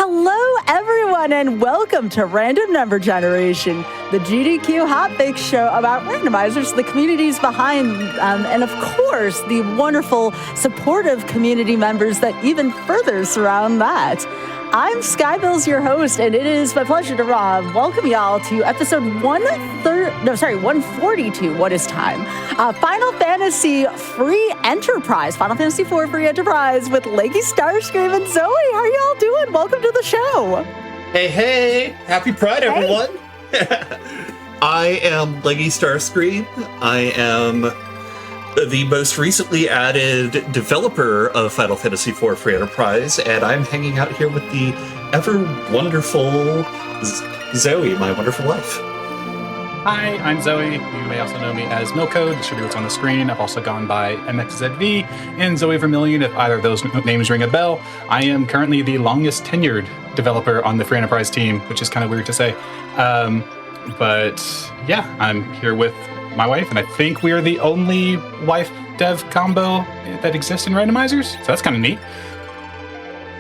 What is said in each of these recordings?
Hello, everyone, and welcome to Random Number Generation, the GDQ Hotfix show about randomizers, the communities behind, and of course, the wonderful, supportive community members that even further surround that. I'm Skybills, your host, and it is my pleasure to welcome y'all to episode 142. What is time? Final Fantasy Free Enterprise, Final Fantasy IV Free Enterprise with Leggy, Starscream, and Zoe. How are y'all doing? Welcome to the show. Hey! Happy Pride, everyone! I am Leggy Starscream. I am the most recently added developer of Final Fantasy IV Free Enterprise, and I'm hanging out here with the ever wonderful Zoe, my wonderful wife. Hi, I'm Zoe. You may also know me as Milcode. This should be what's on the screen. I've also gone by MXZV and Zoe Vermillion, if either of those names ring a bell. I am currently the longest tenured developer on the Free Enterprise team, which is kind of weird to say. But yeah, I'm here with my wife, and I think we are the only wife-dev combo that exists in randomizers, so that's kind of neat.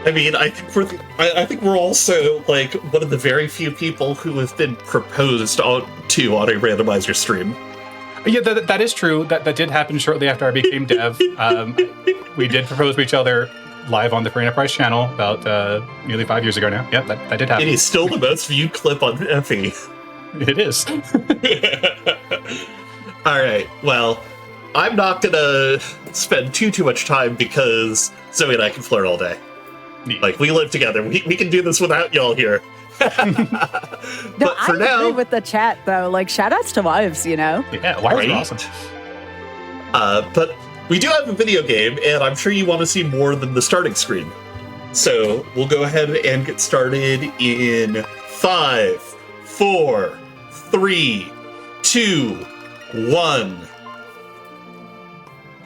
I mean, I think we're also like one of the very few people who have been proposed on a randomizer stream. Yeah, that is true. That did happen shortly after I became dev. We did propose to each other live on the Free Enterprise channel about nearly 5 years ago now. Yeah, that did happen. It is still the most viewed clip on Effie. It is. All right, well, I'm not gonna spend too much time because Zoe and I can flirt all day. Like, we live together. We can do this without y'all here. But for now, agree with the chat, though. Like, shout-outs to wives, you know? Yeah, wives are awesome. But we do have a video game, and I'm sure you want to see more than the starting screen. So we'll go ahead and get started in 5, 4, 3, 2, 1.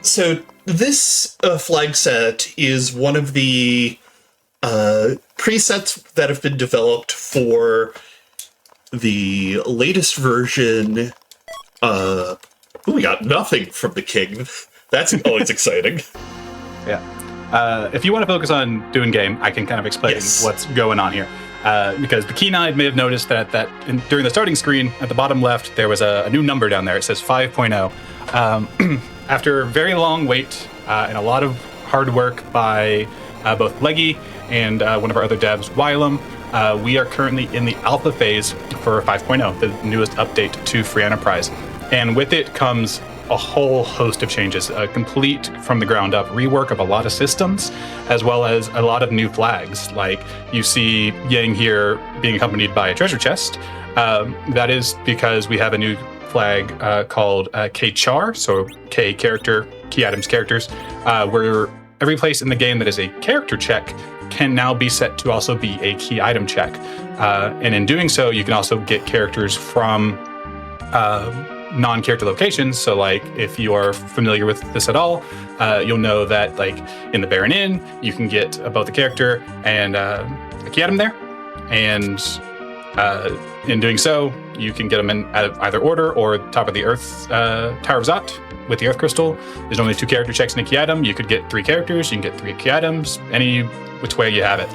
So this flag set is one of the presets that have been developed for the latest version. We got nothing from the king. That's always exciting. Yeah. If you want to focus on doing game, I can kind of explain what's going on here. Because the keen-eyed may have noticed that during the starting screen at the bottom left, there was a new number down there. It says 5.0. After a very long wait and a lot of hard work by both Leggy and one of our other devs, Wylam, we are currently in the alpha phase for 5.0, the newest update to Free Enterprise. And with it comes a whole host of changes, a complete from the ground up rework of a lot of systems, as well as a lot of new flags. Like you see Yang here being accompanied by a treasure chest. That is because we have a new flag called K-Char, so K character, key items characters, where every place in the game that is a character check can now be set to also be a key item check. And in doing so, you can also get characters from non-character locations. So like if you are familiar with this at all, you'll know that like in the Baron Inn, you can get both a character and a key item there. And in doing so, you can get them in either order or top of the Earth Tower of Zot with the Earth Crystal. There's only 2 character checks in a key item. You could get 3 characters. You can get 3 key items, any which way you have it.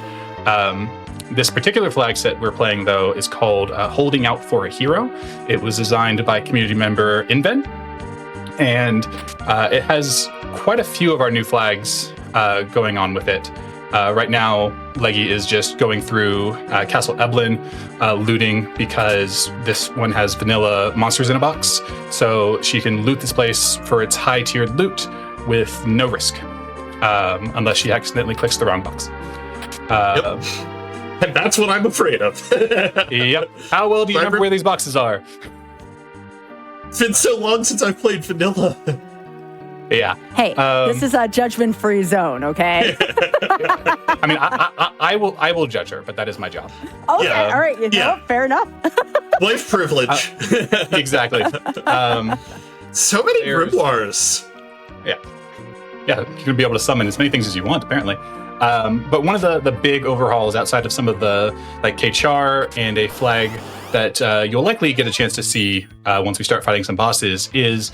This particular flag set we're playing, though, is called Holding Out for a Hero. It was designed by community member Inven, and it has quite a few of our new flags going on with it. Right now, Leggy is just going through Castle Eblin, looting because this one has vanilla monsters in a box, so she can loot this place for its high-tiered loot with no risk, unless she accidentally clicks the wrong box. Yep. And that's what I'm afraid of. Yep. How well do you remember where these boxes are? It's been so long since I've played vanilla. Yeah. Hey, this is a judgment-free zone, okay? I mean, I will judge her, but that is my job. Okay, all right. You know, fair enough. Wife privilege. Exactly. So many grimoires. Yeah. Yeah, you can be able to summon as many things as you want, apparently. But one of the big overhauls outside of some of the like K-Char and a flag that you'll likely get a chance to see once we start fighting some bosses is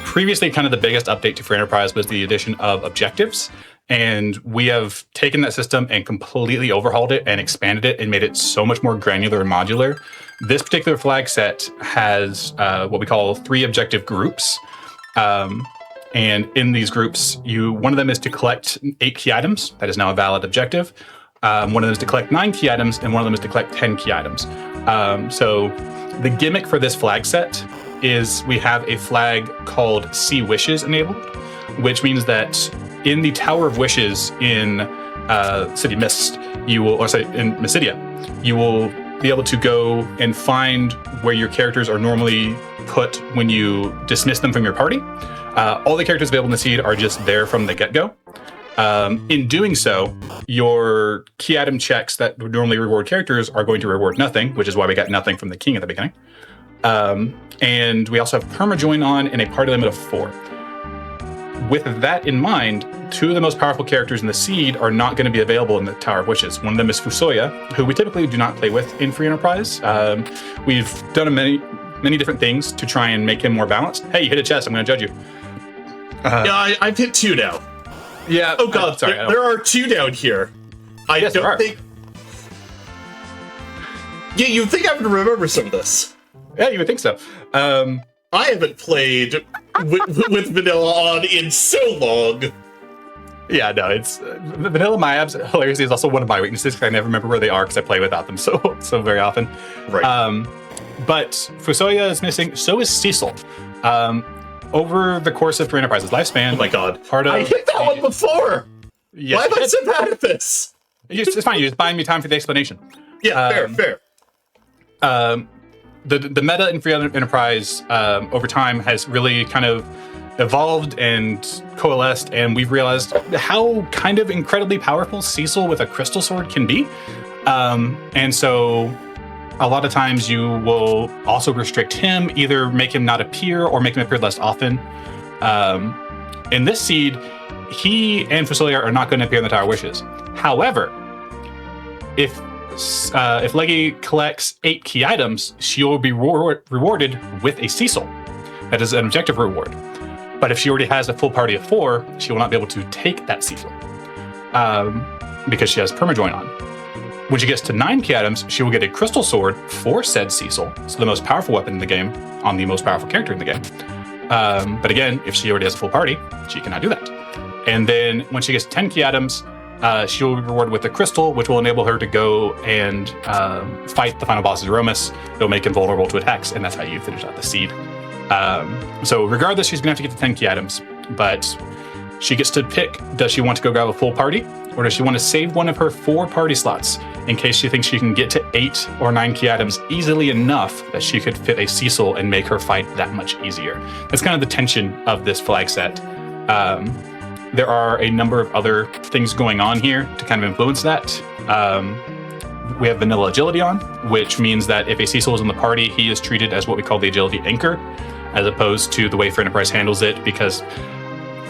previously kind of the biggest update to Free Enterprise was the addition of objectives. And we have taken that system and completely overhauled it and expanded it and made it so much more granular and modular. This particular flag set has what we call 3 objective groups. And in these groups, one of them is to collect 8 key items. That is now a valid objective. One of them is to collect 9 key items, and one of them is to collect 10 key items. So the gimmick for this flag set is we have a flag called See Wishes enabled, which means that in the Tower of Wishes in City Mist, in Mysidia, you will be able to go and find where your characters are normally put when you dismiss them from your party. All the characters available in the seed are just there from the get-go. In doing so, your key item checks that would normally reward characters are going to reward nothing, which is why we got nothing from the king at the beginning. And we also have permajoin on and a party limit of 4. With that in mind, 2 of the most powerful characters in the seed are not going to be available in the Tower of Wishes. One of them is Fusoya, who we typically do not play with in Free Enterprise. We've done many different things to try and make him more balanced. Hey, you hit a chest, I'm going to judge you. Yeah, I've hit 2 now. Yeah. Oh god, sorry, there are 2 down here. Yes, don't think. Yeah, you'd think I would remember some of this. Yeah, you would think so. I haven't played with Vanilla on in so long. Yeah, no, it's Vanilla Myabs. Hilariously, is also one of my weaknesses because I never remember where they are because I play without them so very often. Right. But Fusoya is missing. So is Cecil. Over the course of Free Enterprise's lifespan. Oh my god! I hit that one before. Yes, why am I so bad at this? It's fine. You're just buying me time for the explanation. Yeah, fair. The meta in Free Enterprise over time has really kind of evolved and coalesced, and we've realized how kind of incredibly powerful Cecil with a crystal sword can be. And so a lot of times you will also restrict him, either make him not appear or make him appear less often. In this seed, he and Fusoya are not going to appear in the Tower of Wishes. However, if Leggy collects 8 key items, she will be rewarded with a Cecil. That is an objective reward. But if she already has a full party of 4, she will not be able to take that Cecil because she has permajoin on. When she gets to 9 key items, she will get a crystal sword for said Cecil, so the most powerful weapon in the game on the most powerful character in the game. But again, if she already has a full party, she cannot do that. And then when she gets 10 key items, she will be rewarded with a crystal, which will enable her to go and fight the final boss, Zeromus. It'll make him vulnerable to attacks, and that's how you finish out the seed. So regardless, she's going to have to get to 10 key items, but she gets to pick, does she want to go grab a full party, or does she want to save one of her 4 party slots in case she thinks she can get to 8 or 9 key items easily enough that she could fit a Cecil and make her fight that much easier? That's kind of the tension of this flag set. There are a number of other things going on here to kind of influence that. We have vanilla agility on, which means that if a Cecil is in the party, he is treated as what we call the agility anchor, as opposed to the way Free Enterprise handles it, because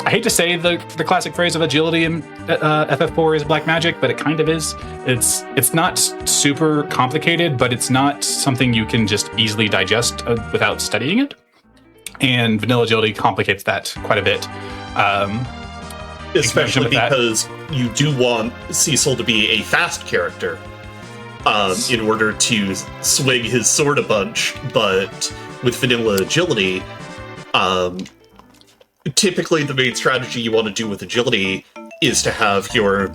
I hate to say the classic phrase of agility in FF4 is black magic, but it kind of is. It's not super complicated, but it's not something you can just easily digest without studying it. And vanilla agility complicates that quite a bit. Especially because you do want Cecil to be a fast character in order to swing his sword a bunch, but with vanilla agility, typically the main strategy you want to do with agility is to have your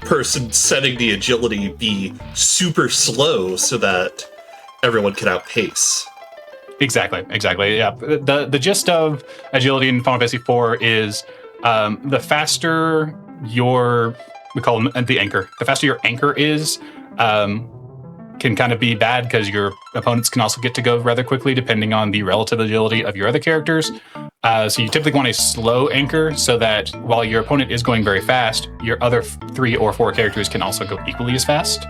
person setting the agility be super slow so that everyone can outpace. Exactly. Yeah. The gist of agility in Final Fantasy IV is the faster we call them the anchor. The faster your anchor is, can kind of be bad because your opponents can also get to go rather quickly depending on the relative agility of your other characters. So you typically want a slow anchor so that while your opponent is going very fast, your other 3 or 4 characters can also go equally as fast.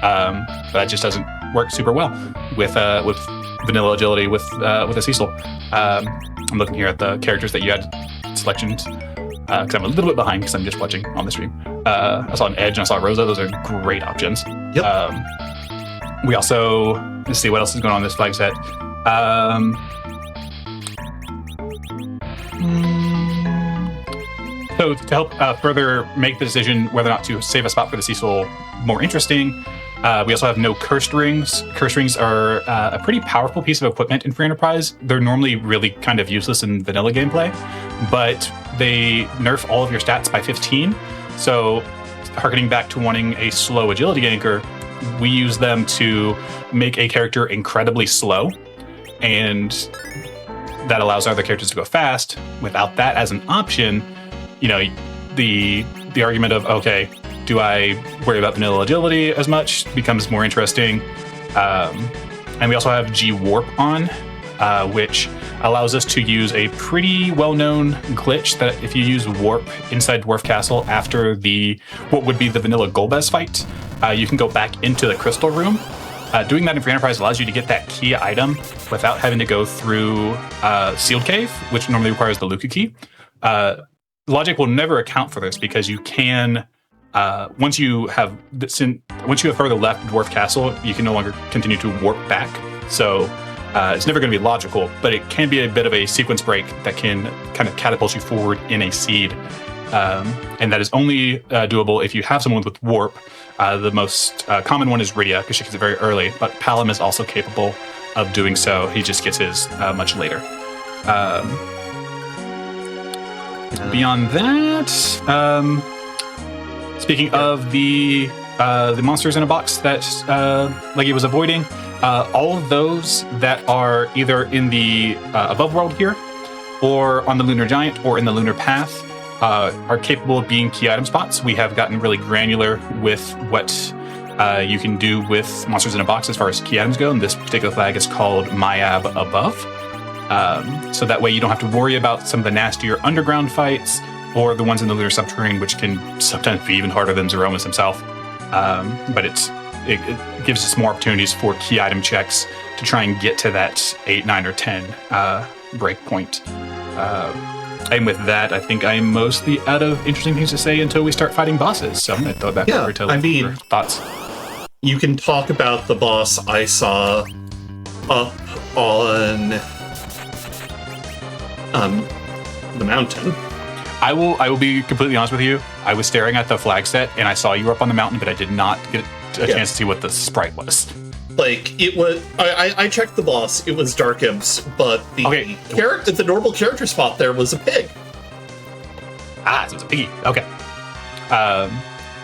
But that just doesn't work super well with vanilla agility with a Cecil. I'm looking here at the characters that you had selections because I'm a little bit behind because I'm just watching on the stream. I saw an Edge and I saw Rosa. Those are great options. Yep. We also, let's see what else is going on in this flag set. So to help further make the decision whether or not to save a spot for the Cecil more interesting, we also have no cursed rings. Cursed rings are a pretty powerful piece of equipment in Free Enterprise. They're normally really kind of useless in vanilla gameplay, but they nerf all of your stats by 15. So harkening back to wanting a slow agility anchor, we use them to make a character incredibly slow, and that allows other characters to go fast. Without that as an option, you know, the argument of, okay, do I worry about vanilla agility as much becomes more interesting. And we also have G-Warp on, which allows us to use a pretty well-known glitch that if you use Warp inside Dwarf Castle after what would be the vanilla Golbez fight, you can go back into the Crystal Room. Doing that in Free Enterprise allows you to get that key item without having to go through Sealed Cave, which normally requires the Luca key. Logic will never account for this because you can, once you have further left Dwarf Castle, you can no longer continue to warp back. So it's never going to be logical, but it can be a bit of a sequence break that can kind of catapult you forward in a seed. And that is only doable if you have someone with warp. The most common one is Rydia, because she gets it very early, but Palom is also capable of doing so. He just gets his much later. Beyond that, speaking of the monsters in a box that Leggy was avoiding, all of those that are either in the above world here, or on the Lunar Giant, or in the Lunar Path, are capable of being key item spots. We have gotten really granular with what you can do with monsters in a box as far as key items go, and this particular flag is called Myab Above. So that way you don't have to worry about some of the nastier underground fights or the ones in the Lunar Subterranean, which can sometimes be even harder than Zeromus himself. But it gives us more opportunities for key item checks to try and get to that 8, 9, or 10 break point. And with that, I think I'm mostly out of interesting things to say until we start fighting bosses. So I'm going to throw it back over to Lee for thoughts. You can talk about the boss I saw up on the mountain. I will be completely honest with you. I was staring at the flag set and I saw you up on the mountain, but I did not get a chance to see what the sprite was. Like, it was... I checked the boss. It was Dark Imps, but the normal character spot there was a pig. Ah, so it's a piggy. Okay.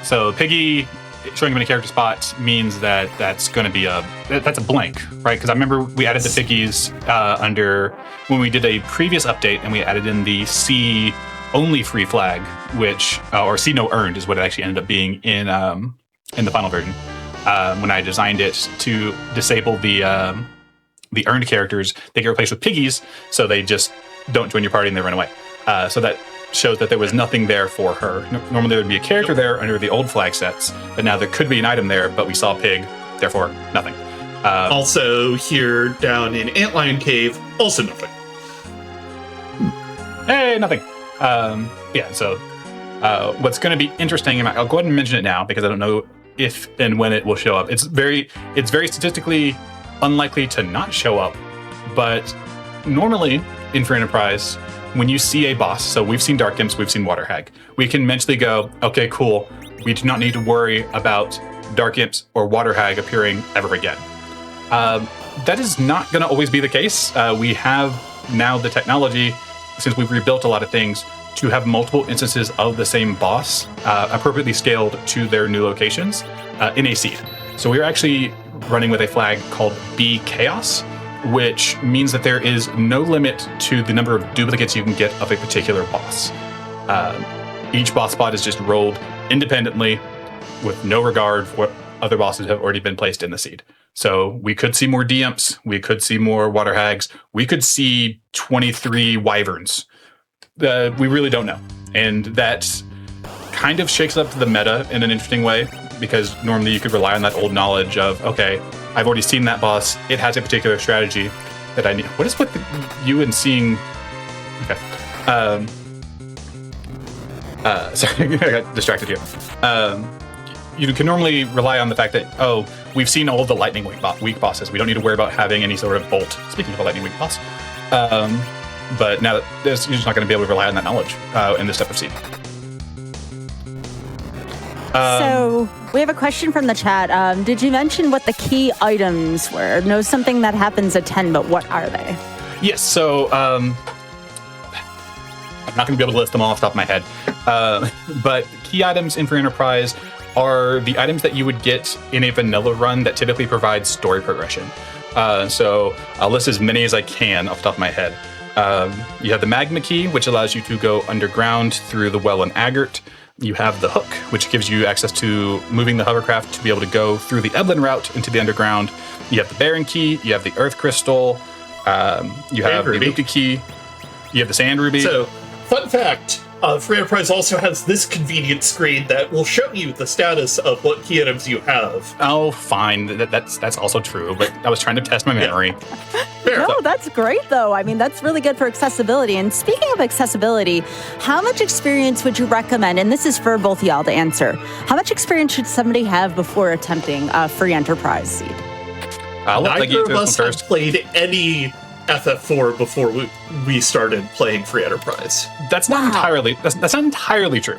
So piggy showing him in a character spot means that that's going to be that's a blank, right? Because I remember we added the piggies under... when we did a previous update, and we added in the C only free flag, which... or C no earned is what it actually ended up being in the final version. When I designed it to disable the earned characters, they get replaced with piggies, so they just don't join your party and they run away. So that shows that there was nothing there for her. Normally there would be a character there under the old flag sets, but now there could be an item there, but we saw a pig, therefore nothing. Also here down in Antlion Cave, also nothing. Hey, nothing. So what's going to be interesting, and I'll go ahead and mention it now because I don't know if and when it will show up. It's very statistically unlikely to not show up, but normally in Free Enterprise, when you see a boss, so we've seen Dark Imps, we've seen Water Hag, we can mentally go, okay, cool, we do not need to worry about Dark Imps or Water Hag appearing ever again. That is not going to always be the case. We have now the technology, since we've rebuilt a lot of things, to have multiple instances of the same boss appropriately scaled to their new locations in a seed. So we're actually running with a flag called B Chaos, which means that there is no limit to the number of duplicates you can get of a particular boss. Each boss spot is just rolled independently with no regard for what other bosses have already been placed in the seed. So we could see more D-Imps, we could see more Water Hags, we could see 23 Wyverns. We really don't know. And that kind of shakes up the meta in an interesting way, because normally you could rely on that old knowledge of, okay, I've already seen that boss. It has a particular strategy that I need. What is with you and seeing... Okay. Sorry, I got distracted here. You can normally rely on the fact that, oh, we've seen all of the lightning weak bosses. We don't need to worry about having any sort of bolt. Speaking of a lightning weak boss. But now that you're just not going to be able to rely on that knowledge in this type of seed. So we have a question from the chat. Did you mention what the key items were? Know something that happens at 10, but what are they? Yes, so I'm not going to be able to list them all off the top of my head. But key items in Free Enterprise are the items that you would get in a vanilla run that typically provide story progression. So I'll list as many as I can off the top of my head. You have the Magma Key, which allows you to go underground through the well in Agert. You have the Hook, which gives you access to moving the hovercraft to be able to go through the Eblin route into the underground. You have the Baron Key, you have the Earth Crystal, you have the Luca Key, you have the Sand Ruby. So, fun fact, Free Enterprise also has this convenient screen that will show you the status of what key items you have. Oh, fine. That's also true, but I was trying to test my memory. No, that's great, though. I mean, that's really good for accessibility. And speaking of accessibility, how much experience would you recommend? And this is for both y'all to answer. How much experience should somebody have before attempting a Free Enterprise seed? Neither of us have played any FF4 before we started playing Free Enterprise. That's not entirely true.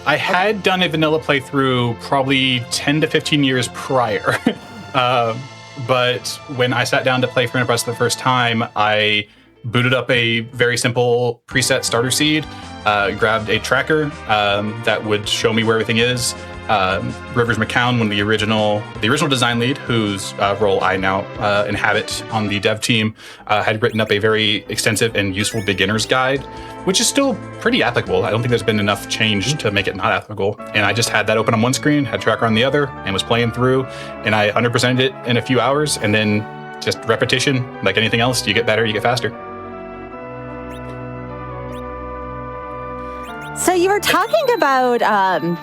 I had done a vanilla playthrough probably 10 to 15 years prior. But when I sat down to play Free Enterprise for the first time, I booted up a very simple preset starter seed, grabbed a tracker that would show me where everything is. Rivers McCown, one of the original design lead, whose role I now inhabit on the dev team, had written up a very extensive and useful beginner's guide, which is still pretty applicable. I don't think there's been enough change to make it not applicable. And I just had that open on one screen, had tracker on the other, and was playing through. And I 100%ed it in a few hours, and then just repetition, like anything else, you get better, you get faster. So you were talking about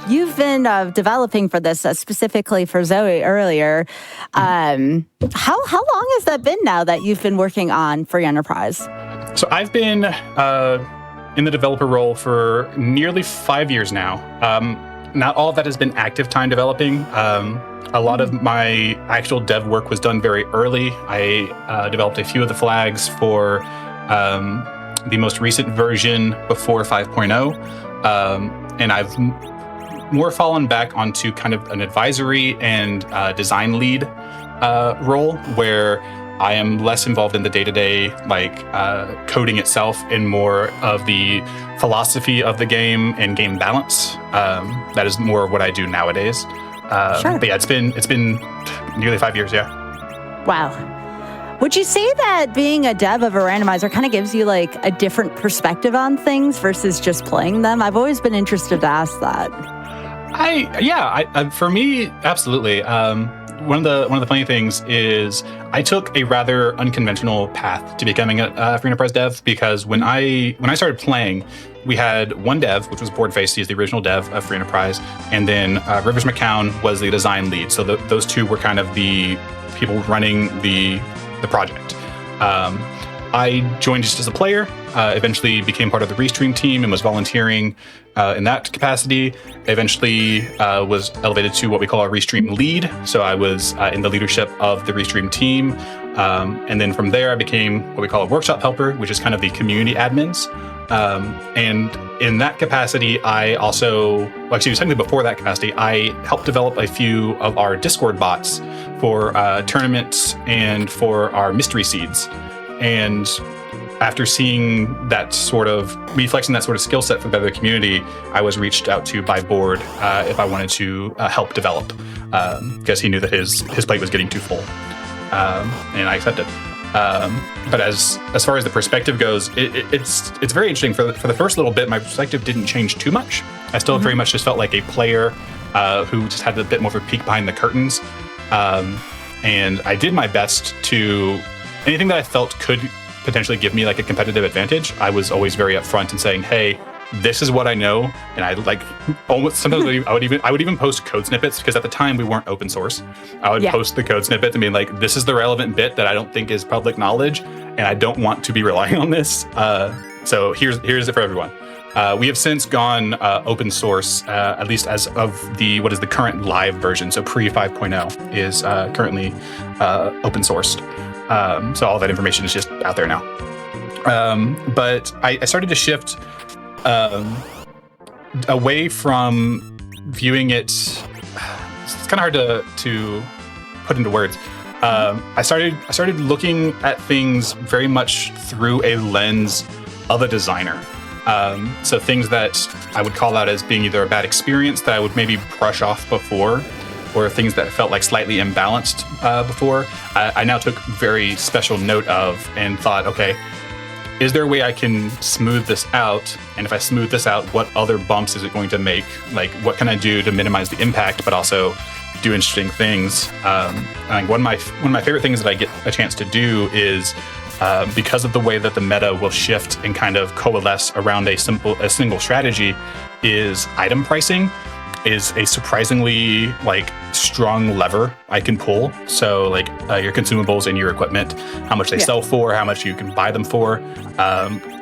you've been developing for this specifically for Zoe earlier. How long has that been now that you've been working on Free Enterprise? So I've been in the developer role for nearly 5 years now. Not all of that has been active time developing. A lot of my actual dev work was done very early. I developed a few of the flags for the most recent version before 5.0. And I've more fallen back onto kind of an advisory and design lead role where I am less involved in the day-to-day, coding itself and more of the philosophy of the game and game balance. That is more of what I do nowadays. Sure. But yeah, it's been nearly 5 years, yeah. Wow. Would you say that being a dev of a randomizer kind of gives you like a different perspective on things versus just playing them? I've always been interested to ask that. For me, absolutely. One of the funny things is I took a rather unconventional path to becoming a Free Enterprise dev, because when I started playing, we had one dev, which was Boardface. He's the original dev of Free Enterprise, and then Rivers McCown was the design lead. So those two were kind of the people running the project. I joined just as a player, eventually became part of the Restream team and was volunteering in that capacity. Eventually was elevated to what we call a Restream lead. So I was in the leadership of the Restream team. And then from there, I became what we call a workshop helper, which is kind of the community admins. And in that capacity, I also, technically before that capacity, I helped develop a few of our Discord bots for tournaments and for our mystery seeds. And after seeing that sort of, reflexing that sort of skill set for the other community, I was reached out to by Board if I wanted to help develop, because he knew that his plate was getting too full. And I accepted. But as far as the perspective goes, it's very interesting. For the first little bit, my perspective didn't change too much. I still very much just felt like a player who just had a bit more of a peek behind the curtains. And I did my best to, anything that I felt could potentially give me like a competitive advantage, I was always very upfront in saying, hey, this is what I know. And I almost sometimes I would even post code snippets, because at the time we weren't open source. I would post the code snippet and be like, this is the relevant bit that I don't think is public knowledge, and I don't want to be relying on this. So here's it for everyone. We have since gone open source, at least as of what is the current live version. So pre 5.0 is currently open sourced. So all that information is just out there now. But I started to shift away from viewing it, it's kind of hard to put into words. I started looking at things very much through a lens of a designer. So things that I would call out as being either a bad experience that I would maybe brush off before, or things that felt like slightly imbalanced before, I now took very special note of and thought, okay, is there a way I can smooth this out? And if I smooth this out, what other bumps is it going to make? Like, what can I do to minimize the impact, but also do interesting things? I think one of my favorite things that I get a chance to do is, because of the way that the meta will shift and kind of coalesce around a single strategy, is item pricing is a surprisingly like strong lever I can pull. So like your consumables and your equipment, how much they sell for, how much you can buy them for.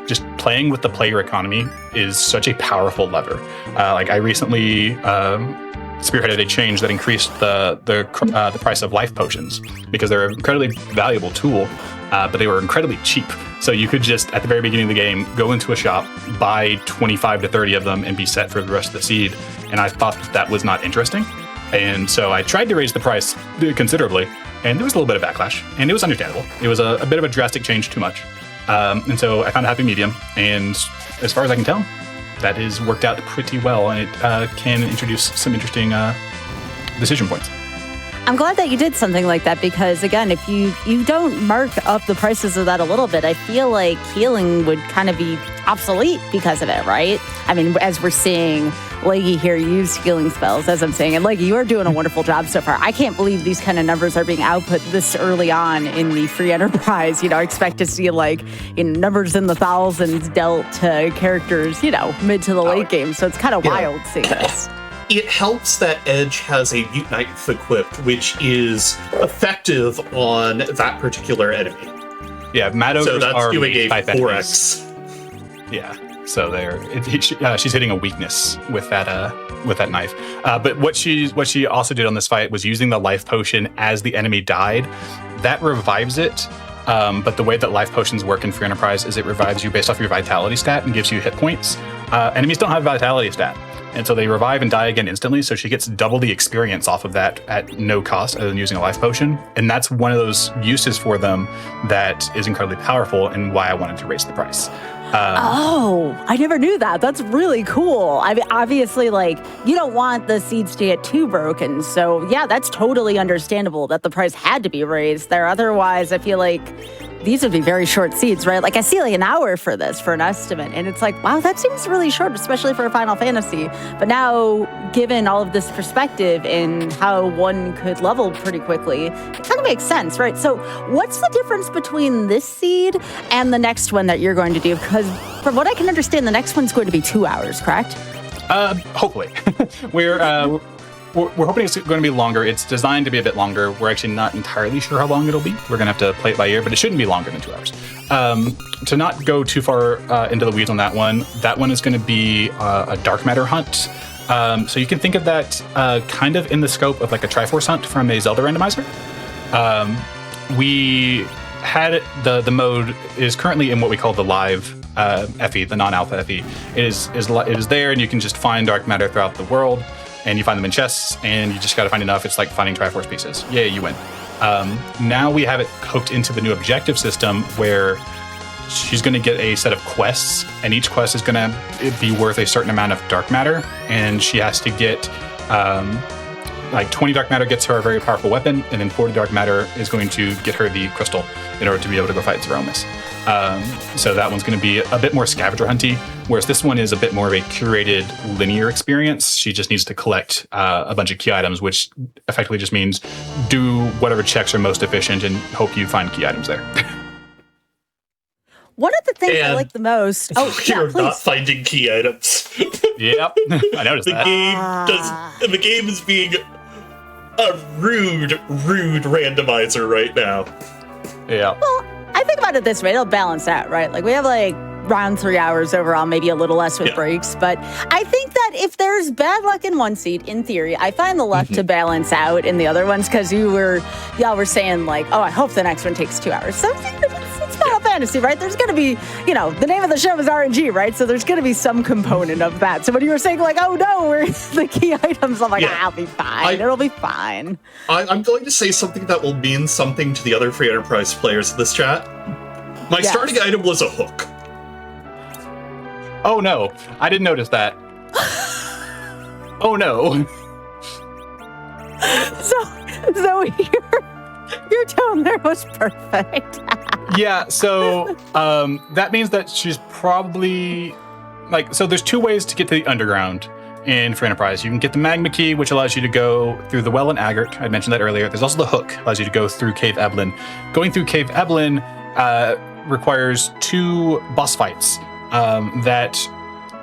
Just playing with the player economy is such a powerful lever. Like I recently spearheaded a change that increased the price of life potions because they're an incredibly valuable tool, but they were incredibly cheap. So you could just, at the very beginning of the game, go into a shop, buy 25 to 30 of them, and be set for the rest of the seed. And I thought that was not interesting. And so I tried to raise the price considerably, and there was a little bit of backlash, and it was understandable. It was a bit of a drastic change, too much. And so I found a happy medium, and as far as I can tell, that is worked out pretty well, and it can introduce some interesting decision points. I'm glad that you did something like that because, again, if you don't mark up the prices of that a little bit, I feel like healing would kind of be obsolete because of it, right? I mean, as we're seeing Leggy here use healing spells, as I'm saying, and Leggy, you are doing a wonderful job so far. I can't believe these kind of numbers are being output this early on in the free enterprise. I expect to see numbers in the thousands dealt to characters, mid to the late game. So it's kind of wild seeing this. It helps that Edge has a Mute Knife equipped, which is effective on that particular enemy. Yeah, Mad Ogres so that's are doing a 4x. Enemies. Yeah, so she's hitting a weakness with that knife. But what she also did on this fight was using the life potion as the enemy died. That revives it. But the way that life potions work in Free Enterprise is it revives you based off your vitality stat and gives you hit points. Enemies don't have a vitality stat. And so they revive and die again instantly, so she gets double the experience off of that at no cost other than using a life potion. And that's one of those uses for them that is incredibly powerful and why I wanted to raise the price. I never knew that. That's really cool. I mean, obviously, you don't want the seeds to get too broken. So, yeah, that's totally understandable that the price had to be raised there. Otherwise, I feel like these would be very short seeds, right? Like I see an hour for this for an estimate. And it's like, wow, that seems really short, especially for a Final Fantasy. But now, given all of this perspective and how one could level pretty quickly, it kind of makes sense, right? So what's the difference between this seed and the next one that you're going to do? Because from what I can understand, the next one's going to be 2 hours, correct? Hopefully. We're hoping it's going to be longer. It's designed to be a bit longer. We're actually not entirely sure how long it'll be. We're going to have to play it by ear, but it shouldn't be longer than 2 hours. To not go too far into the weeds on that one is going to be a dark matter hunt. So you can think of that kind of in the scope of like a Triforce hunt from a Zelda randomizer. We had the mode is currently in what we call the live FE, the non-alpha FE. It is there, and you can just find dark matter throughout the world. And you find them in chests, and you just got to find enough. It's like finding Triforce pieces. Yay, you win. Now we have it hooked into the new objective system where she's going to get a set of quests, and each quest is going to be worth a certain amount of dark matter, and she has to get 20 dark matter gets her a very powerful weapon, and then 40 dark matter is going to get her the crystal in order to be able to go fight Zeromus. So that one's going to be a bit more scavenger hunty, whereas this one is a bit more of a curated linear experience. She just needs to collect a bunch of key items, which effectively just means do whatever checks are most efficient and hope you find key items there. One of the things I like the most... You're not finding key items. Yep, I noticed that. The game is being a rude randomizer right now. Yeah. Well, I think about it this way. It'll balance out, right? Like, we have, around 3 hours overall, maybe a little less with breaks. But I think that if there's bad luck in one seed, in theory, I find the luck to balance out in the other ones, because y'all were saying, I hope the next one takes 2 hours. So it's Final fantasy, right? There's going to be, the name of the show is RNG, right? So there's going to be some component of that. So when you were saying like, oh no, we're the key items, I'm like, I'll be fine. It'll be fine. I'm going to say something that will mean something to the other Free Enterprise players in this chat. My starting item was a hook. Oh no, I didn't notice that. Oh no. So your tone there was perfect. Yeah, so that means that she's probably so there's two ways to get to the underground in Free Enterprise. You can get the magma key, which allows you to go through the well in Agert. I mentioned that earlier. There's also the hook, allows you to go through Cave Eblin. Going through Cave Eblin requires 2 boss fights that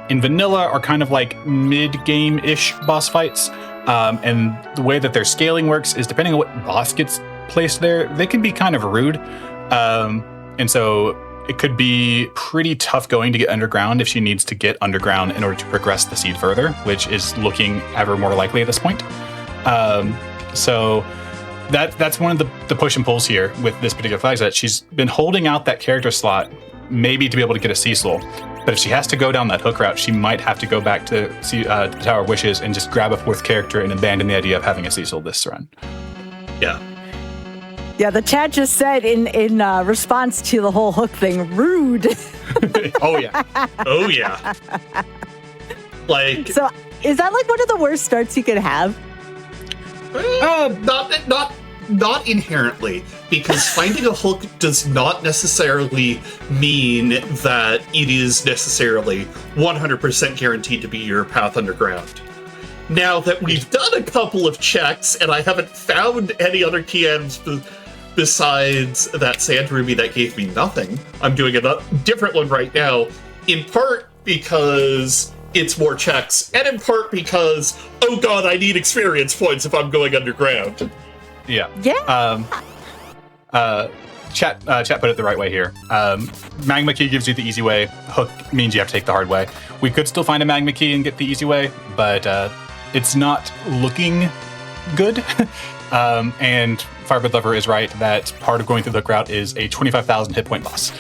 in vanilla are kind of like mid-game-ish boss fights. And the way that their scaling works is depending on what boss gets placed there, they can be kind of rude. And so it could be pretty tough going to get underground if she needs to get underground in order to progress the seed further, which is looking ever more likely at this point. So that's one of the push and pulls here with this particular flag, that she's been holding out that character slot maybe to be able to get a Cecil. But if she has to go down that hook route, she might have to go back to the Tower of Wishes and just grab a 4th character and abandon the idea of having a Cecil this run. Yeah. Yeah, the chat just said in response to the whole hook thing, rude. Oh, yeah. Oh, yeah. So, is that like one of the worst starts you could have? Not inherently, because finding a hook does not necessarily mean that it is necessarily 100% guaranteed to be your path underground. Now that we've done a couple of checks, and I haven't found any other key items besides that sand ruby that gave me nothing, I'm doing a different one right now, in part because it's more checks, and in part because, oh god, I need experience points if I'm going underground. Yeah. Yeah. Chat put it the right way here. Magma key gives you the easy way. Hook means you have to take the hard way. We could still find a magma key and get the easy way, but it's not looking good. And Firebird Lover is right that part of going through the hook route is a 25,000 hit point boss.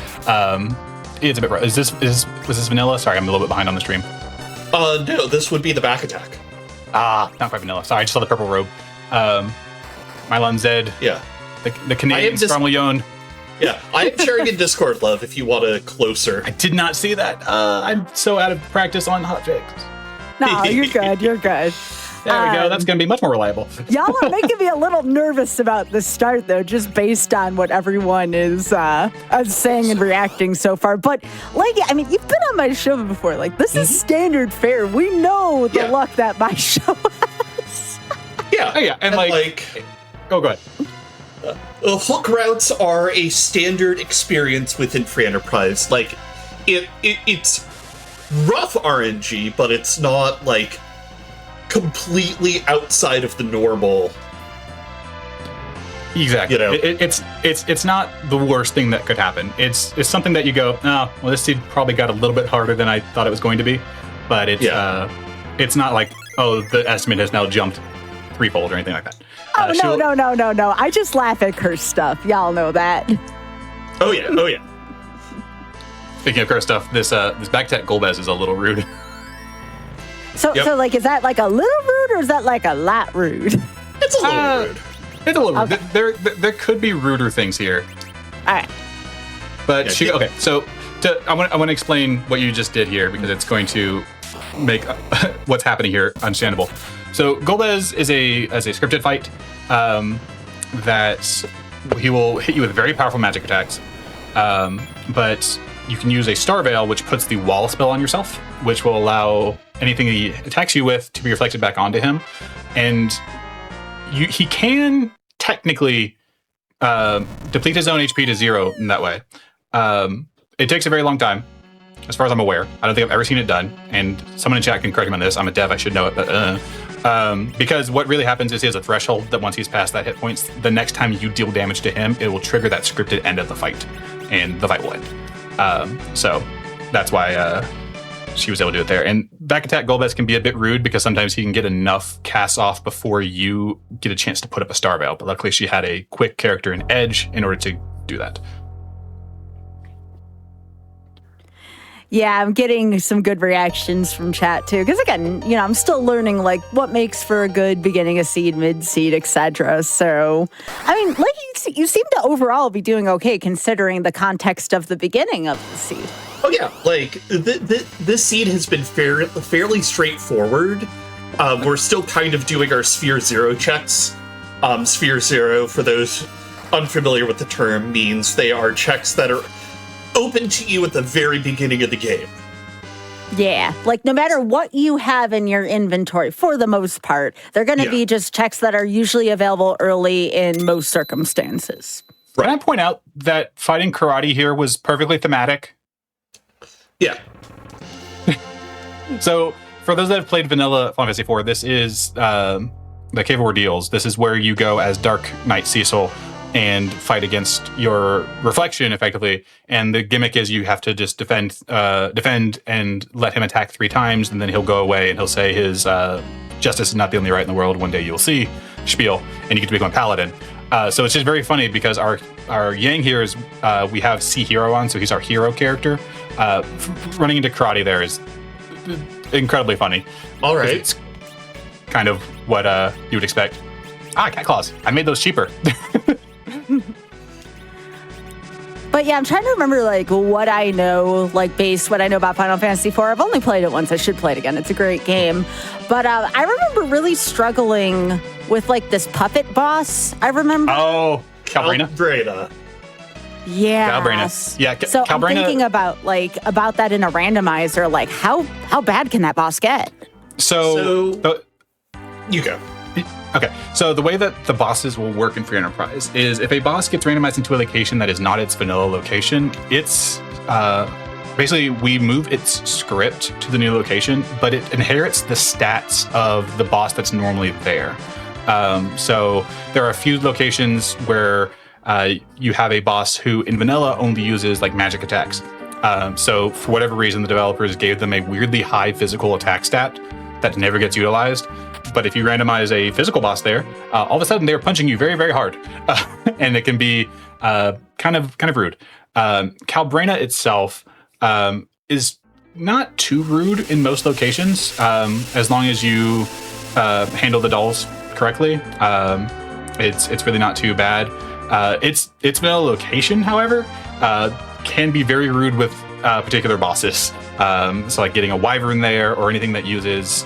It's a bit rough. Was this vanilla? Sorry, I'm a little bit behind on the stream. No, this would be the back attack. Not quite vanilla. Sorry, I just saw the purple robe. Mylon Zed. Yeah. The Canadian Scarmalion. Yeah, I am sharing in Discord, love, if you want a closer. I did not see that. I'm so out of practice on hotfix. No, you're good. You're good. There we go. That's going to be much more reliable. Y'all are making me a little nervous about the start, though, just based on what everyone is saying and reacting so far. But, like, I mean, you've been on my show before. Like, this is standard fare. We know the luck that my show has. Yeah. Oh, yeah. And oh, go ahead. Hook routes are a standard experience within Free Enterprise. Like, it's rough RNG, but it's not, like, completely outside of the normal. Exactly. It's not the worst thing that could happen. It's something that you go, well, this seed probably got a little bit harder than I thought it was going to be, but it's not like, oh, the estimate has now jumped threefold or anything like that. Oh, no. I just laugh at cursed stuff. Y'all know that. Oh, yeah. Speaking of cursed stuff, this Bagtat Golbez is a little rude. So, like, is that like a little rude or is that like a lot rude? It's a little rude. It's a little rude. There could be ruder things here. All right. But so I want to explain what you just did here because it's going to make what's happening here understandable. So Golbez is a scripted fight that he will hit you with very powerful magic attacks, but you can use a Star Veil, which puts the wall spell on yourself, which will allow anything he attacks you with to be reflected back onto him. And he can technically deplete his own HP to 0 in that way. It takes a very long time, as far as I'm aware. I don't think I've ever seen it done. And someone in chat can correct me on this. I'm a dev, I should know it, but because what really happens is he has a threshold that once he's past that hit points, the next time you deal damage to him, it will trigger that scripted end of the fight, and the fight will end. So that's why she was able to do it there. And back attack Golbez can be a bit rude because sometimes he can get enough casts off before you get a chance to put up a Star Veil. But luckily she had a quick character and edge in order to do that. Yeah, I'm getting some good reactions from chat too. Because again, I'm still learning like what makes for a good beginning of seed, mid seed, etc. So, I mean, like you seem to overall be doing okay considering the context of the beginning of the seed. Oh yeah, like this seed has been fairly straightforward. We're still kind of doing our Sphere Zero checks. Sphere Zero, for those unfamiliar with the term, means they are checks that are open to you at the very beginning of the game. Yeah, like no matter what you have in your inventory, for the most part, they're going to be just checks that are usually available early in most circumstances. Right. Can I point out that fighting karate here was perfectly thematic? Yeah. So, for those that have played vanilla Final Fantasy IV, this is the Cave of Ordeals. This is where you go as Dark Knight Cecil and fight against your reflection, effectively. And the gimmick is you have to just defend and let him attack 3 times, and then he'll go away and he'll say his justice is not the only right in the world. One day you'll see spiel, and you get to become a paladin. So it's just very funny because our Yang here is we have C Hero on, so he's our hero character. Running into karate there is incredibly funny. All right. It's kind of what you would expect. Cat claws. I made those cheaper. But yeah, I'm trying to remember like what I know, what I know about Final Fantasy IV. I've only played it once. I should play it again. It's a great game. But I remember really struggling with like this puppet boss. I remember. Oh, Calbrina. Yeah. Calbrina. Yeah. So Calbrina. I'm thinking about that in a randomizer. Like how bad can that boss get? So you go. Okay, so the way that the bosses will work in Free Enterprise is if a boss gets randomized into a location that is not its vanilla location, it's basically we move its script to the new location, but it inherits the stats of the boss that's normally there. So there are a few locations where you have a boss who in vanilla only uses like magic attacks. So for whatever reason, the developers gave them a weirdly high physical attack stat that never gets utilized. But if you randomize a physical boss there, all of a sudden they're punching you very, very hard, and it can be kind of rude. Calbrina itself is not too rude in most locations, as long as you handle the dolls correctly. It's really not too bad. Its vanilla location, however, can be very rude with particular bosses. So like getting a wyvern there or anything that uses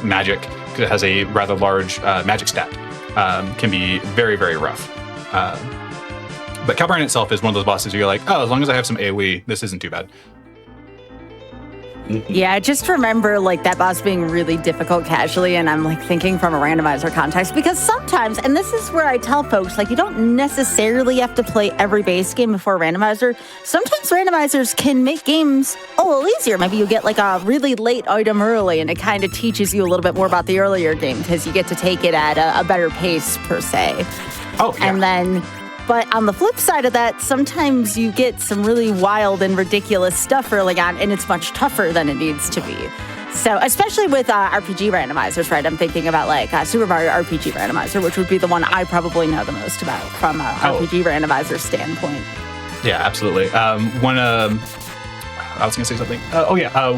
magic, because it has a rather large magic stat, can be very, very rough. But Calbrina itself is one of those bosses where you're like, oh, as long as I have some AoE, this isn't too bad. Yeah, I just remember like that boss being really difficult casually, and I'm like thinking from a randomizer context, because sometimes, and this is where I tell folks, like you don't necessarily have to play every base game before a randomizer. Sometimes randomizers can make games a little easier. Maybe you get like a really late item early, and it kind of teaches you a little bit more about the earlier game because you get to take it at a better pace per se. Oh, yeah. And then but on the flip side of that, sometimes you get some really wild and ridiculous stuff early on, and it's much tougher than it needs to be. So, especially with RPG randomizers, right? I'm thinking about like Super Mario RPG Randomizer, which would be the one I probably know the most about from an RPG randomizer standpoint. Yeah, absolutely. I was going to say something.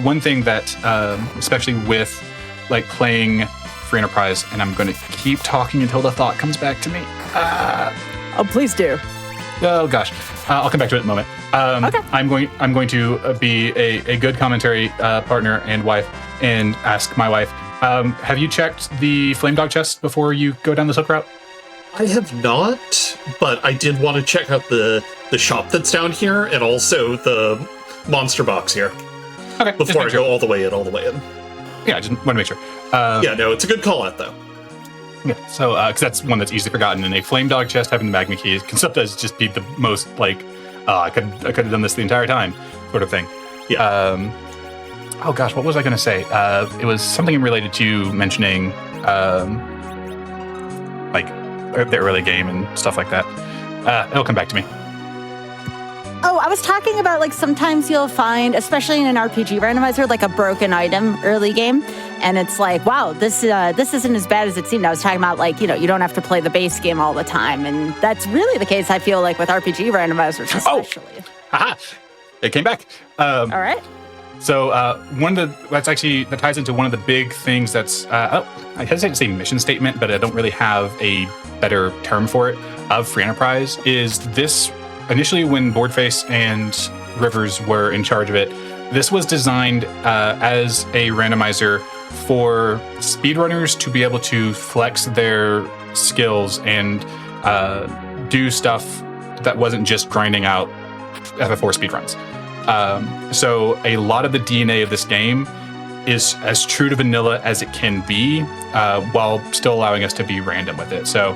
One thing that, especially with like playing Free Enterprise, and I'm going to keep talking until the thought comes back to me. Oh, please do. Oh gosh, I'll come back to it in a moment. Okay. I'm going to be a good commentary partner and wife, and ask my wife. Have you checked the Flame Dog chest before you go down this hook route? I have not, but I did want to check out the shop that's down here, and also the monster box here. Okay. Before I go all the way in. Yeah, I just want to make sure. It's a good call out though. Yeah, so because that's one that's easily forgotten, and a Flame Dog chest having the magma keys can sometimes just be the most like, I could have done this the entire time, sort of thing. Yeah. Oh gosh, what was I going to say? It was something related to you mentioning, like the early game and stuff like that. It'll come back to me. Oh, I was talking about like sometimes you'll find, especially in an RPG randomizer, like a broken item early game. And it's like, wow, this isn't as bad as it seemed. I was talking about like, you don't have to play the base game all the time. And that's really the case, I feel like, with RPG randomizers especially. Haha, it came back. All right. So that ties into one of the big things that's, I hesitate to say mission statement, but I don't really have a better term for it, of Free Enterprise, is this, initially when Boardface and Rivers were in charge of it, this was designed as a randomizer for speedrunners to be able to flex their skills and do stuff that wasn't just grinding out FF4 speedruns. So a lot of the DNA of this game is as true to vanilla as it can be, while still allowing us to be random with it. So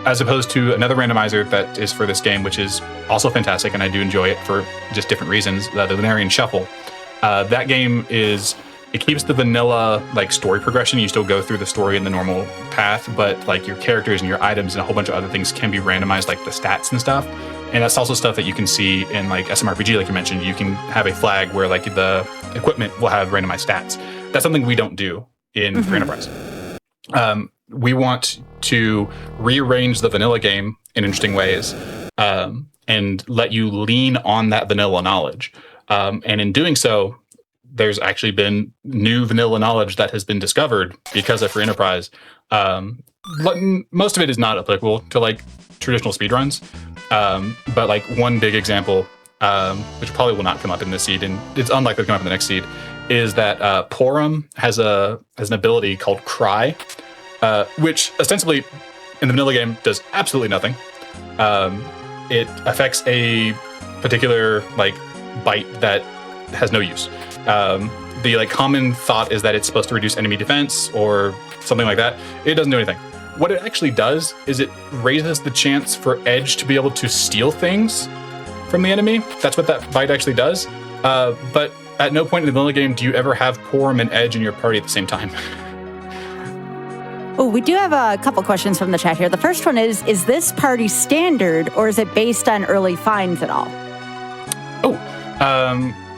as opposed to another randomizer that is for this game, which is also fantastic, and I do enjoy it for just different reasons, the Lunarian Shuffle. That game it keeps the vanilla like story progression. You still go through the story in the normal path, but like your characters and your items and a whole bunch of other things can be randomized, like the stats and stuff. And that's also stuff that you can see in like SMRPG, like you mentioned. You can have a flag where like the equipment will have randomized stats. That's something we don't do in Free Enterprise. We want to rearrange the vanilla game in interesting ways, and let you lean on that vanilla knowledge. And in doing so, there's actually been new vanilla knowledge that has been discovered because of Free Enterprise. Most of it is not applicable to like traditional speedruns. But like one big example, which probably will not come up in this seed, and it's unlikely to come up in the next seed, is that Porum has an ability called Cry, which ostensibly in the vanilla game does absolutely nothing. It affects a particular like bite that has no use. The like common thought is that it's supposed to reduce enemy defense or something like that. It doesn't do anything. What it actually does is it raises the chance for Edge to be able to steal things from the enemy. That's what that bite actually does. But at no point in the vanilla game do you ever have Porum and Edge in your party at the same time. Oh, we do have a couple questions from the chat here. The first one is this party standard or is it based on early finds at all?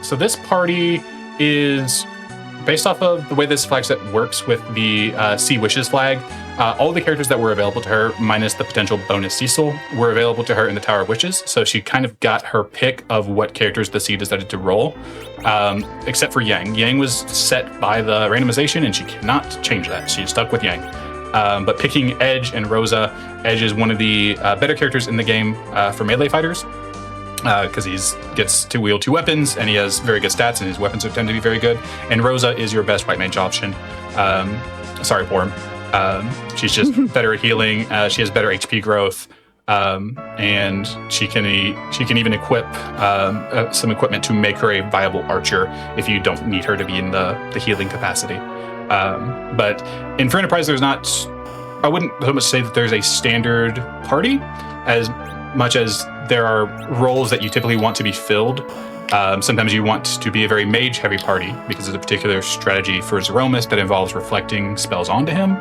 So this party is based off of the way this flag set works with the Sea Wishes flag. All the characters that were available to her, minus the potential bonus Cecil, were available to her in the Tower of Wishes. So she kind of got her pick of what characters the Sea decided to roll, except for Yang. Yang was set by the randomization, and she cannot change that. She's stuck with Yang. But picking Edge and Rosa, Edge is one of the better characters in the game for melee fighters, because he gets to wield two weapons, and he has very good stats, and his weapons tend to be very good. And Rosa is your best white mage option. Sorry, Porum. She's just better at healing. She has better HP growth, and she can even equip some equipment to make her a viable archer if you don't need her to be in the healing capacity. But in Free Enterprise, there's not. I wouldn't so much say that there's a standard party as much as there are roles that you typically want to be filled. Sometimes you want to be a very mage-heavy party because there's a particular strategy for Zeromus that involves reflecting spells onto him,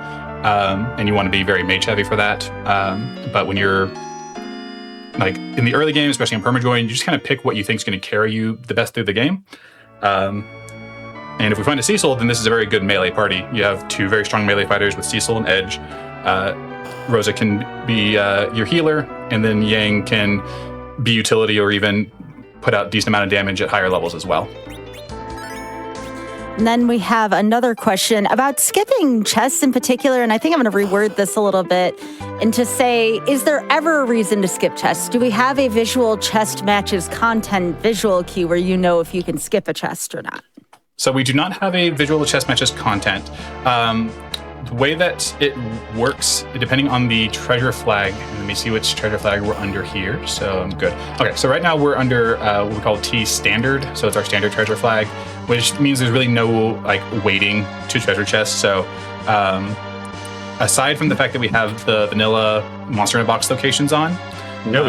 and you want to be very mage-heavy for that. But when you're like in the early game, especially in Permajoin, you just kind of pick what you think is going to carry you the best through the game. And if we find a Cecil, then this is a very good melee party. You have two very strong melee fighters with Cecil and Edge. Rosa can be your healer, and then Yang can be utility or even put out decent amount of damage at higher levels as well. And then we have another question about skipping chests in particular, and I think I'm going to reword this a little bit and to say, is there ever a reason to skip chests? Do we have a visual chest matches content visual cue where you know if you can skip a chest or not? So we do not have a visual chest matches content. The way that it works, depending on the treasure flag, and let me see which treasure flag we're under here. So I'm good. Okay, so right now we're under what we call T standard. So it's our standard treasure flag, which means there's really no like weighting to treasure chests. So aside from the fact that we have the vanilla monster in a box locations on, No,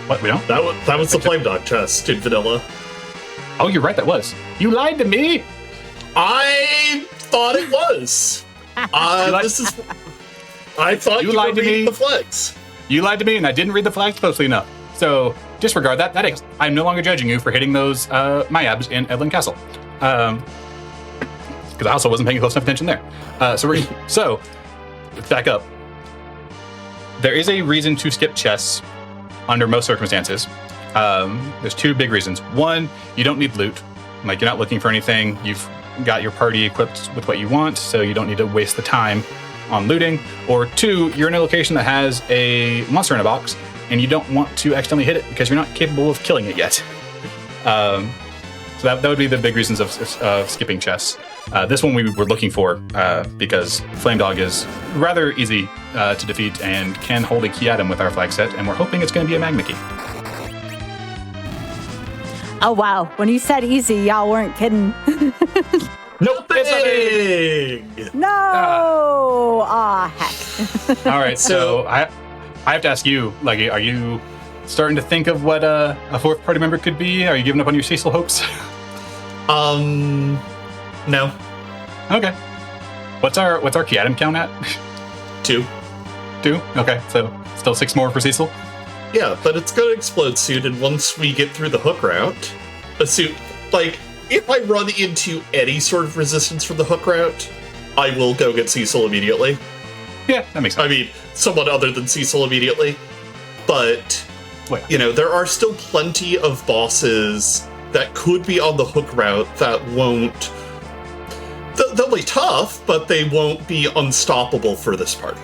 what, we don't? that was the flame dog chest in vanilla. Oh, you're right, that was. You lied to me. I thought it was. I thought you lied were to me. reading the flags. You lied to me, and I didn't read the flags closely enough. So disregard that. I'm no longer judging you for hitting those Mayabs in Edlin Castle, because I also wasn't paying close enough attention there. So let's back up. There is a reason to skip chests under most circumstances. There's two big reasons. One, you don't need loot. Like, you're not looking for anything. You've got your party equipped with what you want, so you don't need to waste the time on looting. Or two, you're in a location that has a monster in a box, and you don't want to accidentally hit it because you're not capable of killing it yet. So that would be the big reasons of skipping chests. This one we were looking for because Flame Dog is rather easy to defeat and can hold a key item with our flag set, and we're hoping it's going to be a magma key. Oh, wow. When you said easy, y'all weren't kidding. Nope, it's not big. No! Aw, heck. All right, so I have to ask you, like, are you starting to think of what a fourth party member could be? Are you giving up on your Cecil hopes? No. Okay. What's our key item count at? 2. 2? Okay, so still 6 more for Cecil? Yeah, but it's gonna explode soon, and once we get through the hook route, if I run into any sort of resistance from the hook route, I will go get Cecil immediately. Yeah, that makes sense. I mean, someone other than Cecil immediately. But, Wait. There are still plenty of bosses that could be on the hook route that won't... They'll be tough, but they won't be unstoppable for this party.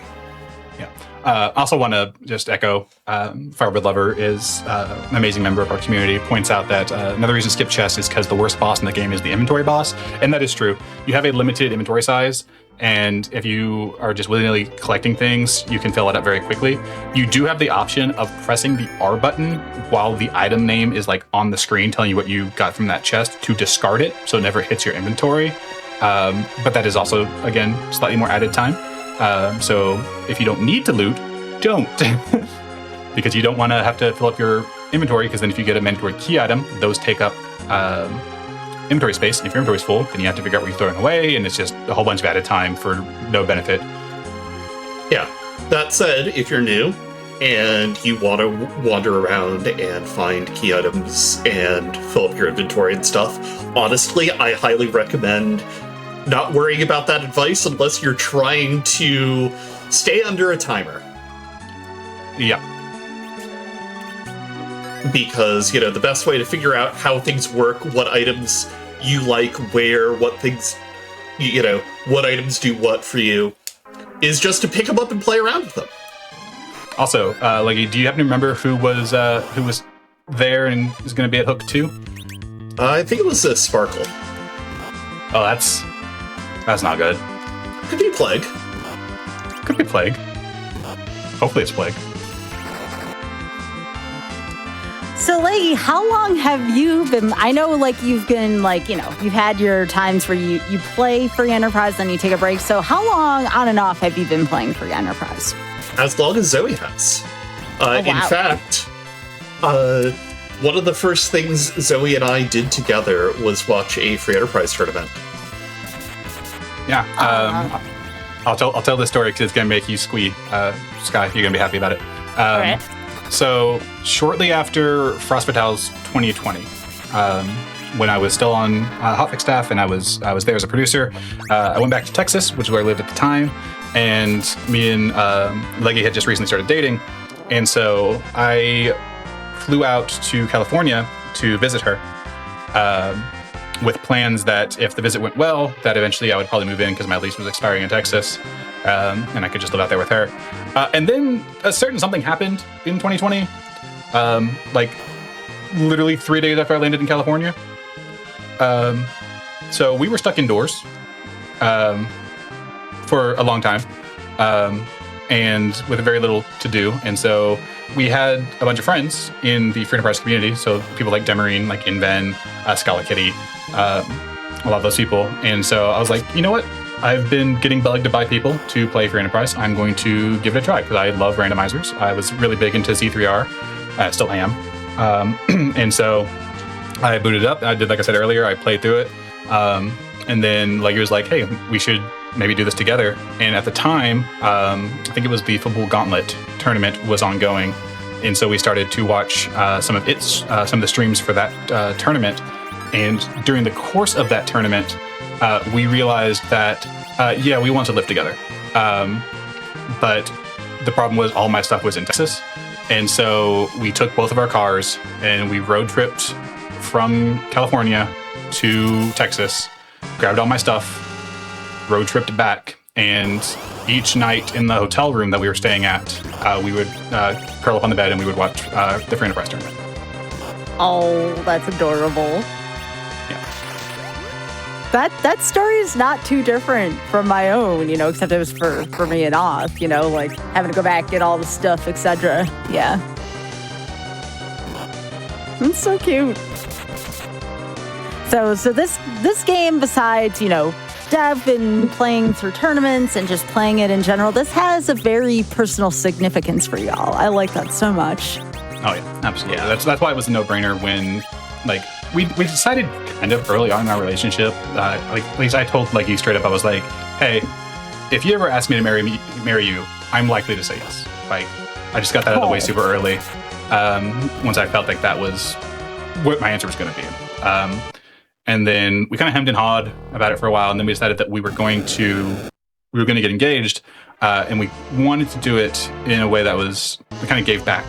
Yeah. I also want to just echo, Firebird Lover is an amazing member of our community, points out that another reason to skip chess is because the worst boss in the game is the inventory boss, and that is true. You have a limited inventory size, and if you are just willy-nilly collecting things, you can fill it up very quickly. You do have the option of pressing the R button while the item name is like on the screen telling you what you got from that chest to discard it, so it never hits your inventory. But that is also, again, slightly more added time. So if you don't need to loot, don't. Because you don't want to have to fill up your inventory, because then if you get a mandatory key item, those take up inventory space. And if your inventory's full, then you have to figure out what you're throwing away, and it's just a whole bunch of added time for no benefit. Yeah. That said, if you're new and you want to wander around and find key items and fill up your inventory and stuff, honestly, I highly recommend not worrying about that advice unless you're trying to stay under a timer. Yeah. Because, the best way to figure out how things work, what items you like, where, what things, what items do what for you, is just to pick them up and play around with them. Also, Leggy, do you happen to remember who was there and is going to be at Hook 2? I think it was Sparkle. Oh, that's not good. Could be Plague. Could be Plague. Hopefully it's Plague. So, Leggy, how long have you been... I know, you've been, you've had your times where you play Free Enterprise, then you take a break. So how long, on and off, have you been playing Free Enterprise? As long as Zoe has. Wow. In fact, one of the first things Zoe and I did together was watch a Free Enterprise tournament. Yeah. I'll tell this story because it's going to make you squee. Sky, you're going to be happy about it. All right. So shortly after Frost Fatale's 2020, when I was still on Hotfix staff and I was there as a producer, I went back to Texas, which is where I lived at the time, and me and Leggy had just recently started dating, and so I flew out to California to visit her, with plans that if the visit went well, that eventually I would probably move in because my lease was expiring in Texas, and I could just live out there with her. And then a certain something happened in 2020, literally 3 days after I landed in California. So we were stuck indoors for a long time, and with very little to do. And so we had a bunch of friends in the Free Enterprise community, so people like Demarine, like Inven, Scala Kitty, a lot of those people. And so I was like, you know what? I've been getting bugged to buy people to play Free Enterprise. I'm going to give it a try because I love randomizers. I was really big into C3R. I still am. And so I booted up. I did, like I said earlier, I played through it. And then Leggy was like, hey, we should maybe do this together. And at the time, I think it was the Football Gauntlet tournament was ongoing. And so we started to watch some of the streams for that tournament. And during the course of that tournament, we realized that, we want to live together. But the problem was all my stuff was in Texas. And so we took both of our cars and we road tripped from California to Texas, grabbed all my stuff, road tripped back, and each night in the hotel room that we were staying at, we would curl up on the bed and we would watch the Free Enterprise tournament. Oh, that's adorable. Yeah. That story is not too different from my own, except it was for me and off, like having to go back, get all the stuff, etc. Yeah. It's so cute. So this game, besides, Dev been playing through tournaments and just playing it in general, this has a very personal significance for y'all. I like that so much. Oh yeah, absolutely. Yeah. That's why it was a no-brainer when, like, we decided kind of early on in our relationship. At least I told Leggy straight up. I was like, hey, if you ever ask me to marry you, I'm likely to say yes. Like, I just got that out of the way super early. Once I felt like that was what my answer was going to be. And then we kind of hemmed and hawed about it for a while, and then we decided that we were going to get engaged, and we wanted to do it in a way that we kind of gave back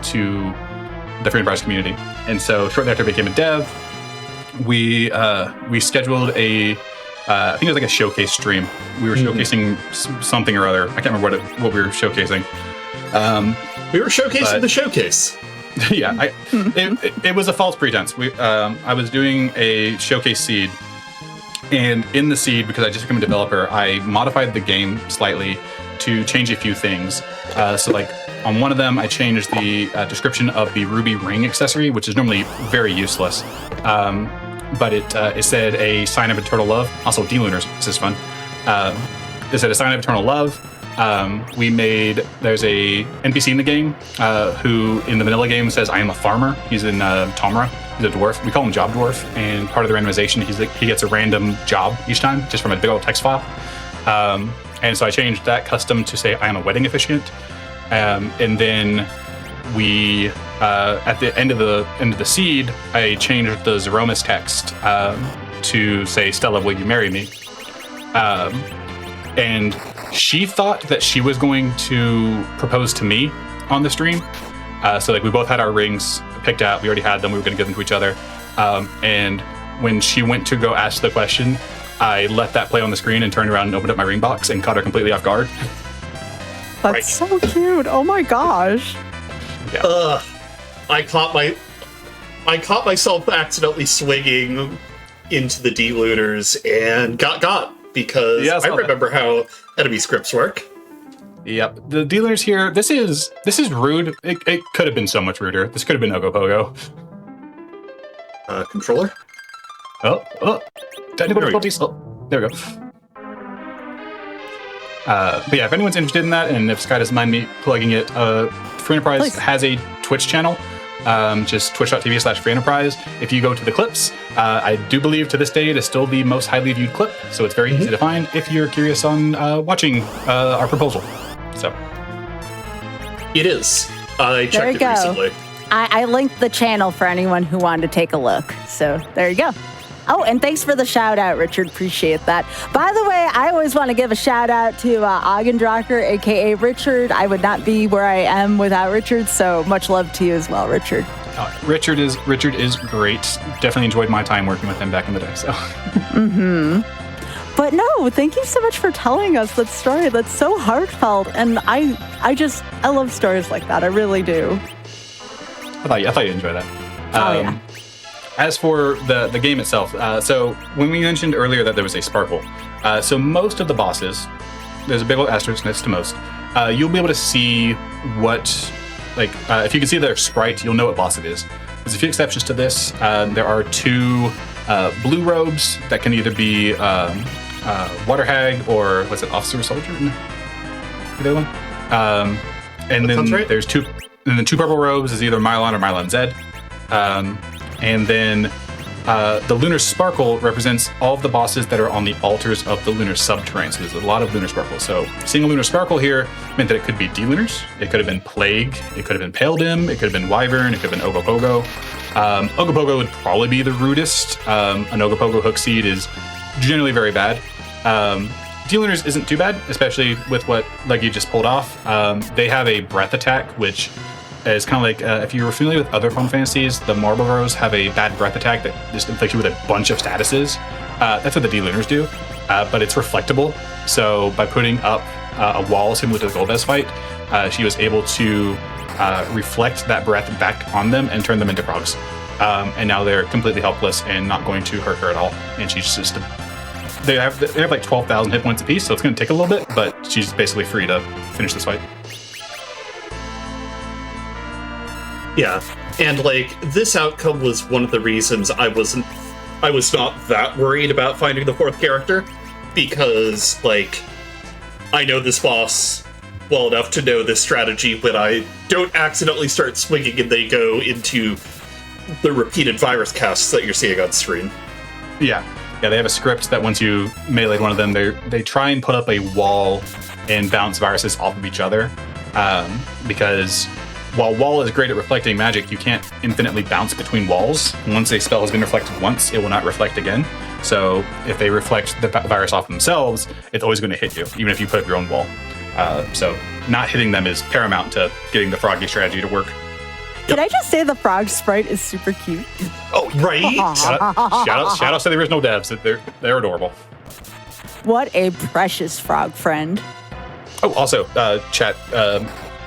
to the Free Enterprise community. And so shortly after I became a dev, we scheduled I think it was like a showcase stream. We were showcasing something or other. I can't remember what we were showcasing. We were showcasing the showcase. Yeah, it was a false pretense. I was doing a showcase seed, and in the seed, because I just became a developer, I modified the game slightly to change a few things. So like on one of them, I changed the description of the ruby ring accessory, which is normally very useless. But it said a sign of eternal love. Also, D-Lunars, this is fun. It said a sign of eternal love. There's a NPC in the game who in the vanilla game says, I am a farmer. He's in Tomra. He's a dwarf. We call him Job Dwarf. And part of the randomization, he gets a random job each time, just from a big old text file. And so I changed that custom to say, I am a wedding officiant. And then we, at the end of the seed, I changed the Zeromus text to say, Stella, will you marry me? And she thought that she was going to propose to me on the stream. So like we both had our rings picked out. We already had them. We were going to give them to each other. And when she went to go ask the question, I let that play on the screen and turned around and opened up my ring box and caught her completely off guard. That's so cute. Oh my gosh. Yeah. I caught myself accidentally swinging into the D-Lunars and got because I remember how enemy scripts work. Yep. The D-Lunars here, this is rude. It could have been so much ruder. This could have been Ogopogo. Controller? Oh. Technical difficulties. Oh, there we go. But yeah, if anyone's interested in that, and if Sky doesn't mind me plugging it, Free Enterprise has a Twitch channel. Just twitch.tv/Free Enterprise. If you go to the clips, I do believe to this day it is still the most highly viewed clip, so it's very easy to find if you're curious on watching our proposal. So it is. I checked it recently. I linked the channel for anyone who wanted to take a look. So there you go. Oh, and thanks for the shout out, Richard. Appreciate that. By the way, I always want to give a shout out to Augendrocker, aka Richard. I would not be where I am without Richard, so much love to you as well, Richard. Richard is great. Definitely enjoyed my time working with him back in the day. So. But no, thank you so much for telling us that story. That's so heartfelt, and I love stories like that. I really do. I thought you'd enjoy that. Yeah. As for the game itself, so when we mentioned earlier that there was a sparkle, so most of the bosses, there's a big old asterisk next to most, you'll be able to see what, if you can see their sprite, you'll know what boss it is. There's a few exceptions to this. There are two blue robes that can either be Water Hag or, what's it, Officer or Soldier? The other one? And then there's two purple robes is either Mylon or Mylon Z. And then the Lunar Sparkle represents all of the bosses that are on the altars of the Lunar Subterranean. So there's a lot of Lunar Sparkle. So seeing a Lunar Sparkle here meant that it could be D-Lunars. It could have been Plague. It could have been Pale Dim. It could have been Wyvern. It could have been Ogopogo. Ogopogo would probably be the rudest. An Ogopogo hook seed is generally very bad. D-Lunars isn't too bad, especially with what Leggy just pulled off. They have a breath attack, which is kind of like if you were familiar with other Final Fantasies, the Marble Rose have a bad breath attack that just inflicts you with a bunch of statuses. That's what the D-Lunars do, but it's reflectable. So by putting up a wall similar to the Golbez fight, she was able to reflect that breath back on them and turn them into frogs. And now they're completely helpless and not going to hurt her at all. And she's just they have like 12,000 hit points apiece, so it's going to take a little bit, but she's basically free to finish this fight. Yeah, and like this outcome was one of the reasons I was not that worried about finding the fourth character, because like I know this boss well enough to know this strategy when I don't accidentally start swinging and they go into the repeated virus casts that you're seeing on screen. Yeah, they have a script that once you melee one of them, they try and put up a wall and bounce viruses off of each other, because while wall is great at reflecting magic, you can't infinitely bounce between walls. Once a spell has been reflected once, it will not reflect again. So if they reflect the virus off themselves, it's always going to hit you, even if you put up your own wall. So not hitting them is paramount to getting the froggy strategy to work. Can I just say the frog sprite is super cute? Oh, right? Shout out to the original devs. They're adorable. What a precious frog friend. Oh, also, chat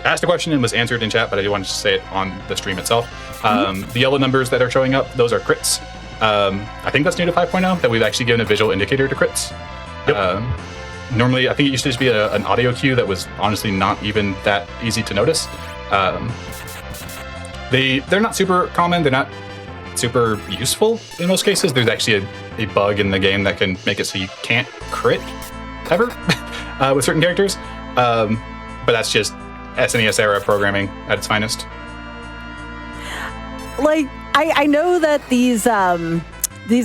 asked a question and was answered in chat, but I do want to say it on the stream itself. The yellow numbers that are showing up, those are crits. I think that's new to 5.0, that we've actually given a visual indicator to crits. Yep. Normally, I think it used to just be an audio cue that was honestly not even that easy to notice. They're not super common. They're not super useful in most cases. There's actually a bug in the game that can make it so you can't crit ever with certain characters. But that's just SNES era programming at its finest. Like, I know that these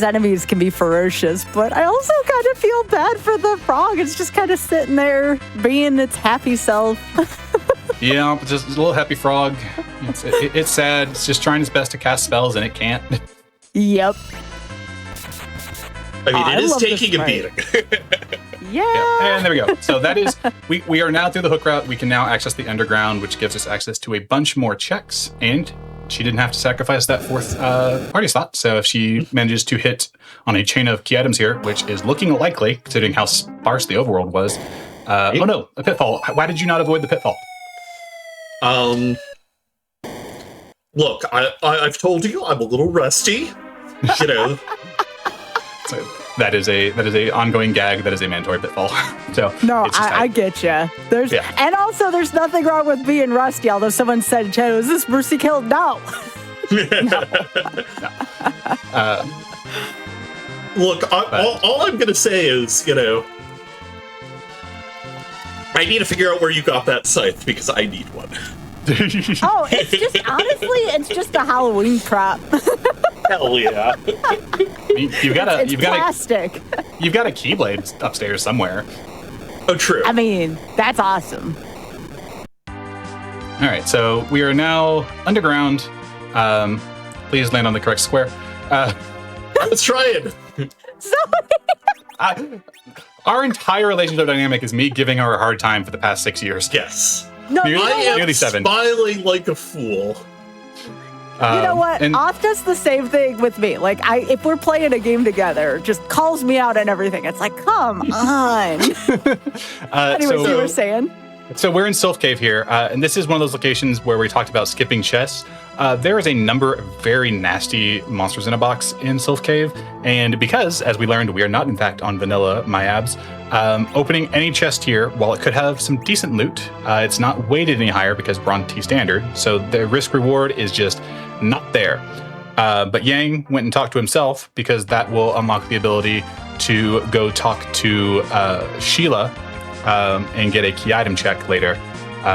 enemies can be ferocious, but I also kind of feel bad for the frog. It's just kind of sitting there being its happy self. Yeah, just a little happy frog. It's sad. It's just trying its best to cast spells and it can't. Yep. I mean, it is taking a beating. Yeah. And there we go. So that is, we are now through the hook route. We can now access the underground, which gives us access to a bunch more checks. And she didn't have to sacrifice that fourth party slot. So if she manages to hit on a chain of key items here, which is looking likely, considering how sparse the overworld was. Oh no, a pitfall. Why did you not avoid the pitfall? Look, I've told you I'm a little rusty. You know. So that is a ongoing gag. That is a mandatory pitfall. So no, I get you. And also there's nothing wrong with being rusty. Although someone said in chat, "Is this mercy kill?" No. No. Look, all I'm gonna say is, you know, I need to figure out where you got that scythe because I need one. Oh, it's just honestly, it's just a Halloween prop. Hell yeah! You've got plastic. You've got a keyblade upstairs somewhere. Oh, true. I mean, that's awesome. All right, so we are now underground. Please land on the correct square. Let's try it. Our entire relationship dynamic is me giving her a hard time for the past 6 years. Yes. No, I am nearly 7. smiling like a fool. You know what? Off does the same thing with me. Like, if we're playing a game together, just calls me out and everything. It's like, come on. Anyways, you were saying? So we're in Sylph Cave here, and this is one of those locations where we talked about skipping chests. There is a number of very nasty monsters in a box in Sylph Cave, and because, as we learned, we are not in fact on vanilla Myabs, opening any chest here, while it could have some decent loot, it's not weighted any higher because Bronze T standard, so the risk reward is just not there. But Yang went and talked to himself because that will unlock the ability to go talk to Sheila and get a key item check later.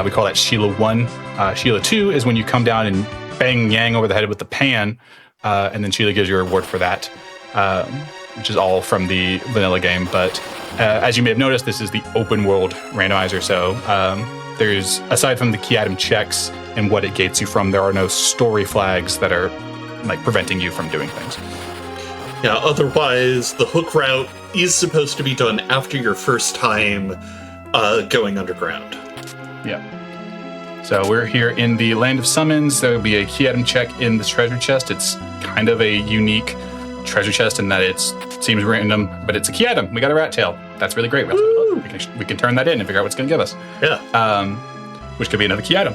We call that Sheila 1. Sheila 2 is when you come down and bang Yang over the head with the pan, and then Sheila gives you a reward for that, which is all from the vanilla game. But as you may have noticed, this is the open world randomizer, so there's, aside from the key item checks and what it gates you from, there are no story flags that are like preventing you from doing things. Yeah, otherwise the hook route is supposed to be done after your first time going underground. Yeah. So we're here in the Land of Summons. There will be a key item check in this treasure chest. It's kind of a unique treasure chest in that it seems random, but it's a key item. We got a rat tail. That's really great. We can turn that in and figure out what's going to give us. Yeah. Which could be another key item.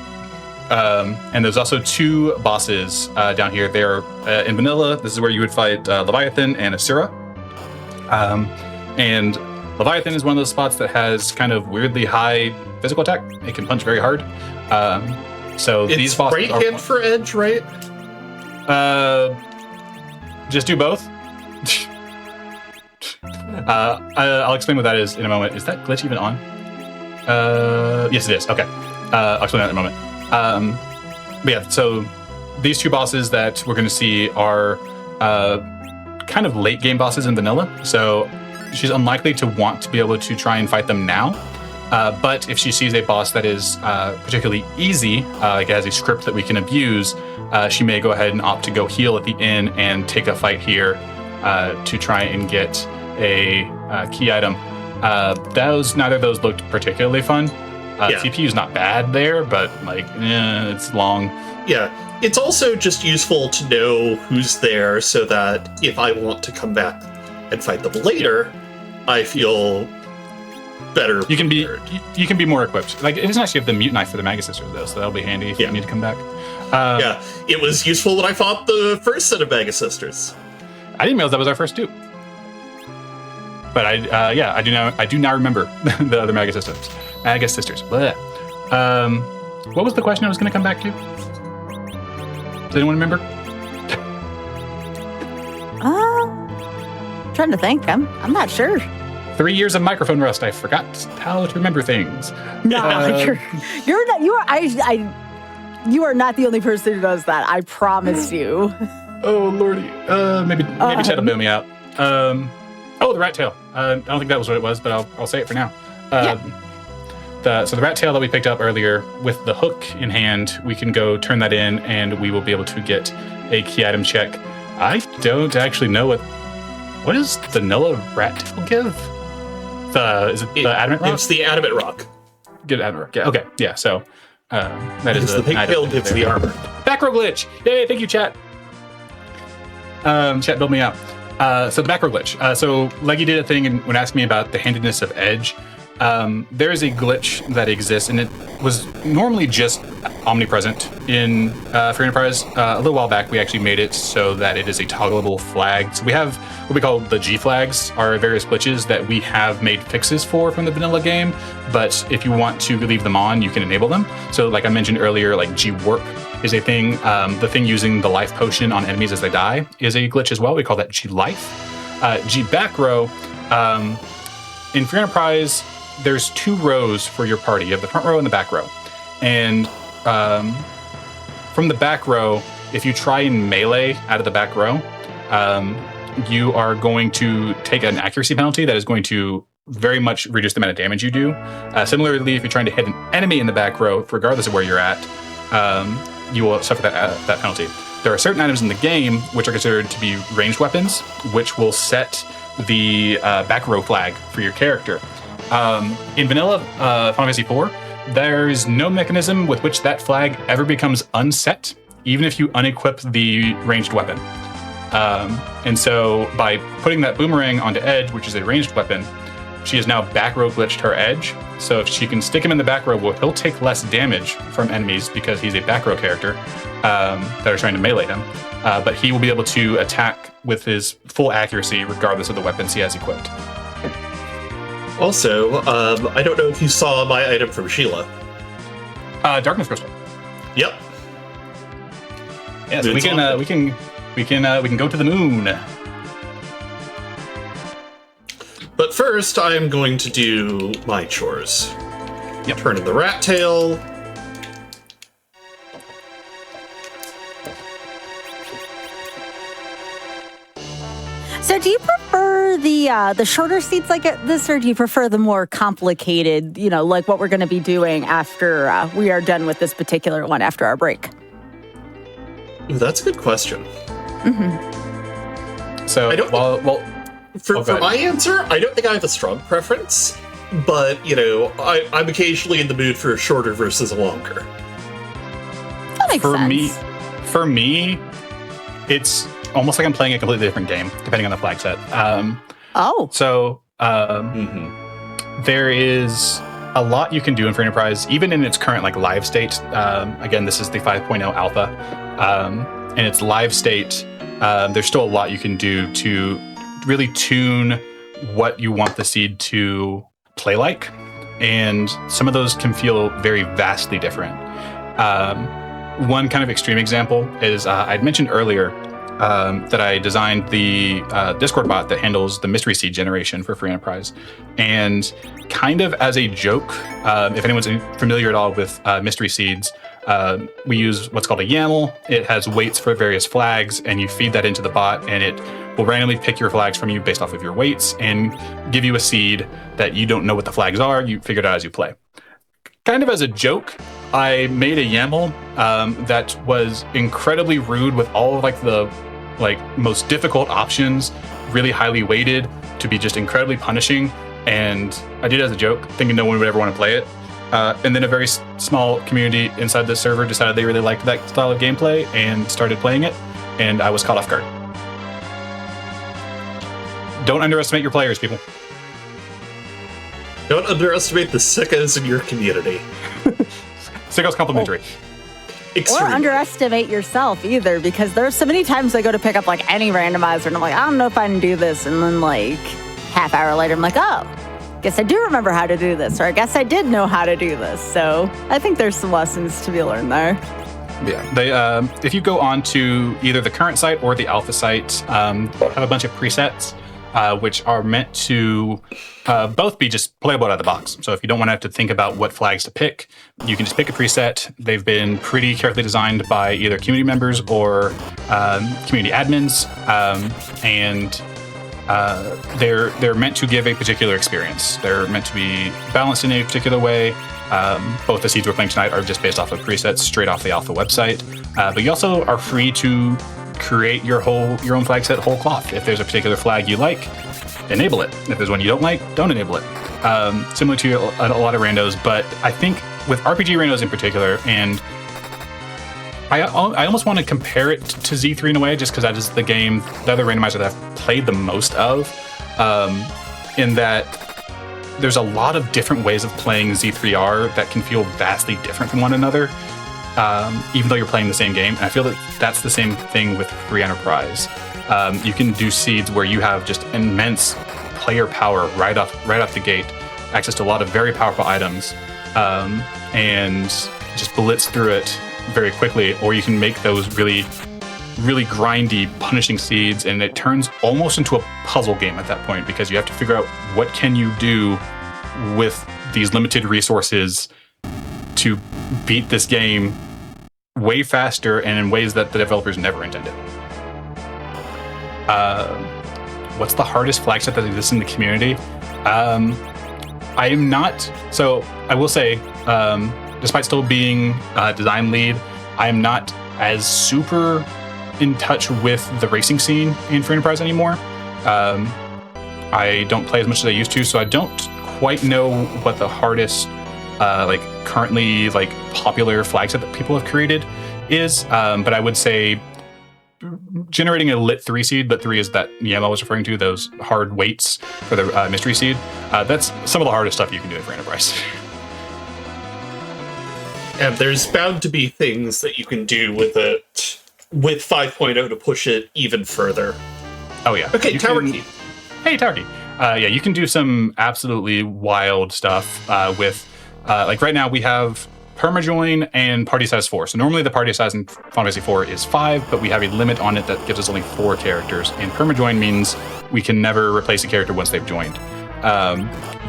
And there's also 2 bosses down here. They're in vanilla. This is where you would fight Leviathan and Asura. And Leviathan is one of those spots that has kind of weirdly high physical attack. It can punch very hard. So it's these bosses right hand for edge, right? Just do both. I'll explain what that is in a moment. Is that glitch even on? Yes, it is. Okay. I'll explain that in a moment. But yeah, so these 2 bosses that we're going to see are kind of late game bosses in vanilla. So she's unlikely to want to be able to try and fight them now. But if she sees a boss that is particularly easy, like it has a script that we can abuse, she may go ahead and opt to go heal at the inn and take a fight here to try and get a key item. Neither of those looked particularly fun. CPU's not bad there, but it's long. Yeah, it's also just useful to know who's there so that if I want to come back and fight them later, I feel better. You can be more equipped. Like, it doesn't actually have the mute knife for the Magus Sisters though, so that'll be handy if you need to come back. Yeah, it was useful when I fought the first set of Magus Sisters. I didn't realize that was our first 2. But I do now remember the other Magus Sisters. Blech. What was the question I was going to come back to? Does anyone remember? Trying to think. I'm not sure. 3 years of microphone rust. I forgot how to remember things. No, you're not. You are not the only person who does that. I promise you. Oh lordy. Maybe Chad will bail me out. The rat tail. I don't think that was what it was, but I'll say it for now. So the rat tail that we picked up earlier with the hook in hand, we can go turn that in, and we will be able to get a key item check. I don't actually know what does vanilla rat tail give? Is it the adamant rock? It's the adamant rock. Good adamant rock. Yeah. Okay. Yeah. So that is the pigtail gives the armor. Back row glitch. Yay! Thank you, chat. Chat build me out. So the back row glitch. So Leggy did a thing when asking me about the handedness of edge. There is a glitch that exists, and it was normally just omnipresent in Free Enterprise. A little while back, we actually made it so that it is a toggleable flag. So we have what we call the G flags, are various glitches that we have made fixes for from the vanilla game. But if you want to leave them on, you can enable them. So like I mentioned earlier, like G warp is a thing. The thing using the life potion on enemies as they die is a glitch as well. We call that G life. G back row. In Free Enterprise, there's 2 rows for your party. You have the front row and the back row. And from the back row, if you try and melee out of the back row, you are going to take an accuracy penalty that is going to very much reduce the amount of damage you do. Similarly, if you're trying to hit an enemy in the back row, regardless of where you're at, you will suffer that penalty. There are certain items in the game which are considered to be ranged weapons, which will set the back row flag for your character. In vanilla Final Fantasy IV, there's no mechanism with which that flag ever becomes unset, even if you unequip the ranged weapon. And so by putting that boomerang onto Edge, which is a ranged weapon, she has now back row glitched her Edge. So if she can stick him in the back row, he'll take less damage from enemies because he's a back row character that are trying to melee him. But he will be able to attack with his full accuracy regardless of the weapons he has equipped. Also, I don't know if you saw my item from Sheila. Darkness Crystal. Yep. Yeah, so we can go to the moon. But first, I'm going to do my chores. Yep. Turn in the rat tail. So do you prefer the shorter seats like this, or do you prefer the more complicated, like what we're going to be doing after we are done with this particular one after our break? Ooh, that's a good question. Mm-hmm. So, for my answer, I don't think I have a strong preference, but, I'm occasionally in the mood for a shorter versus a longer. makes sense. For me, it's almost like I'm playing a completely different game, depending on the flag set. There is a lot you can do in Free Enterprise, even in its current like live state. Again, this is the 5.0 alpha. In its live state, there's still a lot you can do to really tune what you want the seed to play like. And some of those can feel very vastly different. One kind of extreme example is I'd mentioned earlier that I designed the Discord bot that handles the mystery seed generation for Free Enterprise. And kind of as a joke, if anyone's familiar at all with mystery seeds, we use what's called a YAML. It has weights for various flags, and you feed that into the bot, and it will randomly pick your flags from you based off of your weights and give you a seed that you don't know what the flags are. You figure it out as you play. Kind of as a joke, I made a YAML that was incredibly rude with all of the most difficult options, really highly weighted to be just incredibly punishing. And I did it as a joke, thinking no one would ever want to play it. And then a very small community inside the server decided they really liked that style of gameplay and started playing it, and I was caught off guard. Don't underestimate your players, people. Don't underestimate the sickos in your community. Sickos complimentary. Or underestimate yourself either, because there's so many times I go to pick up any randomizer and I'm like, I don't know if I can do this, and then half hour later I'm like, oh, guess I do remember how to do this, or I guess I did know how to do this. So I think there's some lessons to be learned there. Yeah, they if you go on to either the current site or the alpha site, have a bunch of presets which are meant to both be just playable out of the box. So if you don't want to have to think about what flags to pick, you can just pick a preset. They've been pretty carefully designed by either community members or community admins, and they're meant to give a particular experience. They're meant to be balanced in a particular way. Both the seeds we're playing tonight are just based off of presets straight off the alpha website. But you also are free to create your own flag set whole cloth. If there's a particular flag you like, enable it. If there's one you don't like, don't enable it. Similar to a lot of randos, but I think with RPG randos in particular, and I almost want to compare it to Z3 in a way, just because that is the other randomizer that I've played the most of, in that there's a lot of different ways of playing Z3R that can feel vastly different from one another, even though you're playing the same game. And I feel that that's the same thing with Free Enterprise. You can do seeds where you have just immense player power right off the gate, access to a lot of very powerful items, and just blitz through it very quickly. Or you can make those really, really grindy, punishing seeds, and it turns almost into a puzzle game at that point, because you have to figure out what can you do with these limited resources to beat this game way faster and in ways that the developers never intended. What's the hardest flag set that exists in the community? I am not. So I will say, despite still being design lead, I am not as super in touch with the racing scene in Free Enterprise anymore. I don't play as much as I used to, so I don't quite know what the hardest currently popular flag set that people have created is. But I would say generating a lit 3 seed, but 3 is that YAML was referring to, those hard weights for the mystery seed. That's some of the hardest stuff you can do in Free Enterprise. And there's bound to be things that you can do with it with 5.0 to push it even further. Oh yeah. Okay, Tower Key. Hey, Tower Key. Yeah, you can do some absolutely wild stuff with, right now we have permajoin and party size 4. So normally the party size in Final Fantasy 4 is 5, but we have a limit on it that gives us only 4 characters. And permajoin means we can never replace a character once they've joined.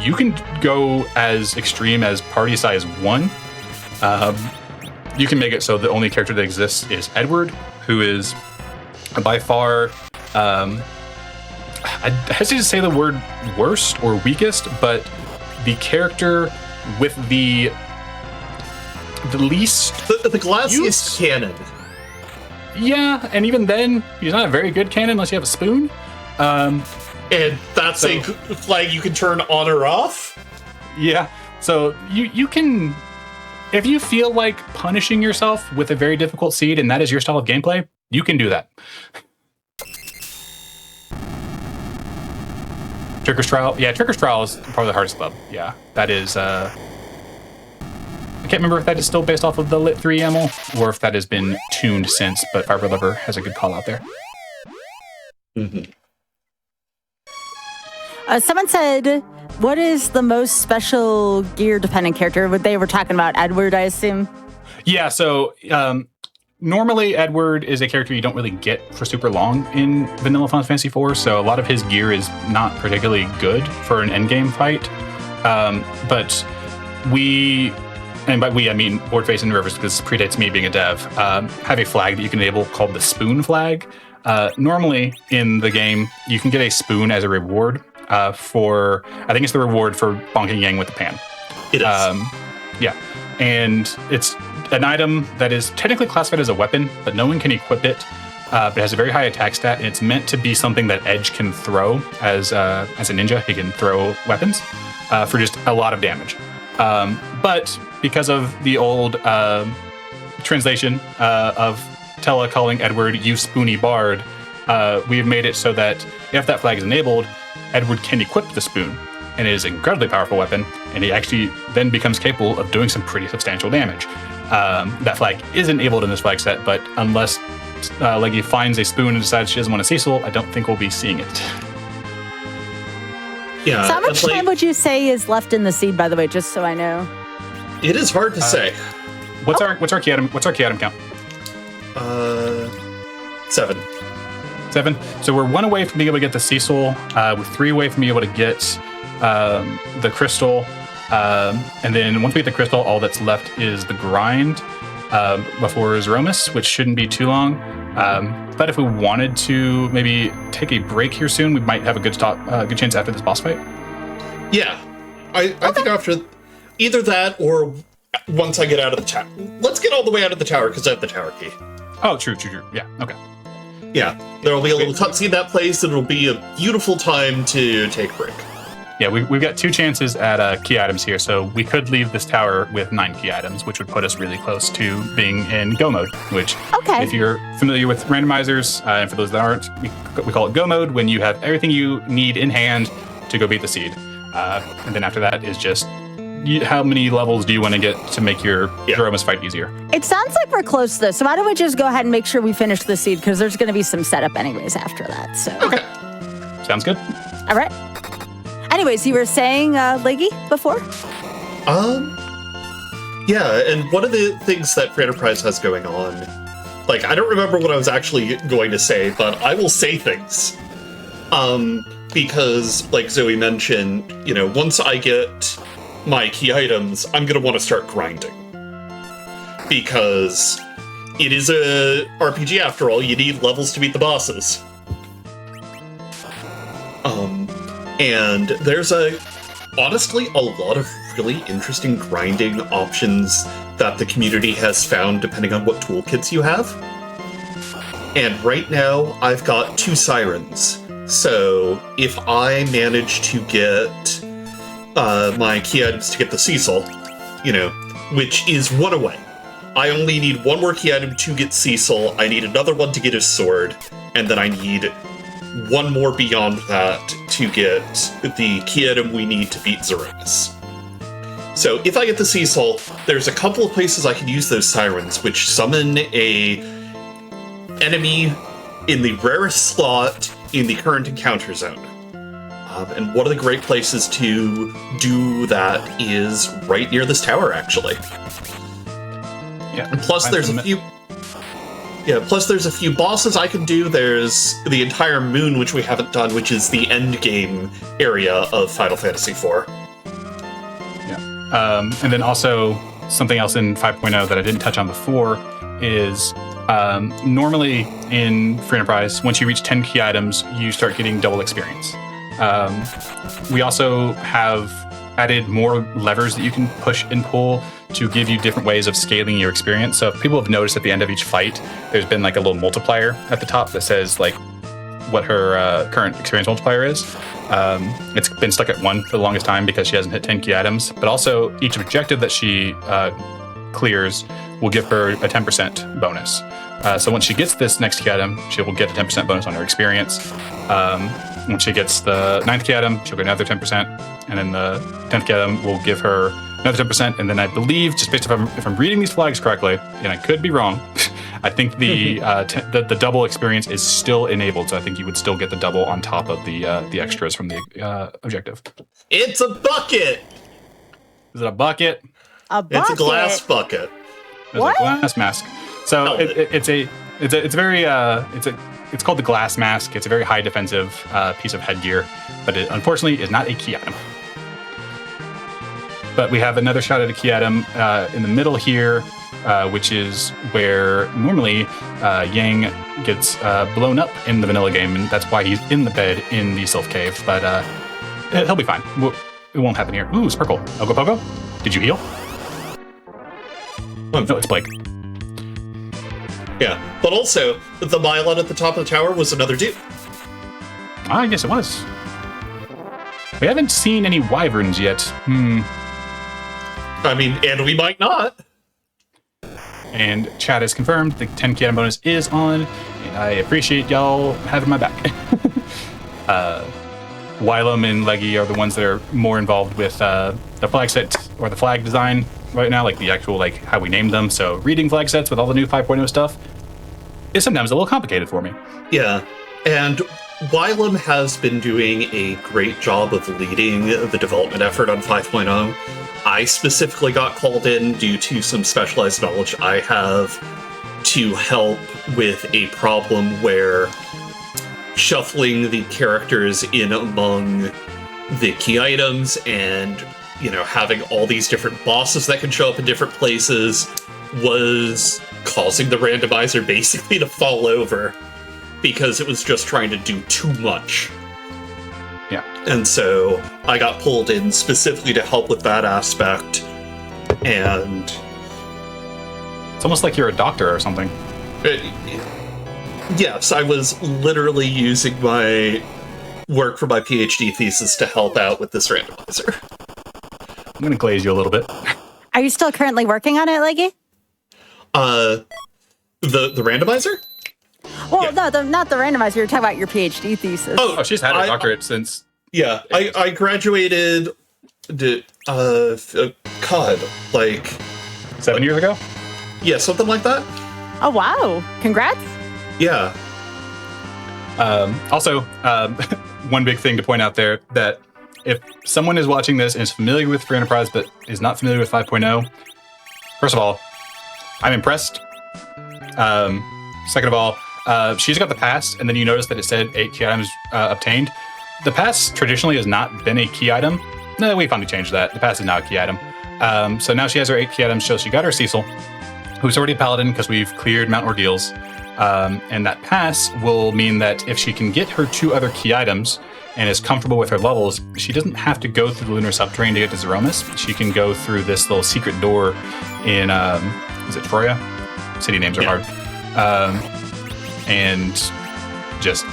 You can go as extreme as party size 1. You can make it so the only character that exists is Edward, who is by far, I hesitate to say the word worst or weakest, but the character with the least... The glassiest cannon. Yeah, and even then, he's not a very good cannon unless you have a spoon. And that's a flag you can turn on or off? Yeah, so you can... if you feel like punishing yourself with a very difficult seed and that is your style of gameplay, you can do that. Tricker's Trial. Yeah, Tricker's Trial is probably the hardest club. Yeah, that is... I can't remember if that is still based off of the Lit 3 YAML or if that has been tuned since, but Fiber Lover has a good call out there. Mm-hmm. Someone said, what is the most special gear-dependent character? They were talking about Edward, I assume? Yeah, so normally Edward is a character you don't really get for super long in vanilla Final Fantasy IV, so a lot of his gear is not particularly good for an endgame fight. But we... And by we, I mean Boardface and Rivers, because this predates me being a dev, have a flag that you can enable called the Spoon flag. Normally in the game, you can get a spoon as a reward for, I think it's the reward for bonking Yang with the pan. It is. Yeah. And it's an item that is technically classified as a weapon, but no one can equip it. But it has a very high attack stat, and it's meant to be something that Edge can throw as a ninja. He can throw weapons for just a lot of damage. But because of the old translation of Tella calling Edward "you spoony bard," we have made it so that if that flag is enabled, Edward can equip the spoon, and it is an incredibly powerful weapon, and he actually then becomes capable of doing some pretty substantial damage. That flag is enabled in this flag set, but unless Leggy finds a spoon and decides she doesn't want a Cecil, I don't think we'll be seeing it. Yeah. So how much time would you say is left in the seed, by the way, just so I know? It is hard to say. What's our key item count? 7. 7. So we're 1 away from being able to get the Cecil. We're 3 away from being able to get the crystal. And then once we get the crystal, all that's left is the grind before Zeromus, which shouldn't be too long. But if we wanted to maybe take a break here soon, we might have a good chance after this boss fight. Yeah. I think after either that or once I get out of the tower. Let's get all the way out of the tower because I have the tower key. Oh, true. Yeah, okay. Yeah, there'll be a little cutscene in that place, and it'll be a beautiful time to take a break. Yeah, we've got 2 chances at key items here, so we could leave this tower with 9 key items, which would put us really close to being in go mode, which, if you're familiar with randomizers, and for those that aren't, we call it go mode, when you have everything you need in hand to go beat the seed. And then after that is just how many levels do you want to get to make your Zeromus fight easier? It sounds like we're close though, so why don't we just go ahead and make sure we finish the seed, because there's going to be some setup anyways after that. So okay, sounds good. All right. Anyways, you were saying Leggy before? Yeah, and one of the things that Free Enterprise has going on, like, I don't remember what I was actually going to say, but I will say things. Because, like Zoe mentioned, once I get my key items, I'm going to want to start grinding. Because it is a RPG after all, you need levels to beat the bosses. And there's honestly a lot of really interesting grinding options that the community has found depending on what toolkits you have. And right now, I've got 2 sirens. So if I manage to get my key items to get the Cecil, which is 1 away. I only need 1 more key item to get Cecil, I need another one to get his sword, and then I need 1 more beyond that to get the key item we need to beat Zeromus. So if I get the Cecil, there's a couple of places I can use those sirens, which summon a enemy in the rarest slot in the current encounter zone. And one of the great places to do that is right near this tower, actually. Yeah. And plus there's a few... Yeah, plus there's a few bosses I can do. There's the entire moon, which we haven't done, which is the end game area of Final Fantasy IV. Yeah. And then also something else in 5.0 that I didn't touch on before is normally in Free Enterprise, once you reach 10 key items, you start getting double experience. We also have added more levers that you can push and pull to give you different ways of scaling your experience. So if people have noticed at the end of each fight, there's been like a little multiplier at the top that says like what her current experience multiplier is. It's been stuck at 1 for the longest time because she hasn't hit 10 key items, but also each objective that she clears will give her a 10% bonus. So once she gets this next key item, she will get a 10% bonus on her experience. When she gets the 9th key item, she'll get another 10%. And then the 10th key item will give her another 10%. And then I believe, just based on if I'm reading these flags correctly, and I could be wrong, I think the double experience is still enabled. So I think you would still get the double on top of the extras from the objective. It's a bucket! Is it a bucket? A bucket? It's a glass bucket. It's a glass mask. So it's called the glass mask. It's a very high defensive piece of headgear, but it unfortunately is not a key item. But we have another shot at a key item in the middle here, which is where normally Yang gets blown up in the vanilla game, and that's why he's in the bed in the Sylph Cave. But he'll be fine. It won't happen here. Ooh, Sparkle. Ogopogo, did you heal? No, it's Blake. Yeah, but also, the Mylon at the top of the tower was another dude. I guess it was. We haven't seen any wyverns yet. I mean, and we might not. And chat is confirmed. The 10 key item bonus is on, and I appreciate y'all having my back. Wylam and Leggy are the ones that are more involved with the flag set or the flag design right now, like the actual, like how we named them. So reading flag sets with all the new 5.0 stuff is sometimes a little complicated for me. Yeah, and Wylam has been doing a great job of leading the development effort on 5.0. I specifically got called in due to some specialized knowledge I have to help with a problem where shuffling the characters in among the key items and, you know, having all these different bosses that can show up in different places was causing the randomizer basically to fall over because it was just trying to do too much. Yeah. And so I got pulled in specifically to help with that aspect, and it's almost like you're a doctor or something. Yes, I was literally using my work for my PhD thesis to help out with this randomizer. I'm going to glaze you a little bit. Are you still currently working on it, Leggy? The randomizer? Well, no, not the randomizer. You're talking about your PhD thesis. Oh, she's had a doctorate since... Yeah, I graduated... God, like... 7 years ago? Yeah, something like that. Oh, wow. Congrats. Yeah. Also, one big thing to point out there, that if someone is watching this and is familiar with Free Enterprise but is not familiar with 5.0, first of all, I'm impressed. Second of all, she's got the pass, and then you notice that it said 8 key items obtained. The pass traditionally has not been a key item. No, we finally changed that. The pass is now a key item. So now she has her 8 key items. So she got her Cecil, who's already a paladin because we've cleared Mount Ordeals. And that pass will mean that if she can get her 2 other key items and is comfortable with her levels, she doesn't have to go through the lunar subterranean to get to Zeromus. She can go through this little secret door in, is it Troya? City names are hard. And just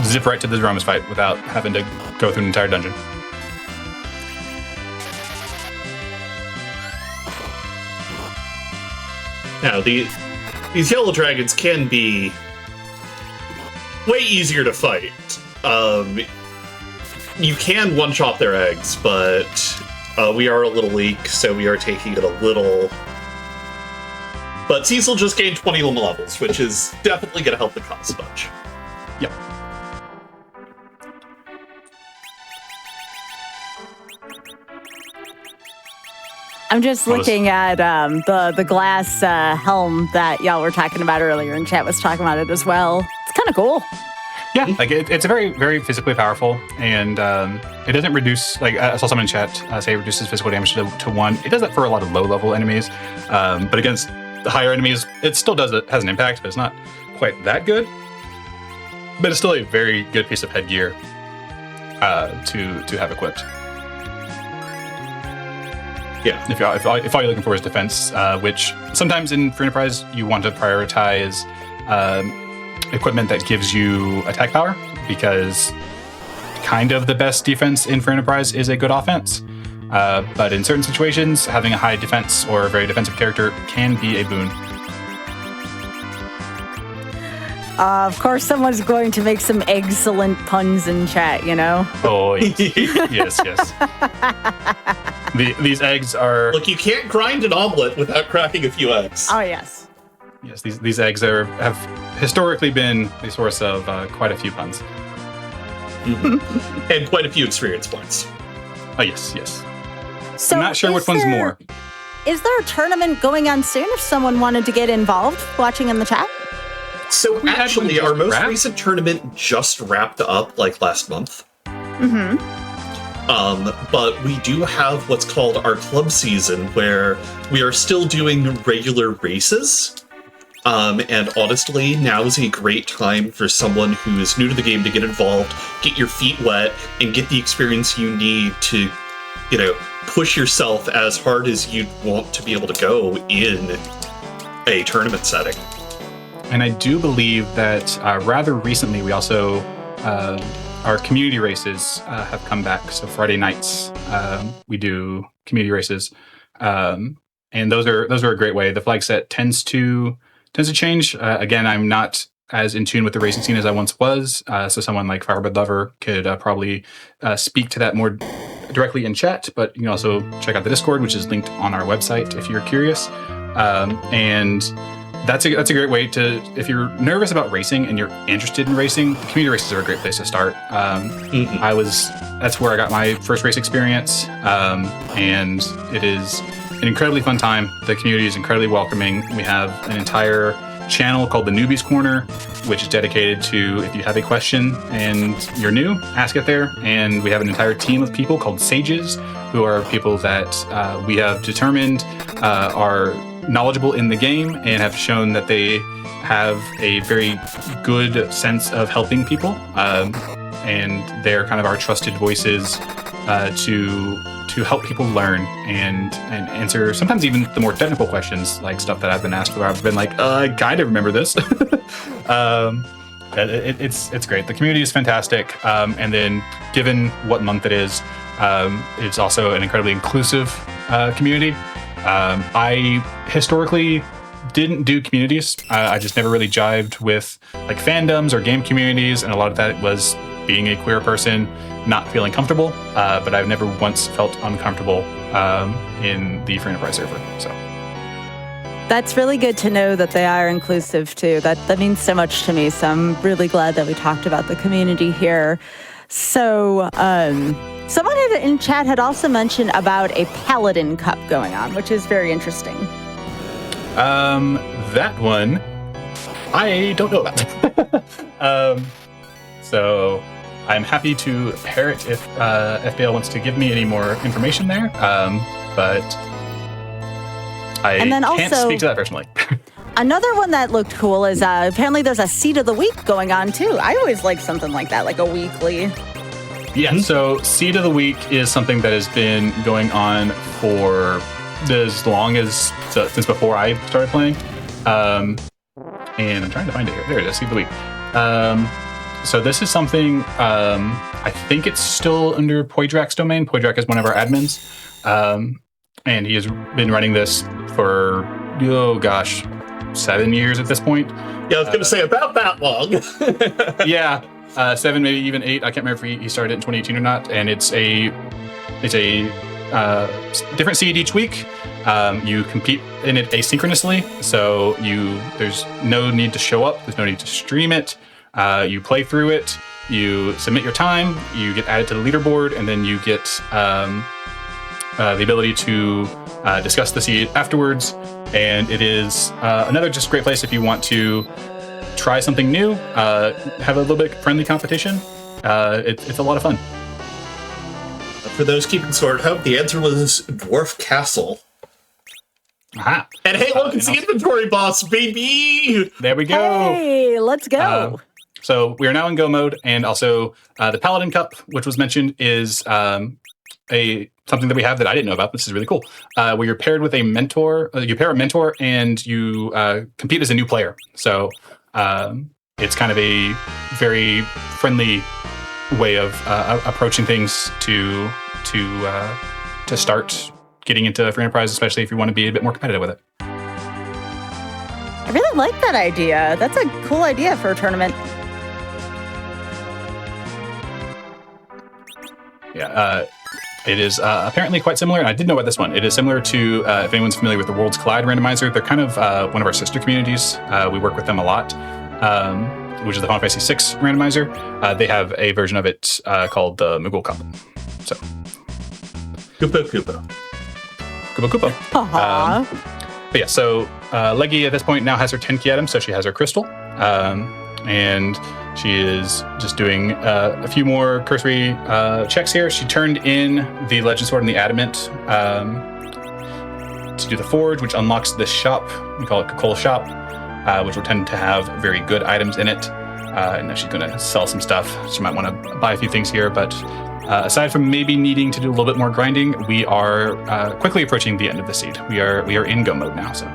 zip right to the Zeromus fight without having to go through an entire dungeon. Now, these yellow dragons can be way easier to fight. You can one-shot their eggs, but we are a little weak, so we are taking it a little... But Cecil just gained 20 levels, which is definitely going to help the cause a bunch. Yep. I'm just looking at the glass helm that y'all were talking about earlier, and chat was talking about it as well. It's kind of cool. Yeah, like it's a very, very physically powerful, and it doesn't reduce, like I saw someone in chat say it reduces physical damage to 1. It does that for a lot of low-level enemies, but against the higher enemies, it still has an impact, but it's not quite that good. But it's still a very good piece of headgear to have equipped. Yeah, if all you're looking for is defense, which sometimes in Free Enterprise you want to prioritize equipment that gives you attack power, because kind of the best defense in Free Enterprise is a good offense. But in certain situations, having a high defense or a very defensive character can be a boon. Of course, someone's going to make some excellent puns in chat, you know? Oh, yes. These eggs are... Look, you can't grind an omelet without cracking a few eggs. Oh, yes. Yes, these eggs have historically been the source of quite a few puns. Mm-hmm. And quite a few experience points. Oh, yes. So I'm not sure which one's more. Is there a tournament going on soon if someone wanted to get involved watching in the chat? So actually, our most recent tournament just wrapped up like last month. Mm-hmm. But we do have what's called our club season, where we are still doing regular races. And honestly, now is a great time for someone who is new to the game to get involved, get your feet wet, and get the experience you need to, push yourself as hard as you'd want to be able to go in a tournament setting. And I do believe that rather recently we also, our community races have come back. So Friday nights we do community races, and those are a great way. The flag set tends to change. Again, I'm not as in tune with the racing scene as I once was. So someone like Firebird Lover could probably speak to that more directly in chat. But you can also check out the Discord, which is linked on our website if you're curious. And that's a great way to, if you're nervous about racing and you're interested in racing, community races are a great place to start. That's where I got my first race experience, and it is an incredibly fun time. The community is incredibly welcoming. We have an entire channel called the Newbies Corner, which is dedicated to, if you have a question and you're new, ask it there. And we have an entire team of people called Sages, who are people that we have determined are knowledgeable in the game and have shown that they have a very good sense of helping people, and they're kind of our trusted voices to help people learn and answer sometimes even the more technical questions, like stuff that I've been asked where I've been like, I kind of remember this. It's great. The community is fantastic, and then given what month it is, it's also an incredibly inclusive community. I historically didn't do communities. I just never really jived with like fandoms or game communities, and a lot of that was being a queer person, not feeling comfortable. But I've never once felt uncomfortable in the Free Enterprise server. So that's really good to know that they are inclusive too. That means so much to me. So I'm really glad that we talked about the community here. So someone in chat had also mentioned about a Paladin Cup going on, which is very interesting. That one, I don't know about. So I'm happy to pair it if FBL wants to give me any more information there. But I can't speak to that personally. Another one that looked cool is apparently there's a Seed of the Week going on too. I always like something like that, like a weekly. Yeah, so Seed of the Week is something that has been going on for as long as since before I started playing. And I'm trying to find it here. There it is, Seed of the Week. So this is something, I think it's still under Poidrak's domain. Poidrak is one of our admins. And he has been running this for, 7 years at this point. Yeah, I was going to say about that long. Yeah. 7, maybe even 8. I can't remember if he started it in 2018 or not. And it's a different seed each week. You compete in it asynchronously, so there's no need to show up. There's no need to stream it. You play through it. You submit your time. You get added to the leaderboard, and then you get the ability to discuss the seed afterwards. And it is another just great place if you want to try something new, have a little bit friendly competition. It's a lot of fun. For those keeping score at home, the answer was Dwarf Castle. Aha. And hey, look, it's the inventory boss, baby! There we go. Hey, let's go. So we are now in go mode, and also the Paladin Cup, which was mentioned, is something that we have that I didn't know about. This is really cool. Where you're paired with a mentor. You pair a mentor, and you compete as a new player. So it's kind of a very friendly way of approaching things to to start getting into free enterprise, especially if you want to be a bit more competitive with it. I really like that idea. That's a cool idea for a tournament. Yeah, it is apparently quite similar, and I did know about this one. It is similar to, if anyone's familiar with the Worlds Collide randomizer, they're kind of one of our sister communities. We work with them a lot, which is the Final Fantasy VI randomizer. They have a version of it called the Moogle Cup. So, Koopa Koopa. Koopa Koopa. But yeah, so Leggy at this point now has her 10 key items, so she has her crystal. And she is just doing a few more cursory checks here. She turned in the Legend Sword and the Adamant to do the forge, which unlocks this shop. We call it Kakol Shop, which will tend to have very good items in it. And now she's going to sell some stuff. She might want to buy a few things here, but aside from maybe needing to do a little bit more grinding, we are quickly approaching the end of the seed. We are in go mode now, so.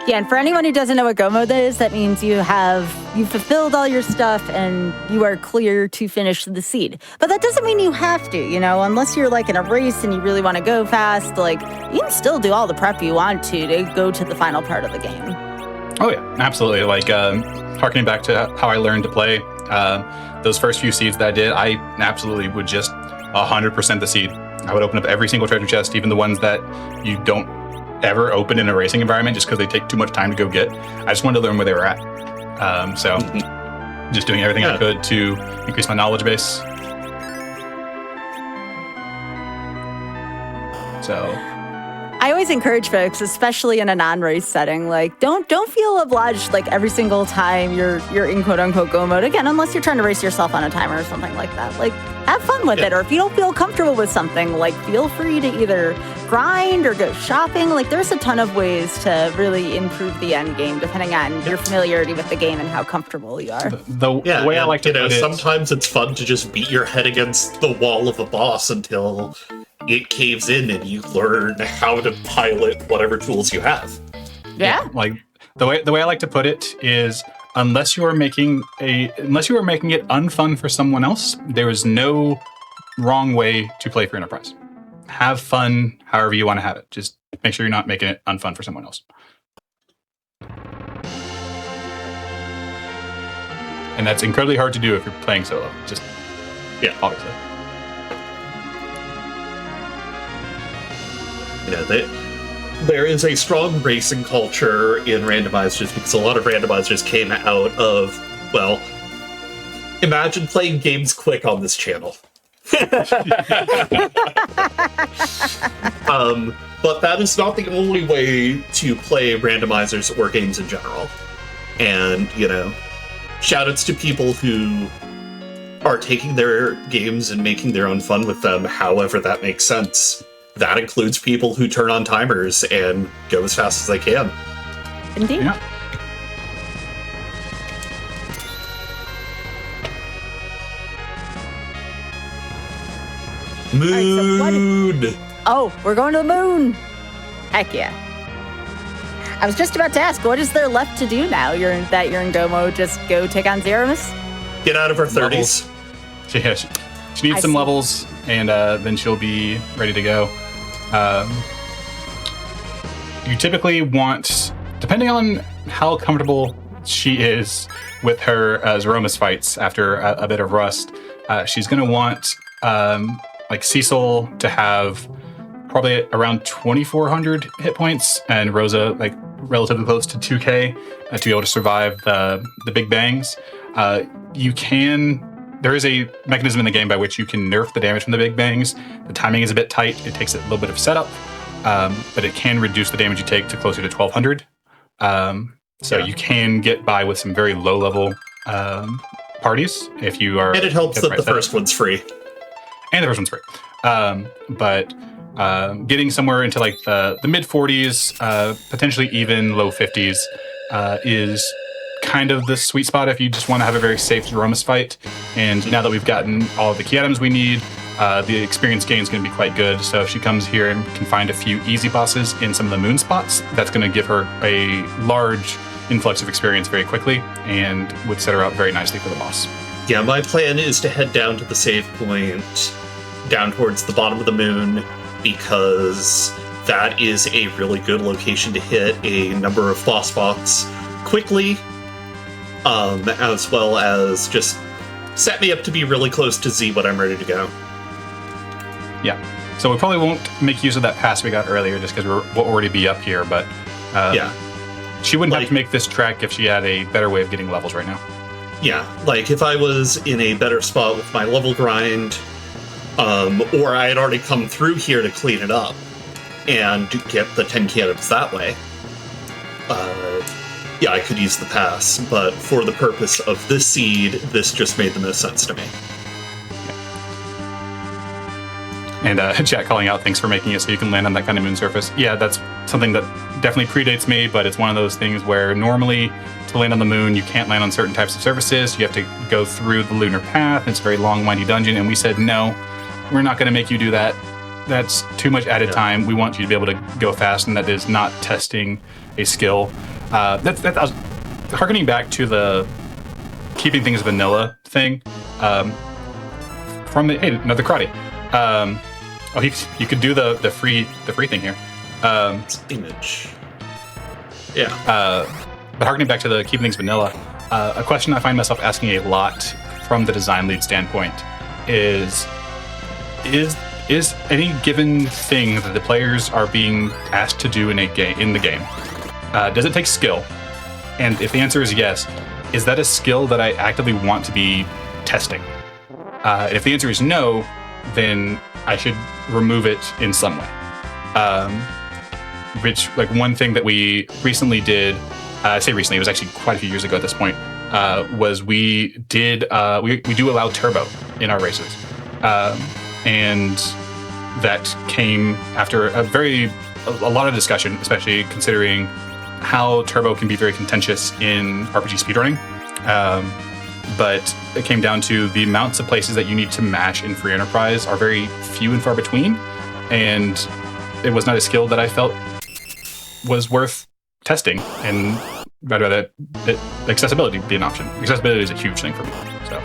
Yeah, and for anyone who doesn't know what go mode is, that means you've fulfilled all your stuff and you are clear to finish the seed. But that doesn't mean you have to, unless you're like in a race and you really want to go fast, like you can still do all the prep you want to go to the final part of the game. Oh yeah, absolutely. Like harkening back to how I learned to play, those first few seeds that I did, I absolutely would just 100% the seed. I would open up every single treasure chest, even the ones that you don't ever open in a racing environment just because they take too much time to go get. I just wanted to learn where they were at. So just doing everything I could to increase my knowledge base. So I always encourage folks, especially in a non-race setting, like don't feel obliged like every single time you're in quote unquote go mode. Again, unless you're trying to race yourself on a timer or something like that. Like have fun with it. Or if you don't feel comfortable with something, like feel free to either grind or go shopping. Like there's a ton of ways to really improve the end game depending on your familiarity with the game and how comfortable you are. The way I like to put it, sometimes it's fun to just beat your head against the wall of a boss until it caves in and you learn how to pilot whatever tools you have. Yeah. Like the way I like to put it is unless you are making it unfun for someone else, there is no wrong way to play for Enterprise. Have fun however you want to have it. Just make sure you're not making it unfun for someone else. And that's incredibly hard to do if you're playing solo. Just obviously. There is a strong racing culture in randomizers because a lot of randomizers came out of, well, imagine playing games quick on this channel. But that is not the only way to play randomizers or games in general. And, shout-outs to people who are taking their games and making their own fun with them, however that makes sense. That includes people who turn on timers and go as fast as they can. Indeed. Yeah. Moon! Oh, we're going to the moon. Heck yeah. I was just about to ask, what is there left to do now you're in go mode? Just go take on Zeramus? Get out of her 30s. Yeah, she needs some levels, and then she'll be ready to go. You typically want, depending on how comfortable she is with her Zeromus fights after a bit of rust, she's going to want Cecil to have probably around 2,400 hit points, and Rosa relatively close to 2K to be able to survive the big bangs. There is a mechanism in the game by which you can nerf the damage from the big bangs. The timing is a bit tight. It takes a little bit of setup, but it can reduce the damage you take to closer to 1,200. You can get by with some very low-level parties if you are... And it helps that the first one's free. And the first one's free. But getting somewhere into the mid-40s, potentially even low 50s, is kind of the sweet spot if you just want to have a very safe Zeromus fight. And now that we've gotten all of the key items we need, the experience gain is going to be quite good. So if she comes here and can find a few easy bosses in some of the moon spots, that's going to give her a large influx of experience very quickly and would set her up very nicely for the boss. Yeah, my plan is to head down to the save point, down towards the bottom of the moon, because that is a really good location to hit a number of boss spots quickly, as well as just set me up to be really close to Z when I'm ready to go. Yeah. So we probably won't make use of that pass we got earlier just because we'll already be up here, but yeah. She wouldn't have to make this track if she had a better way of getting levels right now. Yeah, like if I was in a better spot with my level grind, or I had already come through here to clean it up and get the 10 cannons that way, yeah, I could use the pass, but for the purpose of this seed, this just made the most sense to me. And chat calling out, thanks for making it so you can land on that kind of moon surface. Yeah, that's something that definitely predates me, but it's one of those things where normally to land on the moon, you can't land on certain types of surfaces. You have to go through the lunar path. It's a very long, windy dungeon. And we said, no, we're not going to make you do that. That's too much added time. We want you to be able to go fast, and that is not testing a skill. I was harkening back to the keeping things vanilla thing from the, hey, another karate. You could do the free thing here. Image. Yeah. But harkening back to the keeping things vanilla, a question I find myself asking a lot from the design lead standpoint is any given thing that the players are being asked to do in the game, does it take skill? And if the answer is yes, is that a skill that I actively want to be testing? And if the answer is no, then I should remove it in some way. Which, like, one thing that we recently did, I say recently, it was actually quite a few years ago at this point, was we do allow turbo in our races. And that came after a lot of discussion, especially considering how turbo can be very contentious in RPG speedrunning. But it came down to the amounts of places that you need to mash in free enterprise are very few and far between, and it was not a skill that I felt was worth testing, and I'd rather that accessibility be an option. Accessibility is a huge thing for me. So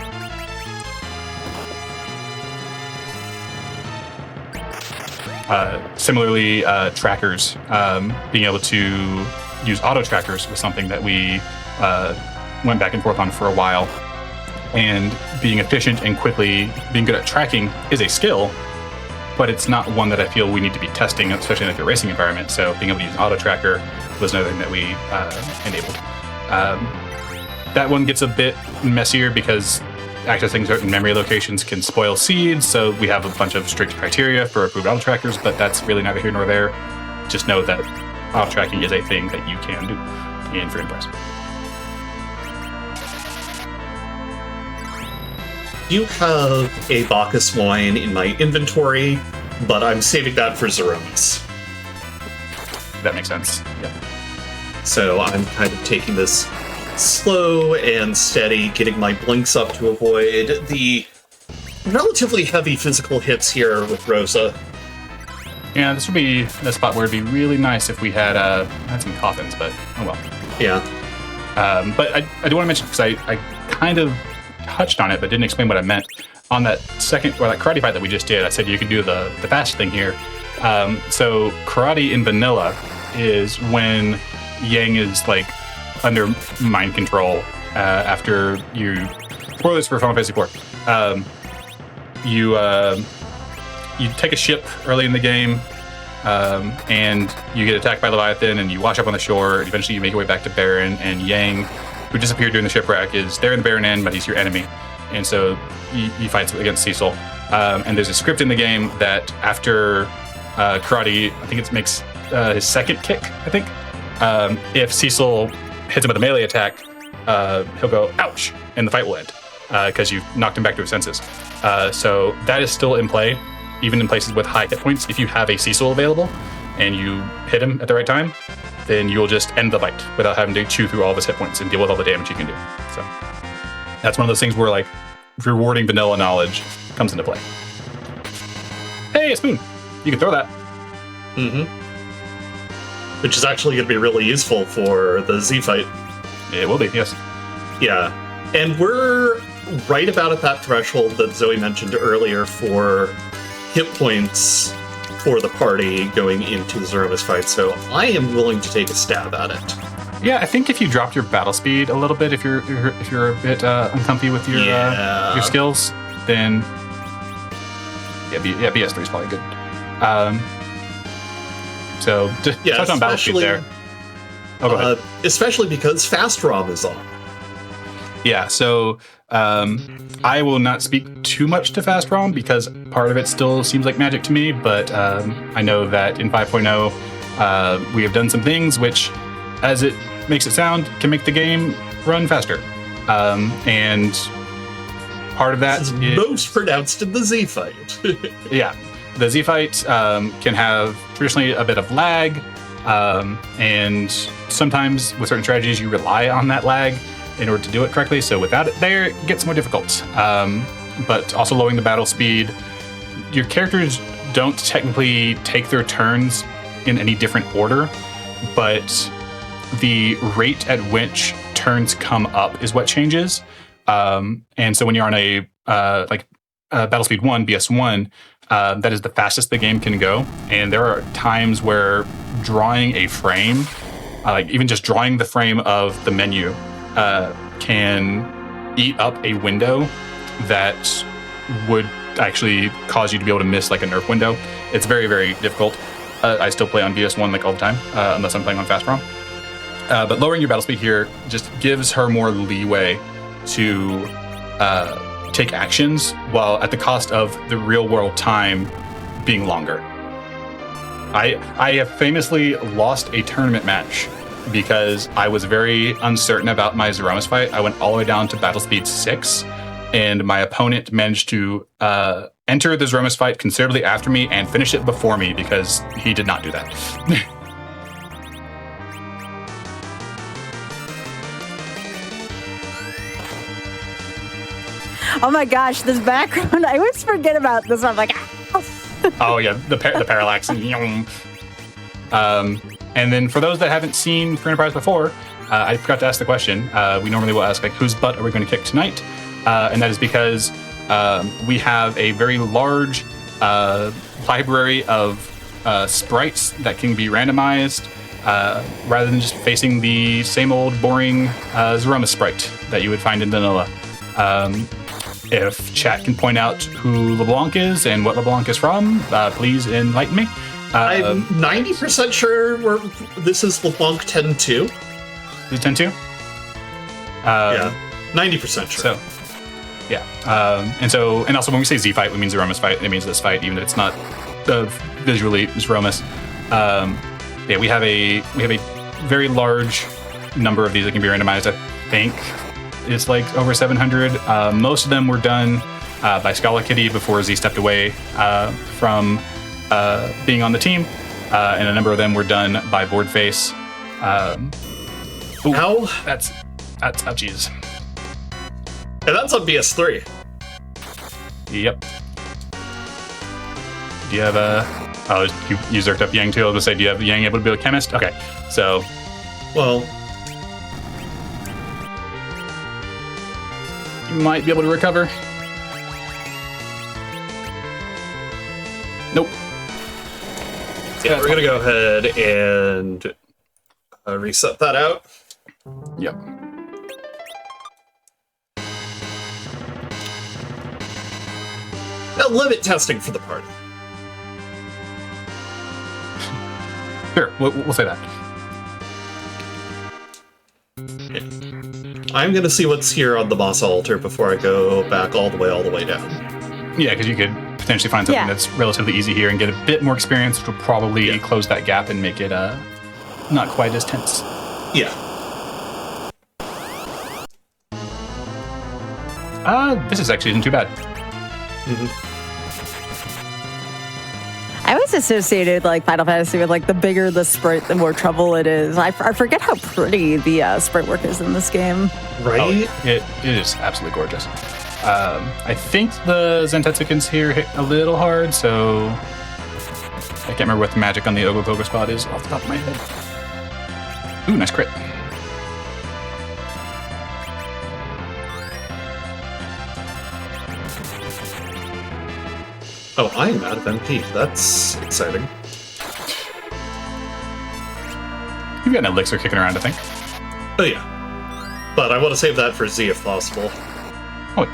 similarly, trackers, being able to use auto trackers was something that we went back and forth on for a while. And being efficient and quickly being good at tracking is a skill, but it's not one that I feel we need to be testing, especially in like a racing environment. So being able to use an auto tracker was another thing that we enabled. That one gets a bit messier because accessing certain memory locations can spoil seeds. So we have a bunch of strict criteria for approved auto trackers, but that's really neither here nor there. Just know that auto tracking is a thing that you can do in free enterprise. You have a Bacchus wine in my inventory, but I'm saving that for Zeronis. That makes sense. Yeah. So I'm kind of taking this slow and steady, getting my blinks up to avoid the relatively heavy physical hits here with Rosa. Yeah, this would be the spot where it'd be really nice if we had some coffins, but oh well. Yeah. But I do want to mention, because I kind of touched on it, but didn't explain what I meant. On that that karate fight that we just did, I said you could do the fast thing here. So karate in vanilla is when Yang is like under mind control after you. Spoilers for Final Fantasy IV. You take a ship early in the game, and you get attacked by Leviathan, and you wash up on the shore. And eventually, you make your way back to Baron, and Yang, who disappeared during the shipwreck, is there in the Baron Inn, but he's your enemy. And so you fight against Cecil. And there's a script in the game that after karate, I think it makes his second kick, I think. If Cecil hits him with a melee attack, he'll go, ouch, and the fight will end because you've knocked him back to his senses. So that is still in play, even in places with high hit points. If you have a Cecil available and you hit him at the right time, then you'll just end the fight without having to chew through all of his hit points and deal with all the damage you can do. So that's one of those things where like rewarding vanilla knowledge comes into play. Hey, a spoon. You can throw that. Mm-hmm. Which is actually going to be really useful for the Z fight. It will be, yes. Yeah. And we're right about at that threshold that Zoe mentioned earlier for hit points for the party going into the Zeromus fight, so I am willing to take a stab at it. Yeah, I think if you dropped your battle speed a little bit, if you're a bit uncomfy with your skills, then BS3 is probably good. So just touch on battle speed there. Oh, go ahead. Especially because Fast ROM is on. Yeah, so I will not speak too much to Fast ROM because part of it still seems like magic to me, but I know that in 5.0 we have done some things which, as it makes it sound, can make the game run faster. And part of that is most pronounced in the Z fight. Yeah, the Z fight can have traditionally a bit of lag, and sometimes with certain strategies you rely on that lag in order to do it correctly. So without it there, it gets more difficult. But also lowering the battle speed. Your characters don't technically take their turns in any different order, but the rate at which turns come up is what changes. And so when you're on a battle speed 1, BS1, that is the fastest the game can go. And there are times where drawing a frame, even just drawing the frame of the menu, can eat up a window that would actually cause you to be able to miss like a nerf window. It's very, very difficult. I still play on BS1 like all the time, unless I'm playing on fast ROM. But lowering your battle speed here just gives her more leeway to take actions while at the cost of the real world time being longer. I have famously lost a tournament match because I was very uncertain about my Zeromus fight. I went all the way down to battle speed 6, and my opponent managed to enter the Zeromus fight considerably after me and finish it before me because he did not do that. Oh my gosh, this background, I always forget about this. I'm like, oh yeah, the parallax. And then for those that haven't seen Free Enterprise before, I forgot to ask the question. We normally will ask, like, whose butt are we going to kick tonight? And that is because we have a very large library of sprites that can be randomized rather than just facing the same old boring Zeromus sprite that you would find in vanilla. If chat can point out who LeBlanc is and what LeBlanc is from, please enlighten me. I'm 90% sure this is LeBlanc 10-2. Is it 10-2? Yeah, 90% sure. So, yeah. And also when we say Z fight, we mean Zeromus fight. It means this fight, even if it's not visually Zeromus. Yeah, we have a very large number of these that can be randomized. I think it's like over 700. Most of them were done by Scala Kitty before Z stepped away from being on the team, and a number of them were done by Boardface. That's ouchies. And that's on BS3. Yep. Do you have you zerked up Yang too? I'll just say, do you have Yang able to be a chemist? Okay, so. Well, you might be able to recover. Nope. Yeah, we're gonna go ahead and reset that out. Yep. Now, limit testing for the party. Sure, we'll say that. Yeah. I'm gonna see what's here on the boss altar before I go back all the way down. Yeah, because you could potentially find something that's relatively easy here and get a bit more experience, which will probably close that gap and make it not quite as tense. Yeah. This is actually isn't too bad. Mm-hmm. I always associated like Final Fantasy with like the bigger the sprite, the more trouble it is. I forget how pretty the sprite work is in this game. Right? Oh, it is absolutely gorgeous. I think the Zentetsuken's here hit a little hard, so I can't remember what the magic on the Ogopogo spot is off the top of my head. Ooh, nice crit. Oh, I am out of MP. That's exciting. You've got an elixir kicking around, I think. Oh, yeah. But I want to save that for Z if possible. Oh.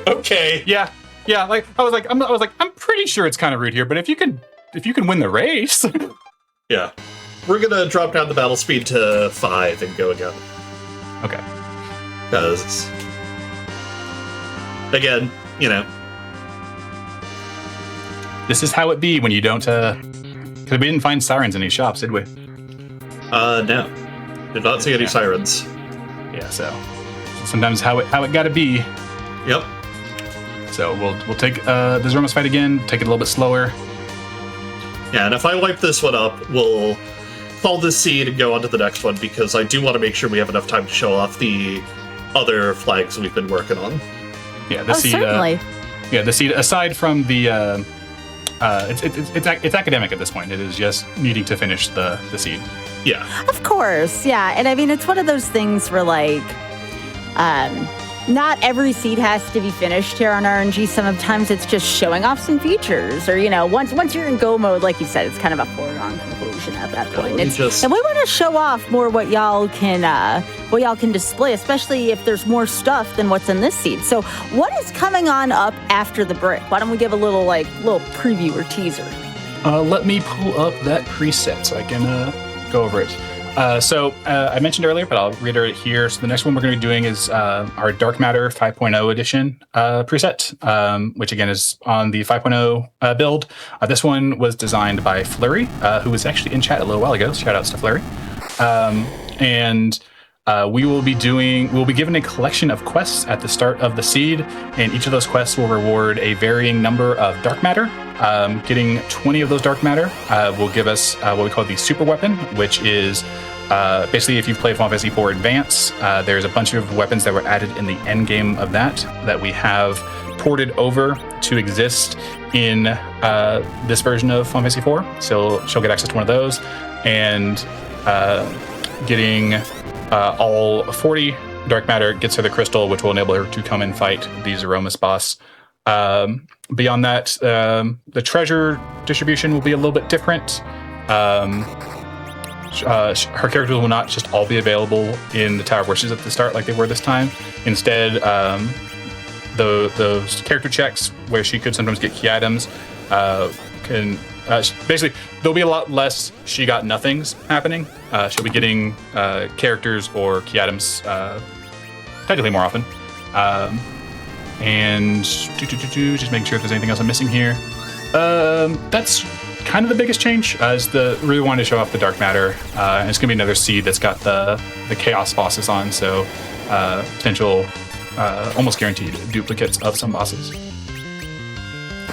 Okay. Yeah. Like I was like, I'm pretty sure it's kind of rude here, but if you can win the race. Yeah. We're gonna drop down the battle speed to 5 and go again. Okay. Because, again, you know. This is how it be when you don't, because we didn't find sirens in these shops, did we? No. Did not see any sirens. Yeah, so sometimes how it gotta be. Yep. So we'll take the Zorma's fight again, take it a little bit slower. Yeah, and if I wipe this one up, we'll call this seed and go on to the next one, because I do want to make sure we have enough time to show off the other flags we've been working on. Yeah, the seed. Certainly. The seed. Aside from the, it's academic at this point. It is just needing to finish the seed. Yeah. Of course, yeah. And I mean, it's one of those things where, like, not every seed has to be finished here on RNG. Sometimes it's just showing off some features, or, you know, once you're in go mode, like you said, it's kind of a foregone conclusion at that point. And we want to show off more what y'all can display, especially if there's more stuff than what's in this seed. So, what is coming on up after the break? Why don't we give a little preview or teaser? Let me pull up that preset so I can go over it. So I mentioned earlier, but I'll reiterate here. So the next one we're going to be doing is our Dark Matter 5.0 edition preset, which again is on the 5.0 build. This one was designed by Flurry, who was actually in chat a little while ago. Shout outs to Flurry. We'll be given a collection of quests at the start of the seed, and each of those quests will reward a varying number of dark matter. Getting 20 of those dark matter will give us what we call the super weapon, which is basically, if you've played Final Fantasy IV Advance, there's a bunch of weapons that were added in the end game of that we have ported over to exist in this version of Final Fantasy IV. So she'll get access to one of those, and getting all 40 dark matter gets her the crystal, which will enable her to come and fight the Zeromus boss. Beyond that, the treasure distribution will be a little bit different. Her characters will not just all be available in the Tower of Wishes at the start like they were this time. Instead, those character checks where she could sometimes get key items basically, there'll be a lot less she got nothings happening. She'll be getting characters or key items technically more often. And just making sure if there's anything else I'm missing here. That's kind of the biggest change. Really wanted to show off the dark matter, and it's gonna be another seed that's got the chaos bosses on, so potential almost guaranteed duplicates of some bosses.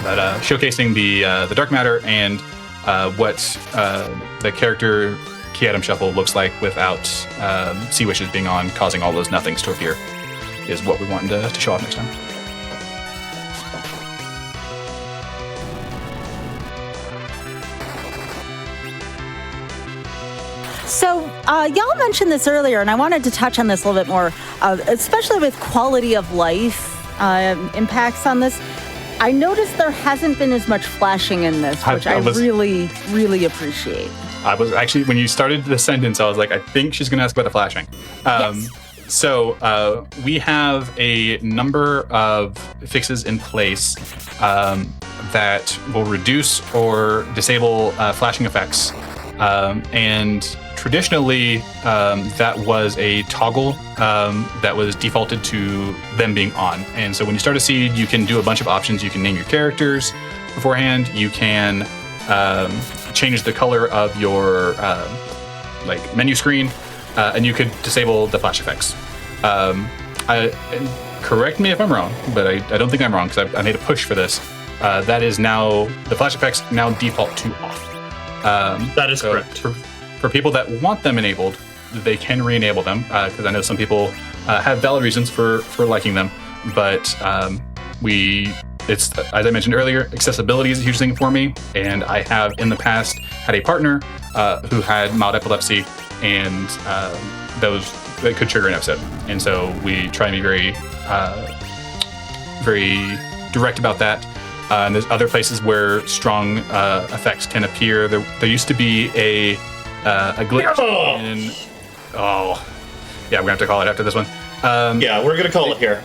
But showcasing the dark matter and what the character key item shuffle looks like without Sea Wishes being on, causing all those nothings to appear, is what we wanted to show off next time. So, y'all mentioned this earlier, and I wanted to touch on this a little bit more, especially with quality of life impacts on this. I noticed there hasn't been as much flashing in this, which I really, really appreciate. I was actually, when you started the sentence, I was like, I think she's going to ask about the flashing. Yes. So we have a number of fixes in place that will reduce or disable flashing effects. And traditionally, that was a toggle that was defaulted to them being on. And so when you start a seed, you can do a bunch of options. You can name your characters beforehand. You can change the color of your menu screen, and you could disable the flash effects. Correct me if I'm wrong, but I don't think I'm wrong, because I made a push for this. That is now, the flash effects now default to off. That is correct. For people that want them enabled, they can re-enable them, because I know some people have valid reasons for liking them, but it's, as I mentioned earlier, accessibility is a huge thing for me, and I have in the past had a partner who had mild epilepsy, and those that could trigger an episode. And so we try and be very, very direct about that. And there's other places where strong effects can appear. There used to be a glitch in. Oh, yeah, we're gonna have to call it after this one. Yeah, we're gonna call it here.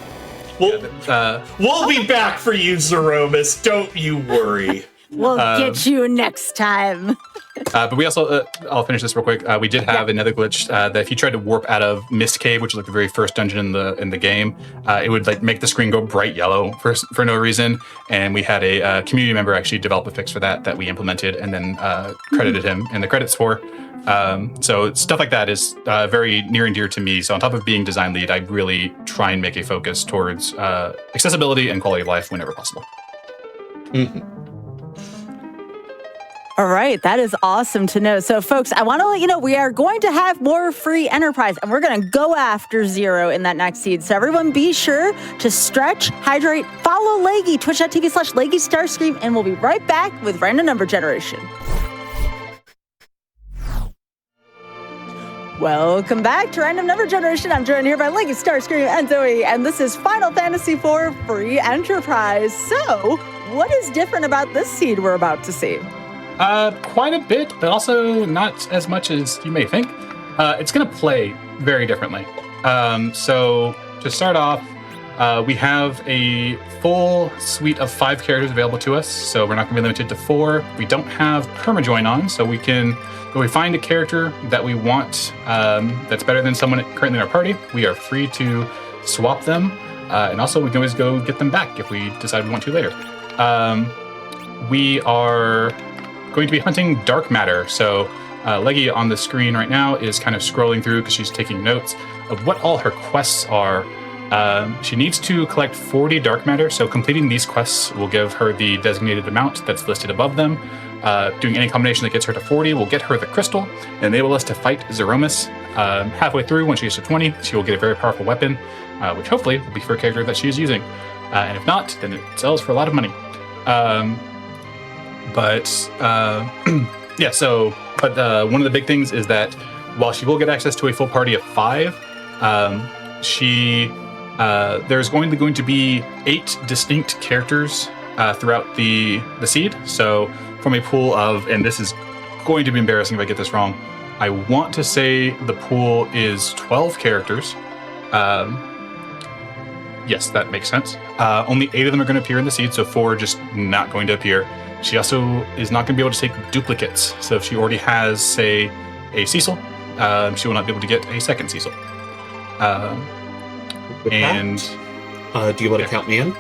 We'll be back for you, Zeromus. Don't you worry. We'll get you next time. But we also, I'll finish this real quick. We did have another glitch that if you tried to warp out of Mist Cave, which is like the very first dungeon in the game, it would like make the screen go bright yellow for no reason. And we had a community member actually develop a fix for that we implemented and then credited him in the credits for. So stuff like that is very near and dear to me. So on top of being design lead, I really try and make a focus towards accessibility and quality of life whenever possible. Mm-hmm. All right, that is awesome to know. So, folks, I want to let you know we are going to have more free enterprise, and we're going to go after Zero in that next seed. So, everyone, be sure to stretch, hydrate, follow Leggy, twitch.tv/Leggy Starscream, and we'll be right back with Random Number Generation. Welcome back to Random Number Generation. I'm joined here by Leggy Starscream and Zoe, and this is Final Fantasy IV Free Enterprise. So, what is different about this seed we're about to see? Quite a bit, but also not as much as you may think. It's going to play very differently. So to start off, we have a full suite of 5 characters available to us. So we're not going to be limited to 4. We don't have permajoin on, so we can, when we find a character that we want that's better than someone currently in our party, we are free to swap them. And also we can always go get them back if we decide we want to later. We are going to be hunting dark matter. So Leggy on the screen right now is kind of scrolling through because she's taking notes of what all her quests are. She needs to collect 40 dark matter, so completing these quests will give her the designated amount that's listed above them. Doing any combination that gets her to 40 will get her the crystal and enable us to fight Zeromus. Halfway through, when she gets to 20, she will get a very powerful weapon, which hopefully will be for a character that she is using. And if not, then it sells for a lot of money. One of the big things is that while she will get access to a full party of 5, there's going to be 8 distinct characters throughout the seed. So from a pool of, and this is going to be embarrassing if I get this wrong, I want to say the pool is 12 characters. Yes, that makes sense. Only 8 of them are going to appear in the seed, so 4 are just not going to appear. She also is not going to be able to take duplicates. So if she already has, say, a Cecil, she will not be able to get a second Cecil. Do you want to count me in?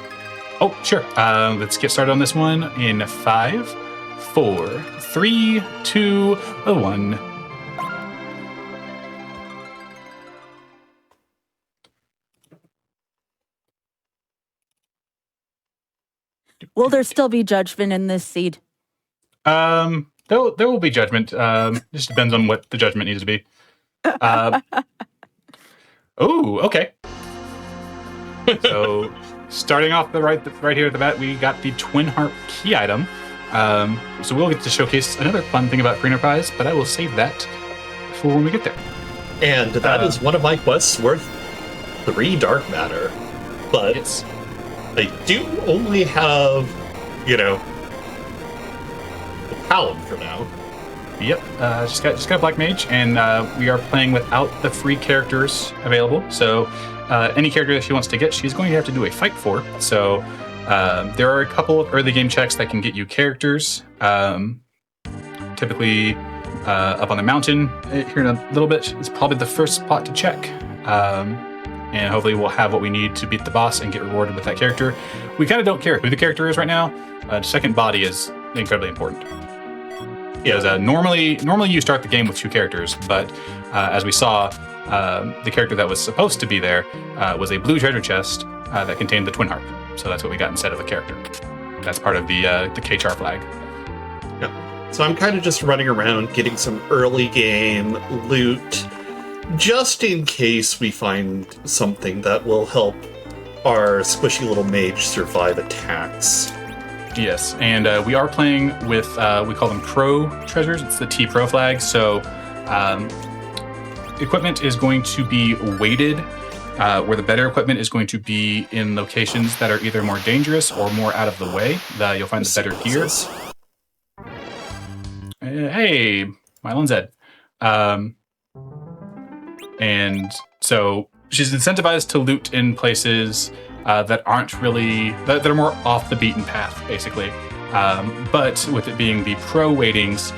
Oh, sure. Let's get started on this one in 5, 4, 3, 2, 1. Will there still be judgment in this seed? There will be judgment. Just depends on what the judgment needs to be. Oh, okay. So, starting off right here at the bat, we got the Twin Harp key item. So we'll get to showcase another fun thing about Free Enterprise, but I will save that for when we get there. And that is one of my quests worth 3 dark matter. But yes. I do only have, the Paladin for now. Yep, just got Black Mage, and we are playing without the free characters available. So any character that she wants to get, she's going to have to do a fight for. So there are a couple of early game checks that can get you characters. Typically up on the mountain here in a little bit is probably the first spot to check. And hopefully we'll have what we need to beat the boss and get rewarded with that character. We kind of don't care who the character is right now. Second body is incredibly important. Because normally you start the game with 2 characters, but as we saw, the character that was supposed to be there was a blue treasure chest that contained the Twin Harp. So that's what we got instead of a character. That's part of the KCHAR flag. Yeah. So I'm kind of just running around getting some early game loot, just in case we find something that will help our squishy little mage survive attacks. Yes, and we are playing with, we call them Pro treasures. It's the T Pro flag. So equipment is going to be weighted, where the better equipment is going to be in locations that are either more dangerous or more out of the way. You'll find the better gear. Hey, Mylon Zed. And so she's incentivized to loot in places that aren't really, that are more off the beaten path, basically. But with it being the pro weightings,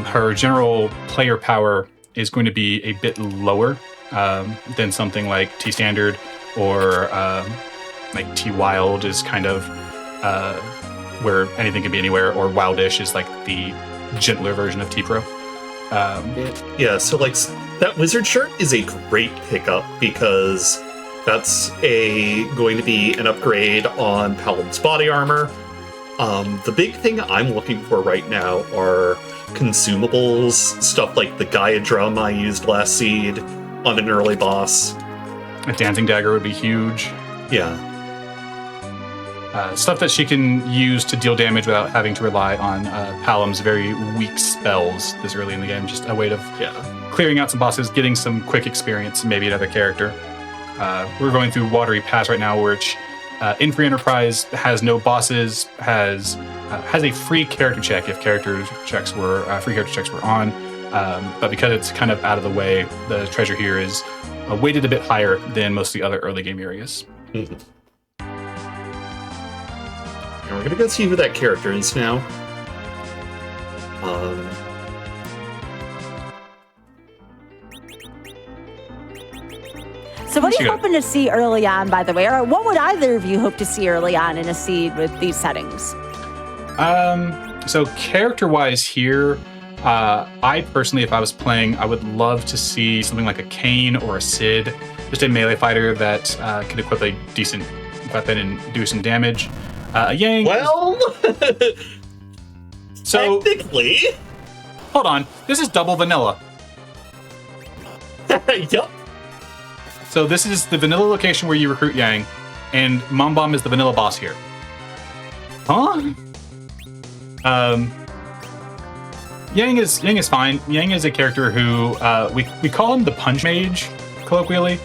her general player power is going to be a bit lower than something like T Standard or like T Wild is kind of where anything can be anywhere, or Wildish is like the gentler version of T Pro. Yeah, so like that wizard shirt is a great pickup because that's going to be an upgrade on Paladin's body armor. The big thing I'm looking for right now are consumables, stuff like the Gaia drum I used last seed on an early boss. A dancing dagger would be huge. Yeah. Stuff that she can use to deal damage without having to rely on Palam's very weak spells this early in the game. Just a way of clearing out some bosses, getting some quick experience, maybe another character. We're going through Watery Pass right now, which in Free Enterprise has no bosses, has a free character check if free character checks were on. But because it's kind of out of the way, the treasure here is weighted a bit higher than most of the other early game areas. Mm-hmm. And we're gonna go see who that character is now. So what are you hoping to see early on, by the way? Or what would either of you hope to see early on in a seed with these settings? So character-wise here, I personally, if I was playing, I would love to see something like a Kane or a Sid, just a melee fighter that can equip a decent weapon and do some damage. Yang. Well, so technically, hold on. This is double vanilla. Yep. So this is the vanilla location where you recruit Yang, and Mom Bomb is the vanilla boss here. Huh? Yang is fine. Yang is a character who we call him the Punch Mage, colloquially,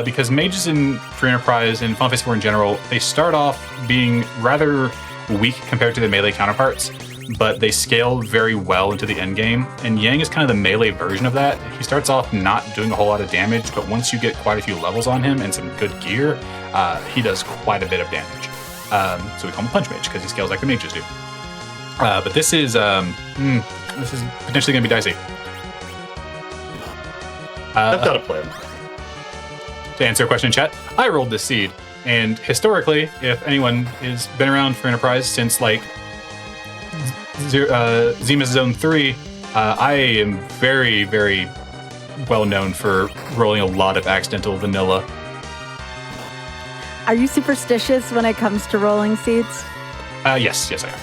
because mages in Free Enterprise and Final Fantasy IV in general, they start off being rather weak compared to their melee counterparts, but they scale very well into the end game. And Yang is kind of the melee version of that. He starts off not doing a whole lot of damage, but once you get quite a few levels on him and some good gear, he does quite a bit of damage. So we call him Punch Mage because he scales like the mages do. But this is potentially going to be dicey. I've got a plan. To answer a question in chat, I rolled this seed, and historically, if anyone has been around for Enterprise since like Zima's Zone 3, I am very, very well known for rolling a lot of accidental vanilla. Are you superstitious when it comes to rolling seeds? Yes, I am.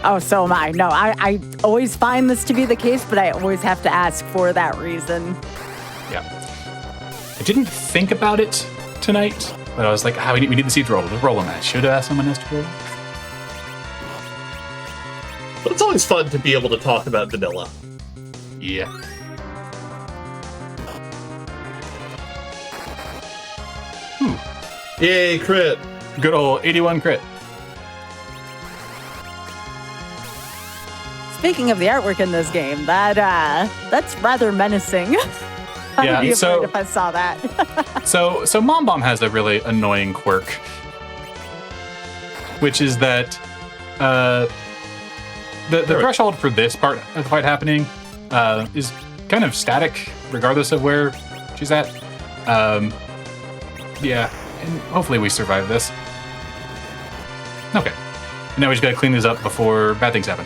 Oh, so am I. No, I always find this to be the case, but I always have to ask for that reason. Yeah. I didn't think about it tonight, but I was like, we need the seed to roll. Let's roll on that. Should have asked someone else to roll. But it's always fun to be able to talk about vanilla. Yeah. Yay, crit. Good old 81 crit. Speaking of the artwork in this game, that's rather menacing. I'd be afraid if I saw that. So Mom Bomb has a really annoying quirk, which is that the threshold for this part of the fight happening is kind of static, regardless of where she's at. Yeah, and hopefully we survive this. Okay, and now we just gotta clean these up before bad things happen.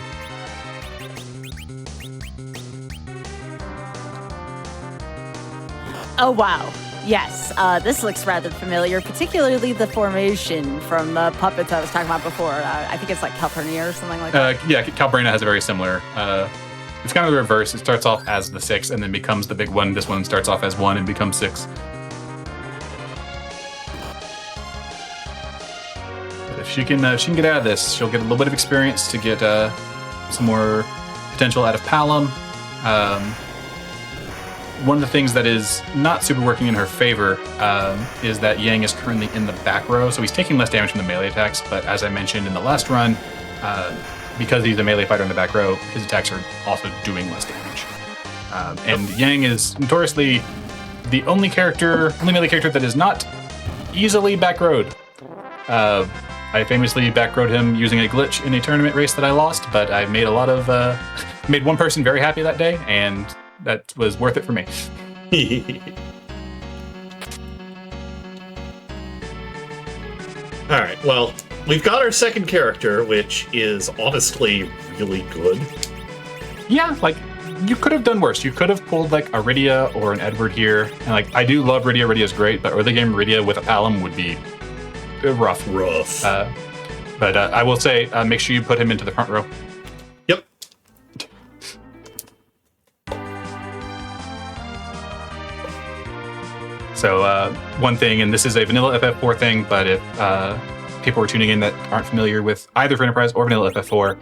Oh, wow. Yes, this looks rather familiar, particularly the formation from the puppets I was talking about before. I think it's like Calpurnia or something like that. Yeah, Calpurnia has a very similar. It's kind of the reverse. It starts off as the 6 and then becomes the big one. This one starts off as 1 and becomes 6. But if she can get out of this, she'll get a little bit of experience to get some more potential out of Palom. one of the things that is not super working in her favor is that Yang is currently in the back row, so he's taking less damage from the melee attacks, but as I mentioned in the last run, because he's a melee fighter in the back row, his attacks are also doing less damage. And Yang is notoriously the only melee character that is not easily backrowed. I famously backrowed him using a glitch in a tournament race that I lost, but I made made one person very happy that day, and that was worth it for me. All right, well, we've got our second character, which is honestly really good. Yeah, like, you could have done worse. You could have pulled, like, a Rydia or an Edward here. And, like, I do love Rydia. Rydia's great, but early game Rydia with a Palom would be rough. But I will say, make sure you put him into the front row. Yep. So one thing, and this is a vanilla FF4 thing, but if people are tuning in that aren't familiar with either for Enterprise or vanilla FF4,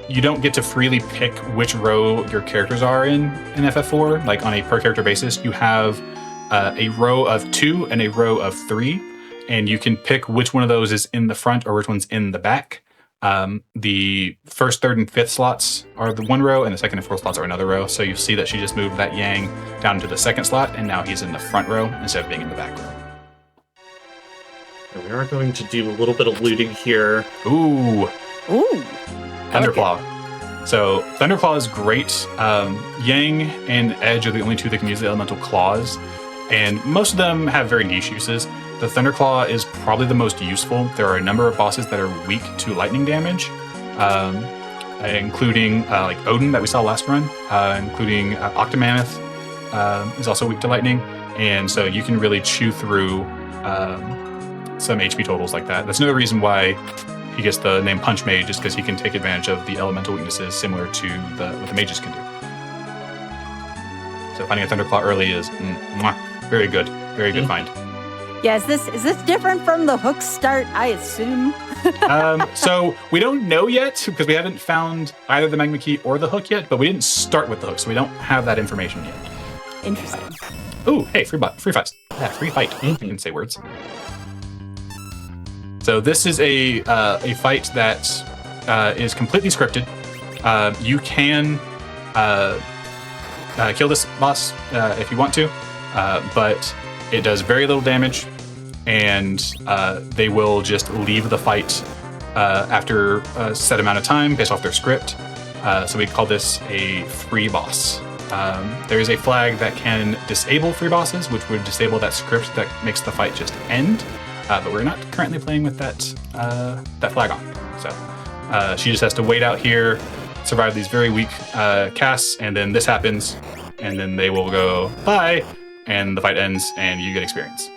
you don't get to freely pick which row your characters are in FF4, like on a per character basis. You have a row of 2 and a row of 3, and you can pick which one of those is in the front or which one's in the back. The first, third, and fifth slots are the one row, and the second and fourth slots are another row. So you see that she just moved that Yang down to the second slot, and now he's in the front row instead of being in the back row. And we are going to do a little bit of looting here. Ooh. Thunderclaw. Okay. So Thunderclaw is great. Yang and Edge are the only two that can use the elemental claws, and most of them have very niche uses. The Thunderclaw is probably the most useful. There are a number of bosses that are weak to lightning damage, including like Odin that we saw last run, including Octomammoth is also weak to lightning, and so you can really chew through some HP totals like that. That's another reason why he gets the name Punch Mage, is because he can take advantage of the elemental weaknesses similar to what the mages can do. So finding a Thunderclaw early is very good. Very good find. Yeah, is this different from the hook start, I assume? So we don't know yet, because we haven't found either the Magma Key or the hook yet, but we didn't start with the hook, so we don't have that information yet. Interesting. Ooh, hey, free fight. Yeah, free fight. I can say words. So this is a fight that is completely scripted. You can kill this boss if you want to, but it does very little damage, and they will just leave the fight after a set amount of time based off their script. So we call this a free boss. There is a flag that can disable free bosses, which would disable that script that makes the fight just end. But we're not currently playing with that flag on. So she just has to wait out here, survive these very weak casts, and then this happens, and then they will go bye, and the fight ends, and you get experience.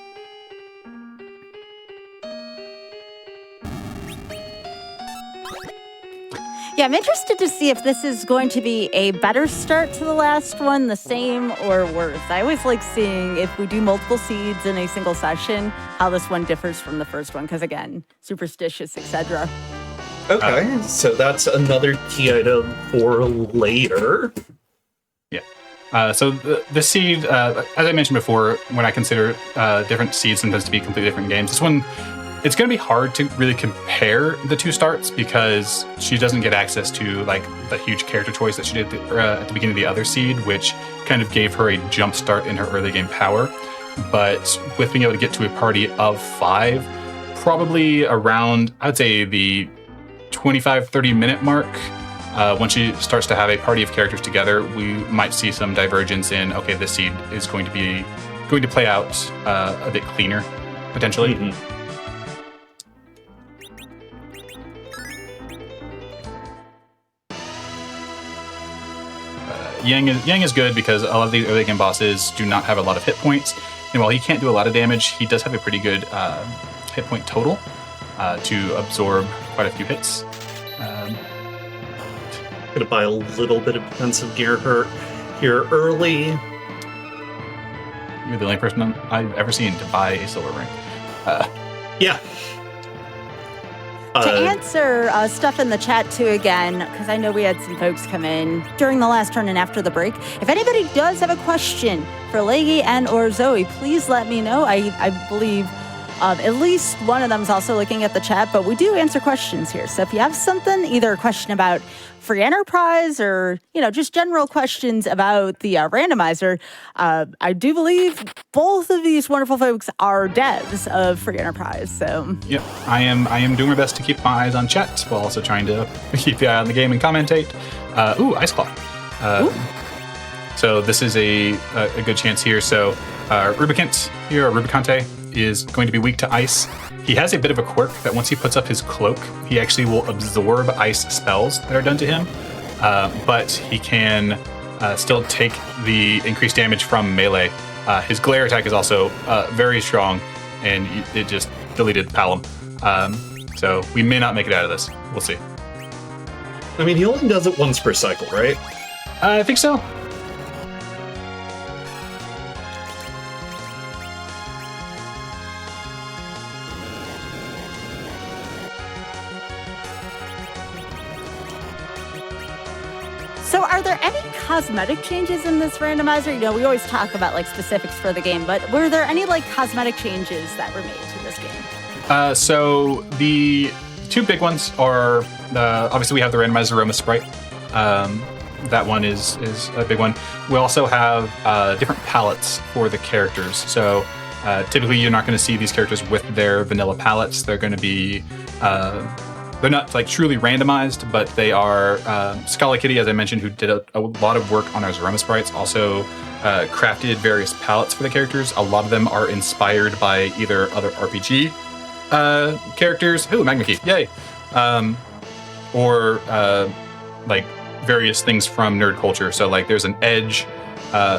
Yeah, I'm interested to see if this is going to be a better start to the last one, the same, or worse. I always like seeing, if we do multiple seeds in a single session, how this one differs from the first one, because again, superstitious, etc. Okay, so that's another key item for later. Yeah. So the seed, as I mentioned before, when I consider different seeds sometimes to be completely different games, this one, it's going to be hard to really compare the two starts because she doesn't get access to like the huge character choice that she did at the beginning of the other seed, which kind of gave her a jump start in her early game power. But with being able to get to a party of 5, probably around, I'd say the 25-30 minute mark, once she starts to have a party of characters together, we might see some divergence in, okay, this seed is going to play out a bit cleaner, potentially. Mm-hmm. Yang is good because a lot of the early game bosses do not have a lot of hit points, and while he can't do a lot of damage, he does have a pretty good hit point total to absorb quite a few hits. Gonna buy a little bit of defensive gear here early. You're the only person I've ever seen to buy a silver ring. Yeah. To answer stuff in the chat too again, because I know we had some folks come in during the last turn and after the break. If anybody does have a question for Leggy and or Zoe, please let me know. I believe at least one of them is also looking at the chat, but we do answer questions here. So if you have something, either a question about free enterprise or, just general questions about the randomizer, I do believe both of these wonderful folks are devs of free enterprise. So yeah, I am doing my best to keep my eyes on chat while also trying to keep the eye on the game and commentate. Ice Claw. So this is a good chance here. So Rubicant here, or Rubicante, is going to be weak to ice. He has a bit of a quirk that once he puts up his cloak, he actually will absorb ice spells that are done to him, but he can still take the increased damage from melee. His glare attack is also very strong, and it just deleted Palom. So we may not make it out of this. We'll see. I mean, he only does it once per cycle, right? I think so. So are there any cosmetic changes in this randomizer? We always talk about specifics for the game, but were there any cosmetic changes that were made to this game? So the two big ones are, obviously we have the randomized aroma sprite. That one is a big one. We also have different palettes for the characters. So typically you're not going to see these characters with their vanilla palettes. They're going to be they're not truly randomized, but they are Scala Kitty, as I mentioned, who did a lot of work on our aroma sprites, also crafted various palettes for the characters. A lot of them are inspired by either other RPG characters. Ooh, Magma Key, yay! Or various things from nerd culture. So there's an Edge,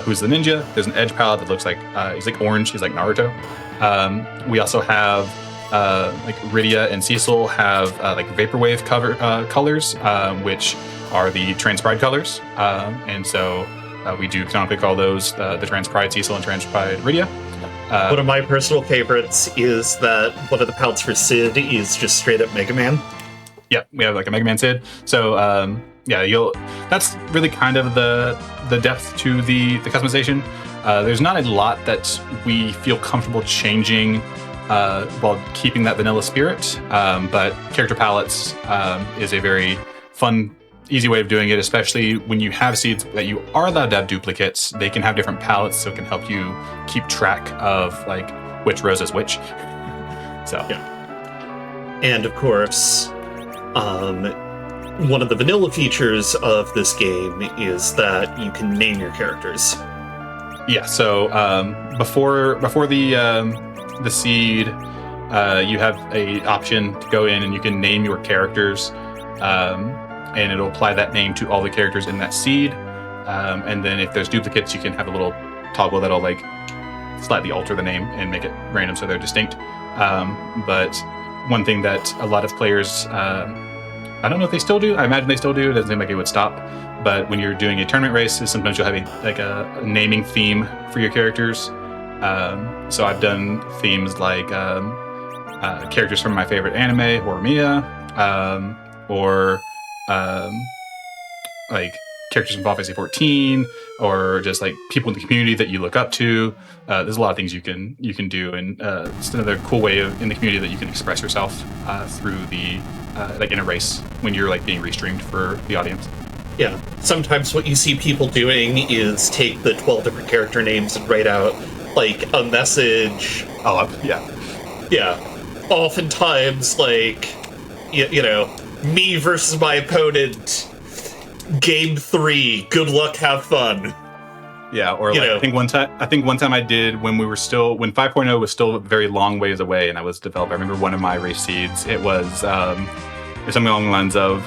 who's the ninja. There's an Edge palette that looks like he's orange. He's like Naruto. We also have Rydia and Cecil have vaporwave colors, which are the Transpride colors, and so we do canonically call those the Transpride Cecil and Transpride Rydia. One of my personal favorites is that one of the palettes for Sid is just straight up Mega Man. Yeah, we have a Mega Man Sid. So that's really kind of the depth to the customization. There's not a lot that we feel comfortable changing while keeping that vanilla spirit, but character palettes is a very fun, easy way of doing it, especially when you have seeds that you are allowed to have duplicates. They can have different palettes, so it can help you keep track of which rose is which. So yeah. And of course, one of the vanilla features of this game is that you can name your characters. Yeah, so before the seed, you have a option to go in and you can name your characters, and it'll apply that name to all the characters in that seed. And then if there's duplicates, you can have a little toggle that'll slightly alter the name and make it random so they're distinct. But one thing that a lot of players, I don't know if they still do. I imagine they still do. It doesn't seem like it would stop. But when you're doing a tournament race, sometimes you'll have a naming theme for your characters. So I've done themes like characters from my favorite anime, Horimiya, or characters from Final Fantasy 14, or just people in the community that you look up to. There's a lot of things you can do, and it's another cool way in the community that you can express yourself through the in a race when you're being restreamed for the audience. Yeah, sometimes what you see people doing is take the 12 different character names and write out a message. Yeah. Oftentimes, me versus my opponent, game 3, good luck, have fun. Yeah, or I think one time I did when 5.0 was still a very long ways away and I was developing. I remember one of my race seeds, it was something along the lines of,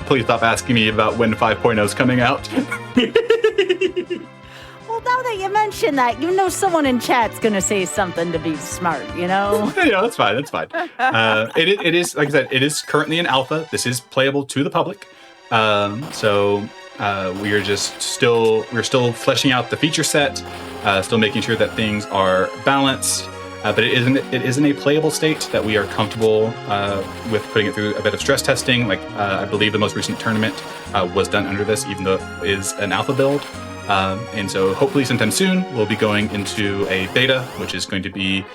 please stop asking me about when 5.0 is coming out. Well, now that you mention that, someone in chat's going to say something to be smart, Yeah, that's fine. It is, like I said, it is currently in alpha. This is playable to the public. So we're still fleshing out the feature set, still making sure that things are balanced. but it is in a playable state that we are comfortable with putting it through a bit of stress testing. Like I believe the most recent tournament was done under this, even though it is an alpha build. And so hopefully sometime soon we'll be going into a beta, which is going to be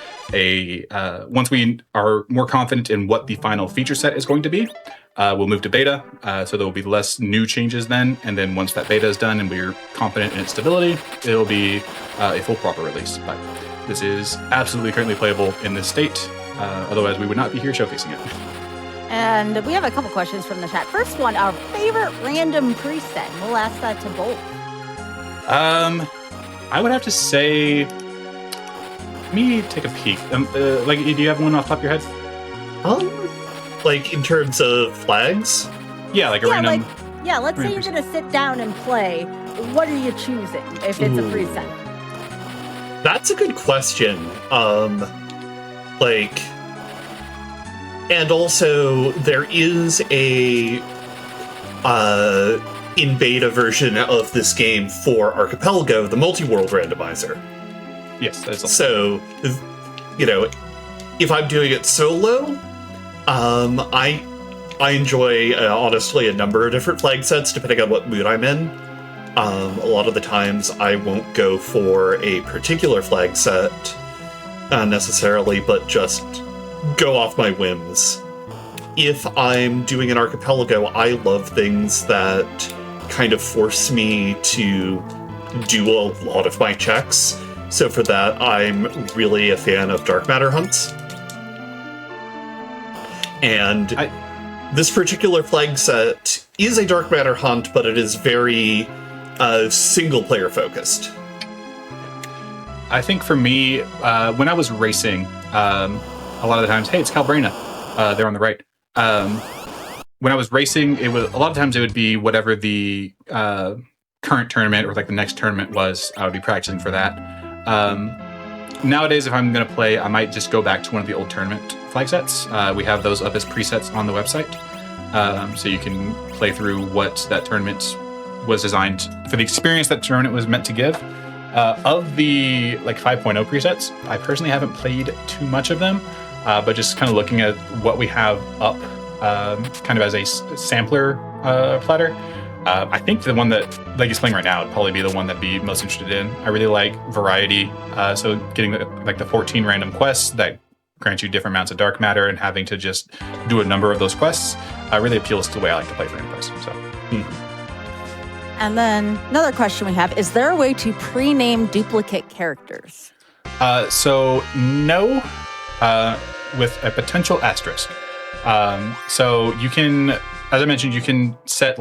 once we are more confident in what the final feature set is going to be, we'll move to beta. So there will be less new changes then. And then once that beta is done and we're confident in its stability, it'll be a full proper release. But this is absolutely currently playable in this state. Otherwise we would not be here showcasing it. And we have a couple questions from the chat. First one, our favorite random preset. We'll ask that to both. I would have to say, let me take a peek. Do you have one off the top of your head? Like in terms of flags? Yeah, like a random. Let's say you're going to sit down and play. What are you choosing if it's a preset? That's a good question. And also there is a in beta version of this game for Archipelago, the multi-world randomizer. Yes, that's also. So, if I'm doing it solo, I enjoy honestly a number of different flag sets depending on what mood I'm in. A lot of the times I won't go for a particular flag set necessarily, but just go off my whims. If I'm doing an Archipelago, I love things that kind of force me to do a lot of my checks. So for that, I'm really a fan of dark matter hunts. And this particular flag set is a dark matter hunt, but it is very single player focused. I think for me, when I was racing, a lot of the times, hey, it's Calbrena. They're on the right. When I was racing, a lot of times it would be whatever the current tournament or like the next tournament was. I would be practicing for that. Nowadays, if I'm going to play, I might just go back to one of the old tournament flag sets. We have those up as presets on the website, so you can play through what that tournament was designed for, the experience that tournament was meant to give. Of the 5.0 presets, I personally haven't played too much of them, but just kind of looking at what we have up kind of as a sampler platter. I think the one that Leggy's playing right now would probably be the one that'd be most interested in. I really like variety, so getting the 14 random quests that grant you different amounts of dark matter and having to just do a number of those quests really appeals to the way I like to play for Inquest. So. And then another question we have, is there a way to pre-name duplicate characters? So no, with a potential asterisk. So you can, as I mentioned, you can set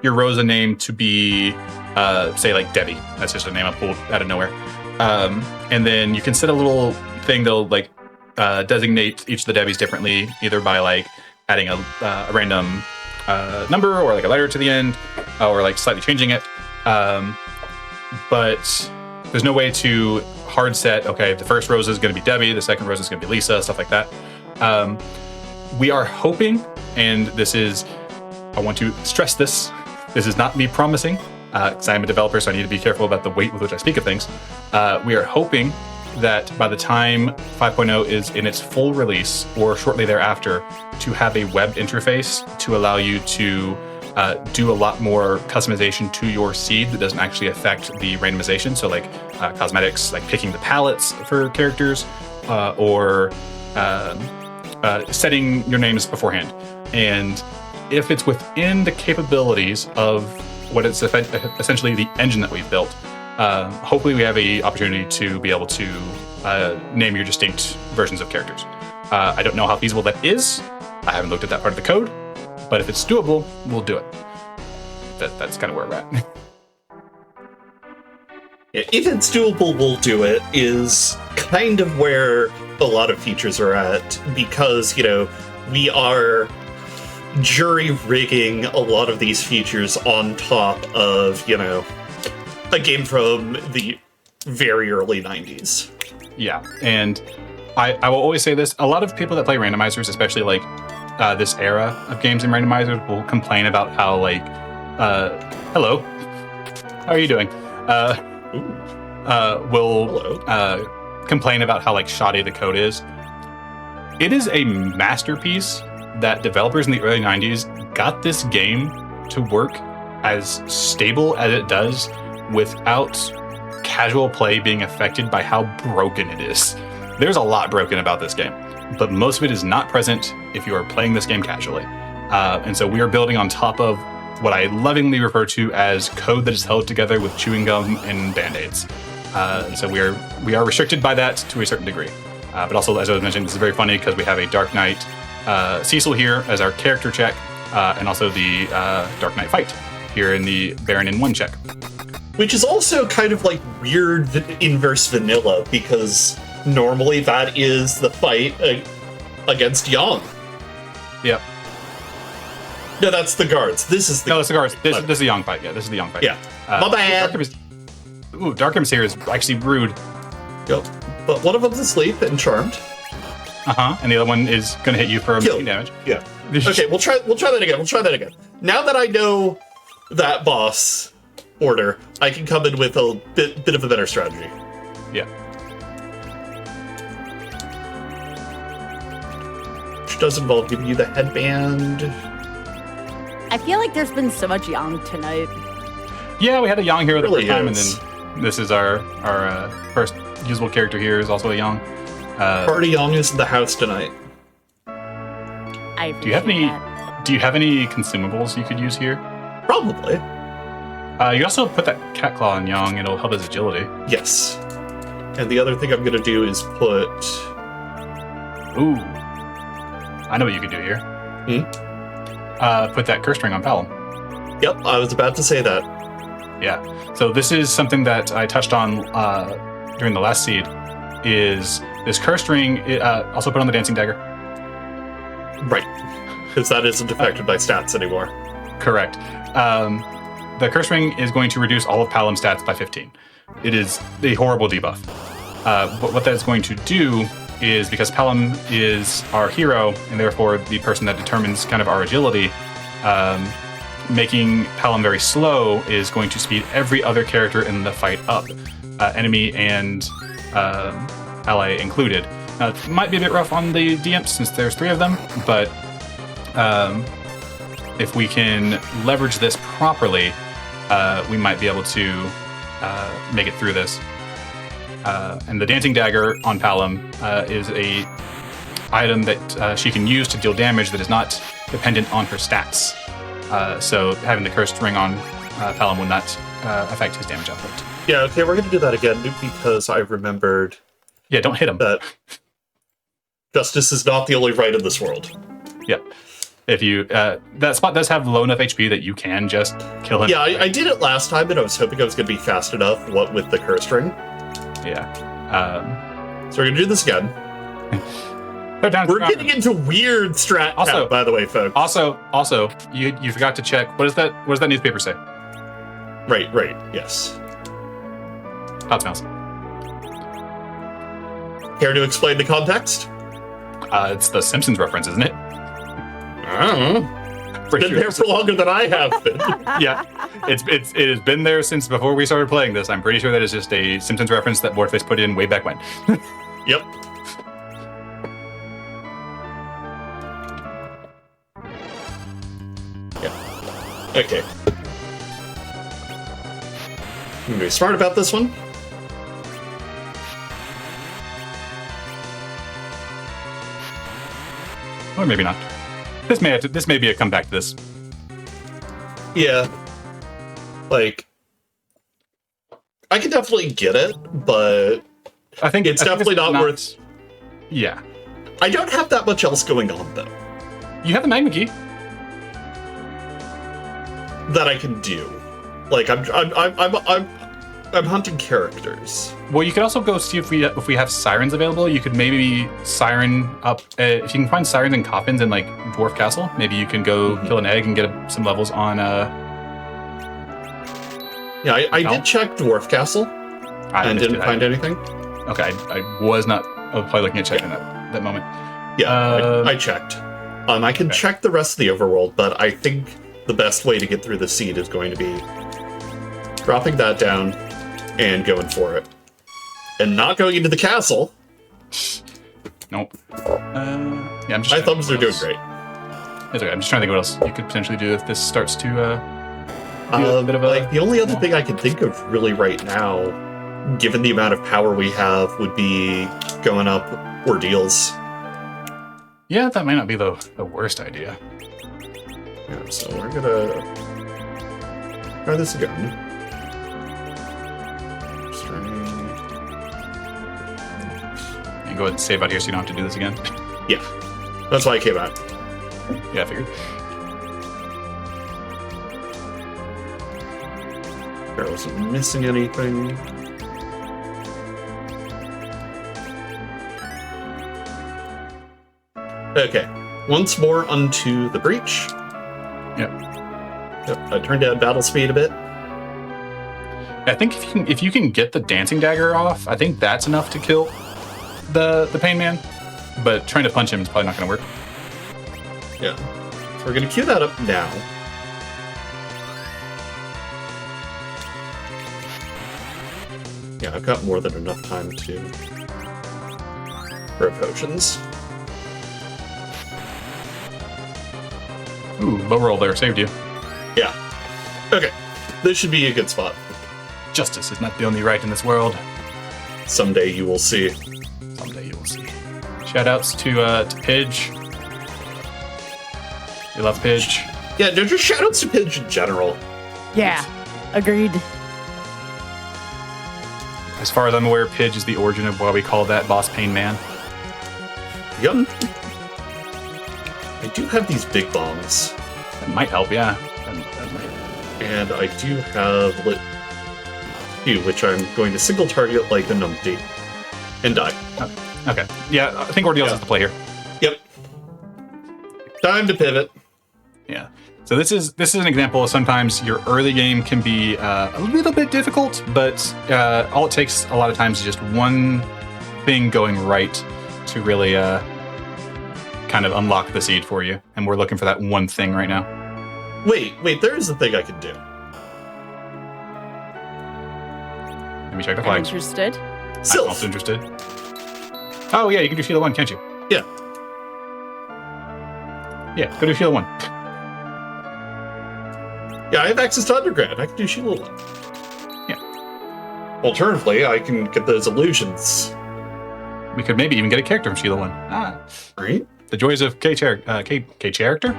your Rosa name to be, say Debbie. That's just a name I pulled out of nowhere. And then you can set a little thing that'll designate each of the Debbies differently, either by adding a random number or a letter to the end, or slightly changing it. But there's no way to hard set, okay, the first Rosa is going to be Debbie, the second Rosa is going to be Lisa, stuff like that. We are hoping, and I want to stress this is not me promising, because I'm a developer, so I need to be careful about the weight with which I speak of things. We are hoping that by the time 5.0 is in its full release, or shortly thereafter, to have a web interface to allow you to do a lot more customization to your seed that doesn't actually affect the randomization. So cosmetics, picking the palettes for characters, or setting your names beforehand. And if it's within the capabilities of what is essentially the engine that we've built, hopefully we have an opportunity to be able to name your distinct versions of characters. I don't know how feasible that is. I haven't looked at that part of the code, but if it's doable, we'll do it. That's kind of where we're at. If it's doable, we'll do it is kind of where a lot of features are at, because, we are jury-rigging a lot of these features on top of, a game from the very early 90s. Yeah, and I will always say this. A lot of people that play randomizers, especially this era of games in randomizers, will complain about how hello, how are you doing? Will complain about how like shoddy the code is. It is a masterpiece that developers in the early 90s got this game to work as stable as it does without casual play being affected by how broken it is. There's a lot broken about this game, but most of it is not present if you are playing this game casually. And so we are building on top of what I lovingly refer to as code that is held together with chewing gum and Band-Aids. So we are restricted by that to a certain degree. But also, as I was mentioning, this is very funny because we have a Dark Knight Cecil here as our character check, and also the Dark Knight fight here in the Baron in 1 check. Which is also kind of like weird inverse vanilla, because normally that is the fight against Yang. Yep. No, that's the guards. This is the... No, it's the guards. This is the Yang fight. Yeah, this is the Yang fight. Yeah. My bad. Darkham's here is actually rude. Yep. But one of them's asleep and charmed. And the other one is going to hit you for a damage. Yeah. Okay, we'll try that again. Now that I know that boss order, I can come in with a bit of a better strategy. Yeah. Which does involve giving you the headband. I feel like there's been so much Yang tonight. Yeah, we had a Yang here the Really first time, is. and then this is our first usable character here is also a Yang. Party Yang is in the house tonight. Do you have any? Do you have any consumables you could use here? Probably. You also put that cat claw on Yang; it'll help his agility. Yes. And the other thing I'm going to do is put... Ooh, I know what you could do here. Put that curse ring on Palom. Yep, I was about to say that. Yeah. So this is something that I touched on during the last seed. Is this cursed ring? Also put on the dancing dagger. Right. Because that isn't affected by stats anymore. Correct. The curse ring is going to reduce all of Palom's stats by 15. It is a horrible debuff. But what that is going to do is, because Palom is our hero and therefore the person that determines kind of our agility, making Palom very slow is going to speed every other character in the fight up, enemy and ally included. Now, it might be a bit rough on the DMs since there's 3 of them, but if we can leverage this properly, we might be able to make it through this. And the dancing dagger on Palom is a item that she can use to deal damage that is not dependent on her stats. So having the cursed ring on Palom would not affect his damage output. Yeah, okay, we're going to do that again because I remembered... Yeah, don't hit him. That justice is not the only right in this world. Yep. If you... that spot does have low enough HP that you can just kill him. Yeah, I did it last time, and I was hoping I was going to be fast enough with the cursed ring. Yeah. So we're going to do this again. We're getting into weird strat also, by the way, folks. Also, you forgot to check. What does that newspaper say? Right, yes. Hot smells. Care to explain the context? It's the Simpsons reference, isn't it? I don't know. Been there for longer than I have been. Yeah, it has been there since before we started playing this. I'm pretty sure that is just a Simpsons reference that Boardface put in way back when. Yep. Yeah. Okay. I'm gonna be smart about this one. Or maybe not. This may be a comeback to this. Yeah. Like, I can definitely get it, but I think it's definitely not worth... Yeah. I don't have that much else going on, though. You have the magma key. That I can do. Like, I'm hunting characters. Well, you could also go see if we have sirens available. You could maybe siren up. If you can find sirens and coffins in like Dwarf Castle, maybe you can go kill an egg and get some levels on. Yeah, I did check Dwarf Castle and didn't find anything. Okay, I was probably looking at checking that moment. Yeah, I checked. I can check the rest of the overworld, but I think the best way to get through the seed is going to be dropping that down and going for it. And not going into the castle. Nope. Yeah, I'm just. My thumbs are doing great. It's okay. I'm just trying to think what else you could potentially do if this starts to. Be a bit of a, like the only other thing I can think of really right now, given the amount of power we have, would be going up ordeals. Yeah, that might not be the worst idea. Yeah, so we're gonna try this again. You go ahead and save out here so you don't have to do this again. Yeah, that's why I came out. Yeah, I figured. I wasn't missing anything. Okay, once more onto the breach. Yep. I turned down battle speed a bit. I think if you can get the dancing dagger off, I think that's enough to kill the Pain Man. But trying to punch him is probably not going to work. Yeah. So we're going to queue that up now. Yeah, I've got more than enough time to grow potions. Ooh, low roll there, saved you. Yeah. Okay. This should be a good spot. Justice is not the only right in this world. Someday you will see. Someday you will see. Shoutouts to Pidge. We love Pidge. Yeah, no, just shoutouts to Pidge in general. Yeah, agreed. As far as I'm aware, Pidge is the origin of why we call that boss Pain Man. Yup. I do have these big bombs. That might help, yeah. That might. And I do have lit few, which I'm going to single target like a numpty and die. Okay. Yeah, I think Ordeals is the play here. Yep. Time to pivot. Yeah. So this is an example of sometimes your early game can be a little bit difficult, but all it takes a lot of times is just one thing going right to really kind of unlock the seed for you. And we're looking for that one thing right now. Wait, there's a thing I can do. Let me check the I'm flags. interested. I'm also interested. Oh yeah, you can do Sheila 1, can't you? Yeah. Yeah, go do Sheila 1. Yeah, I have access to Undergrad. I can do Sheila 1. Yeah. Alternatively, I can get those illusions. We could maybe even get a character from Sheila 1. Right? The joys of K-character? K-character.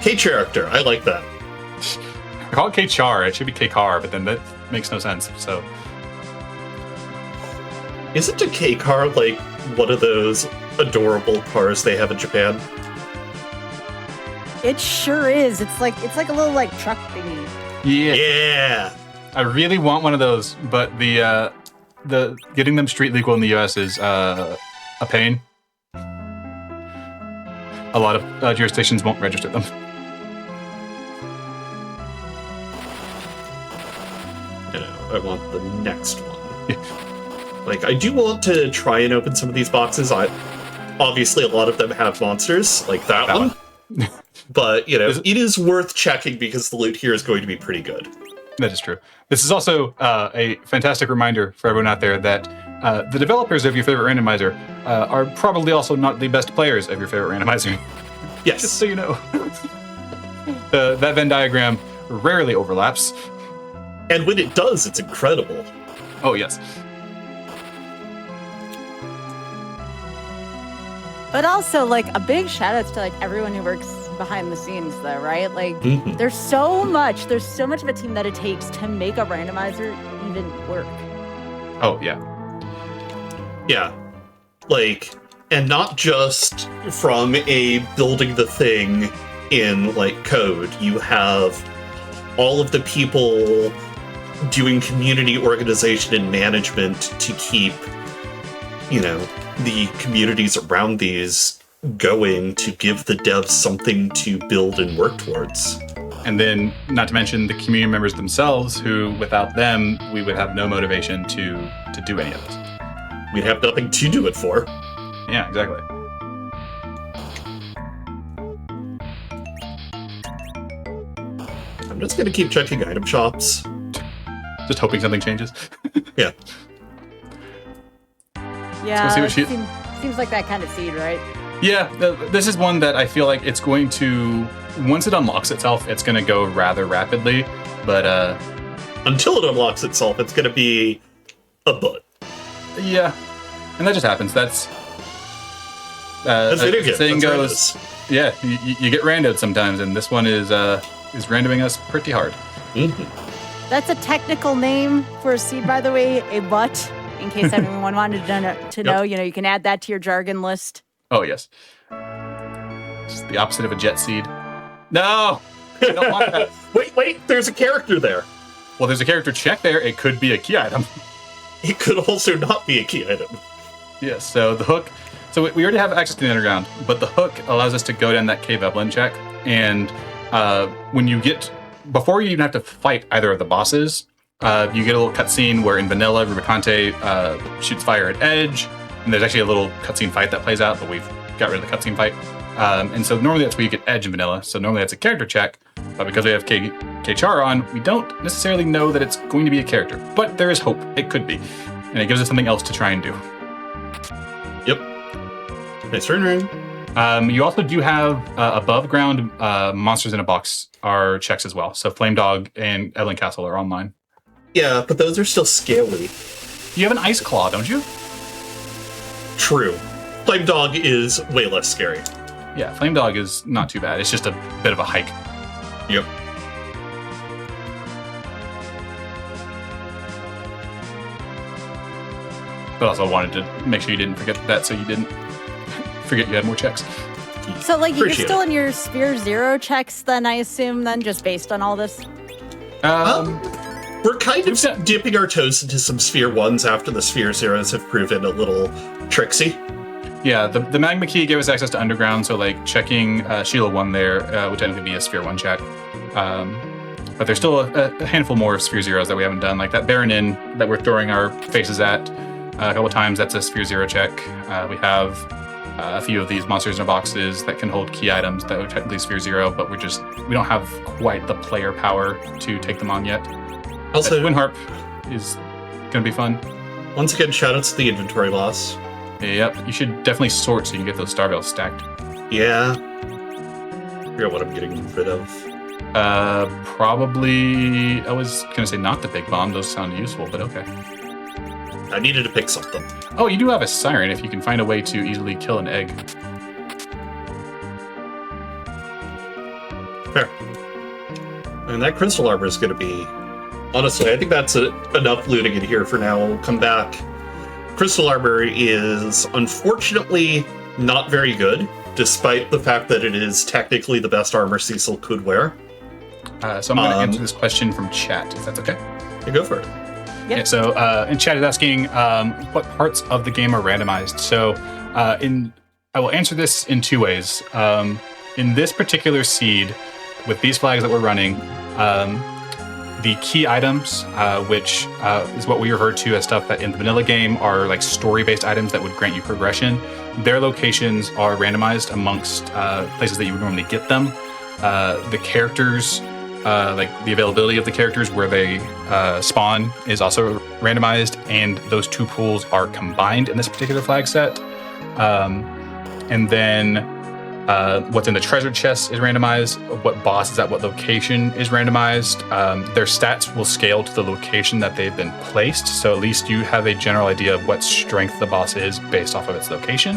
K-character, I like that. I call it K-char. It should be K-car, but then that makes no sense. So, Isn't a K-car like one of those adorable cars they have in Japan? It sure is. It's like a little like truck thingy. Yeah. I really want one of those, but the getting them street legal in the U.S. is a pain. A lot of jurisdictions won't register them. I want the next one. Like, I do want to try and open some of these boxes. Obviously, a lot of them have monsters, like that one. But, you know, it is worth checking because the loot here is going to be pretty good. That is true. This is also a fantastic reminder for everyone out there that the developers of your favorite randomizer are probably also not the best players of your favorite randomizer. Yes. Just so you know. That Venn diagram rarely overlaps. And when it does, it's incredible. Oh, yes. But also, like, a big shout out to like everyone who works behind the scenes, though, right? Like, there's so much of a team that it takes to make a randomizer even work. Oh, yeah. Yeah. Like, and not just from a building the thing in, like, code. You have all of the people doing community organization and management to keep, you know, the communities around these going, to give the devs something to build and work towards. And then, not to mention the community members themselves, who, without them, we would have no motivation to do any of this. We'd have nothing to do it for. Yeah, exactly. I'm just going to keep checking item shops. Just hoping something changes. Yeah. Yeah, see what she... seems like that kind of seed, right? Yeah, this is one that I feel like it's going to, once it unlocks itself, it's going to go rather rapidly, but... Until it unlocks itself, it's going to be a butt. Yeah, and that just happens. That's video game. Saying That's goes, yeah, you get randoed sometimes, and this one is randoming us pretty hard. Mm-hmm. That's a technical name for a seed, by the way, a butt. In case anyone wanted to know, you can add that to your jargon list. Oh yes, just the opposite of a jet seed. No, I don't want that. Wait, there's a character there. Well, there's a character check there. It could be a key item. It could also not be a key item. Yes, so the hook. So we already have access to the underground, but the hook allows us to go down that cave upland check. And when you get, before you even have to fight either of the bosses, you get a little cutscene where in vanilla, Rubicante shoots fire at Edge. And there's actually a little cutscene fight that plays out, but we've got rid of the cutscene fight. And so normally that's where you get Edge in vanilla. So normally that's a character check. But because we have K-Char on, we don't necessarily know that it's going to be a character. But there is hope. It could be. And it gives us something else to try and do. Yep. Nice turn ring. You also do have above ground monsters in a box are checks as well. So Flame Dog and Evelyn Castle are online. Yeah, but those are still scaly. You have an Ice Claw, don't you? True. Flame Dog is way less scary. Yeah, Flame Dog is not too bad. It's just a bit of a hike. Yep. But also wanted to make sure you didn't forget that, so you didn't forget you had more checks. So, like, you're Appreciate still it. in your Sphere Zero checks, then, I assume, then, just based on all this? We're kind of dipping our toes into some Sphere 1s after the Sphere Zeros have proven a little tricksy. Yeah, the Magma Key gave us access to Underground, so, like, checking Sheila 1 there would technically be a Sphere 1 check. But there's still a handful more of Sphere Zeros that we haven't done, like that Baron Inn that we're throwing our faces at a couple times. That's a Sphere Zero check. We have a few of these monsters in boxes that can hold key items that are technically Sphere Zero, but we don't have quite the player power to take them on yet. Also, Wind Harp is gonna be fun. Once again, shoutouts to the inventory loss. Yep, you should definitely sort so you can get those Star Veils stacked. Yeah. I forget what I'm getting rid of. Probably, I was gonna say not the Big Bomb, those sound useful, but okay. I needed to pick something. Oh, you do have a Siren if you can find a way to easily kill an egg. Fair. And that Crystal Armor is going to be... Honestly, I think that's enough looting in here for now. We'll come back. Crystal Armor is unfortunately not very good, despite the fact that it is technically the best armor Cecil could wear. So I'm going to answer this question from chat, if that's okay. Yeah, go for it. Yep. Yeah, so in chat is asking what parts of the game are randomized. So I will answer this in two ways. In this particular seed, with these flags that we're running, the key items, which is what we refer to as stuff that in the vanilla game are like story-based items that would grant you progression, their locations are randomized amongst places that you would normally get them. The characters, like the availability of the characters where they spawn is also randomized, and those two pools are combined in this particular flag set. And then what's in the treasure chest is randomized. What boss is at what location is randomized. Their stats will scale to the location that they've been placed, so at least you have a general idea of what strength the boss is based off of its location.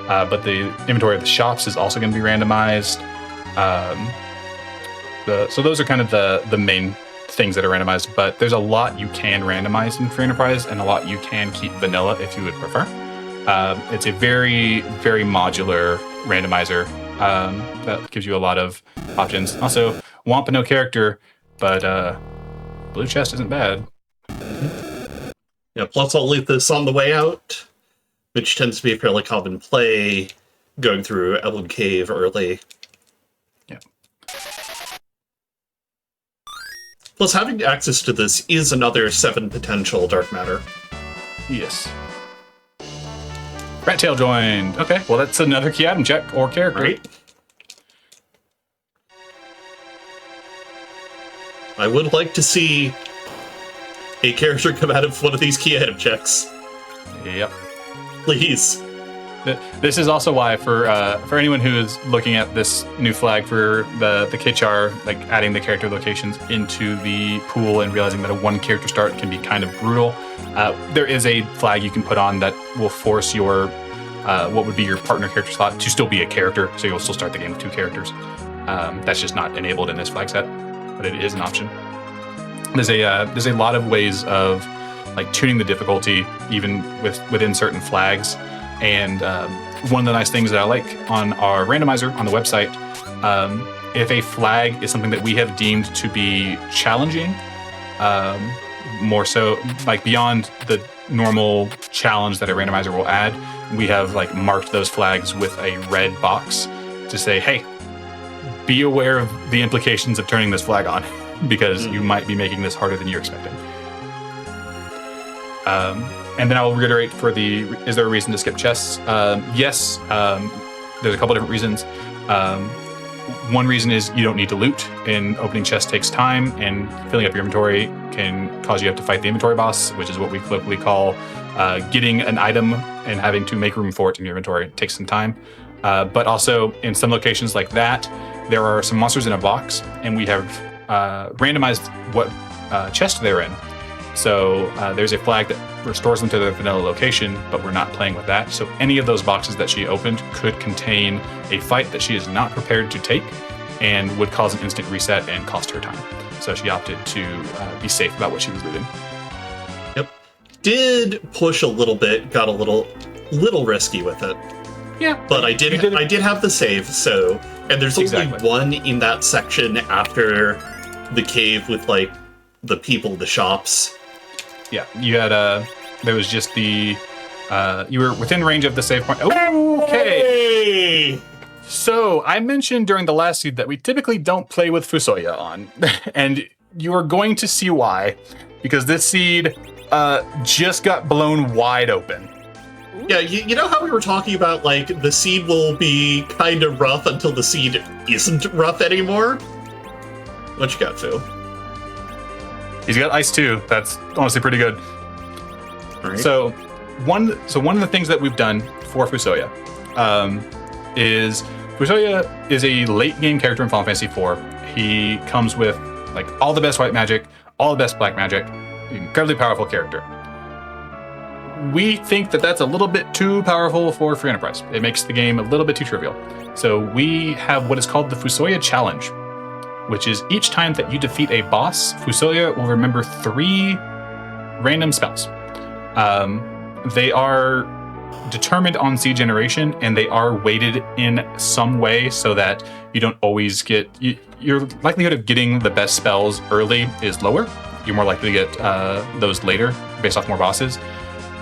But the inventory of the shops is also going to be randomized. So those are kind of the main things that are randomized, but there's a lot you can randomize in Free Enterprise and a lot you can keep vanilla if you would prefer. It's a very, very modular randomizer that gives you a lot of options. Also, Wampa no character, but blue chest isn't bad. Yeah, plus I'll leave this on the way out, which tends to be a fairly common play, going through Evelyn Cave early. Yeah. Plus, having access to this is another 7 potential dark matter. Yes. Rat Tail joined. Okay, well that's another key item check or character. Right. I would like to see a character come out of one of these key item checks. Yep. Please. This is also why, for anyone who is looking at this new flag for the KCHR, like adding the character locations into the pool and realizing that a one character start can be kind of brutal, there is a flag you can put on that will force your what would be your partner character slot to still be a character, so you'll still start the game with 2 characters. That's just not enabled in this flag set, but it is an option. There's a lot of ways of like tuning the difficulty even within certain flags. And one of the nice things that I like on our randomizer on the website, if a flag is something that we have deemed to be challenging, more so like beyond the normal challenge that a randomizer will add, we have like marked those flags with a red box to say, hey, be aware of the implications of turning this flag on because you might be making this harder than you're expecting. And then I'll reiterate for is there a reason to skip chests? Yes, there's a couple different reasons. One reason is you don't need to loot, and opening chests takes time, and filling up your inventory can cause you to have to fight the inventory boss, which is what we colloquially call getting an item and having to make room for it in your inventory. It takes some time. But also in some locations like that, there are some monsters in a box, and we have randomized what chest they're in. So there's a flag that restores them to their vanilla location, but we're not playing with that. So any of those boxes that she opened could contain a fight that she is not prepared to take and would cause an instant reset and cost her time. So she opted to be safe about what she was looting. Yep. Did push a little bit, got a little risky with it. Yeah. But I did have the save, so, and there's only one in that section after the cave with like the people, the shops. Yeah, you had there was just you were within range of the save point. Okay. So I mentioned during the last seed that we typically don't play with Fusoya on, and you are going to see why, because this seed just got blown wide open. Yeah, you know how we were talking about like the seed will be kind of rough until the seed isn't rough anymore? What you got, Phil? He's got ice too. That's honestly pretty good. Right. So one of the things that we've done for Fusoya is Fusoya is a late game character in Final Fantasy IV. He comes with like all the best white magic, all the best black magic, incredibly powerful character. We think that that's a little bit too powerful for Free Enterprise. It makes the game a little bit too trivial. So we have what is called the Fusoya Challenge, which is each time that you defeat a boss, Fusoya will remember 3 random spells. They are determined on seed generation, and they are weighted in some way so that you don't always get... your likelihood of getting the best spells early is lower. You're more likely to get those later based off more bosses.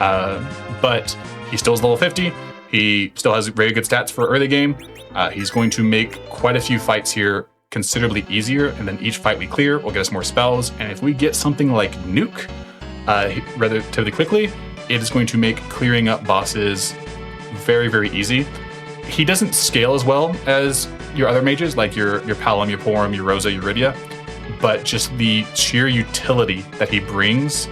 But he still is level 50. He still has very good stats for early game. He's going to make quite a few fights here considerably easier, and then each fight we clear will get us more spells. And if we get something like Nuke relatively quickly, it is going to make clearing up bosses very, very easy. He doesn't scale as well as your other mages, like your Palom, your Porum, your Rosa, your Rydia, but just the sheer utility that he brings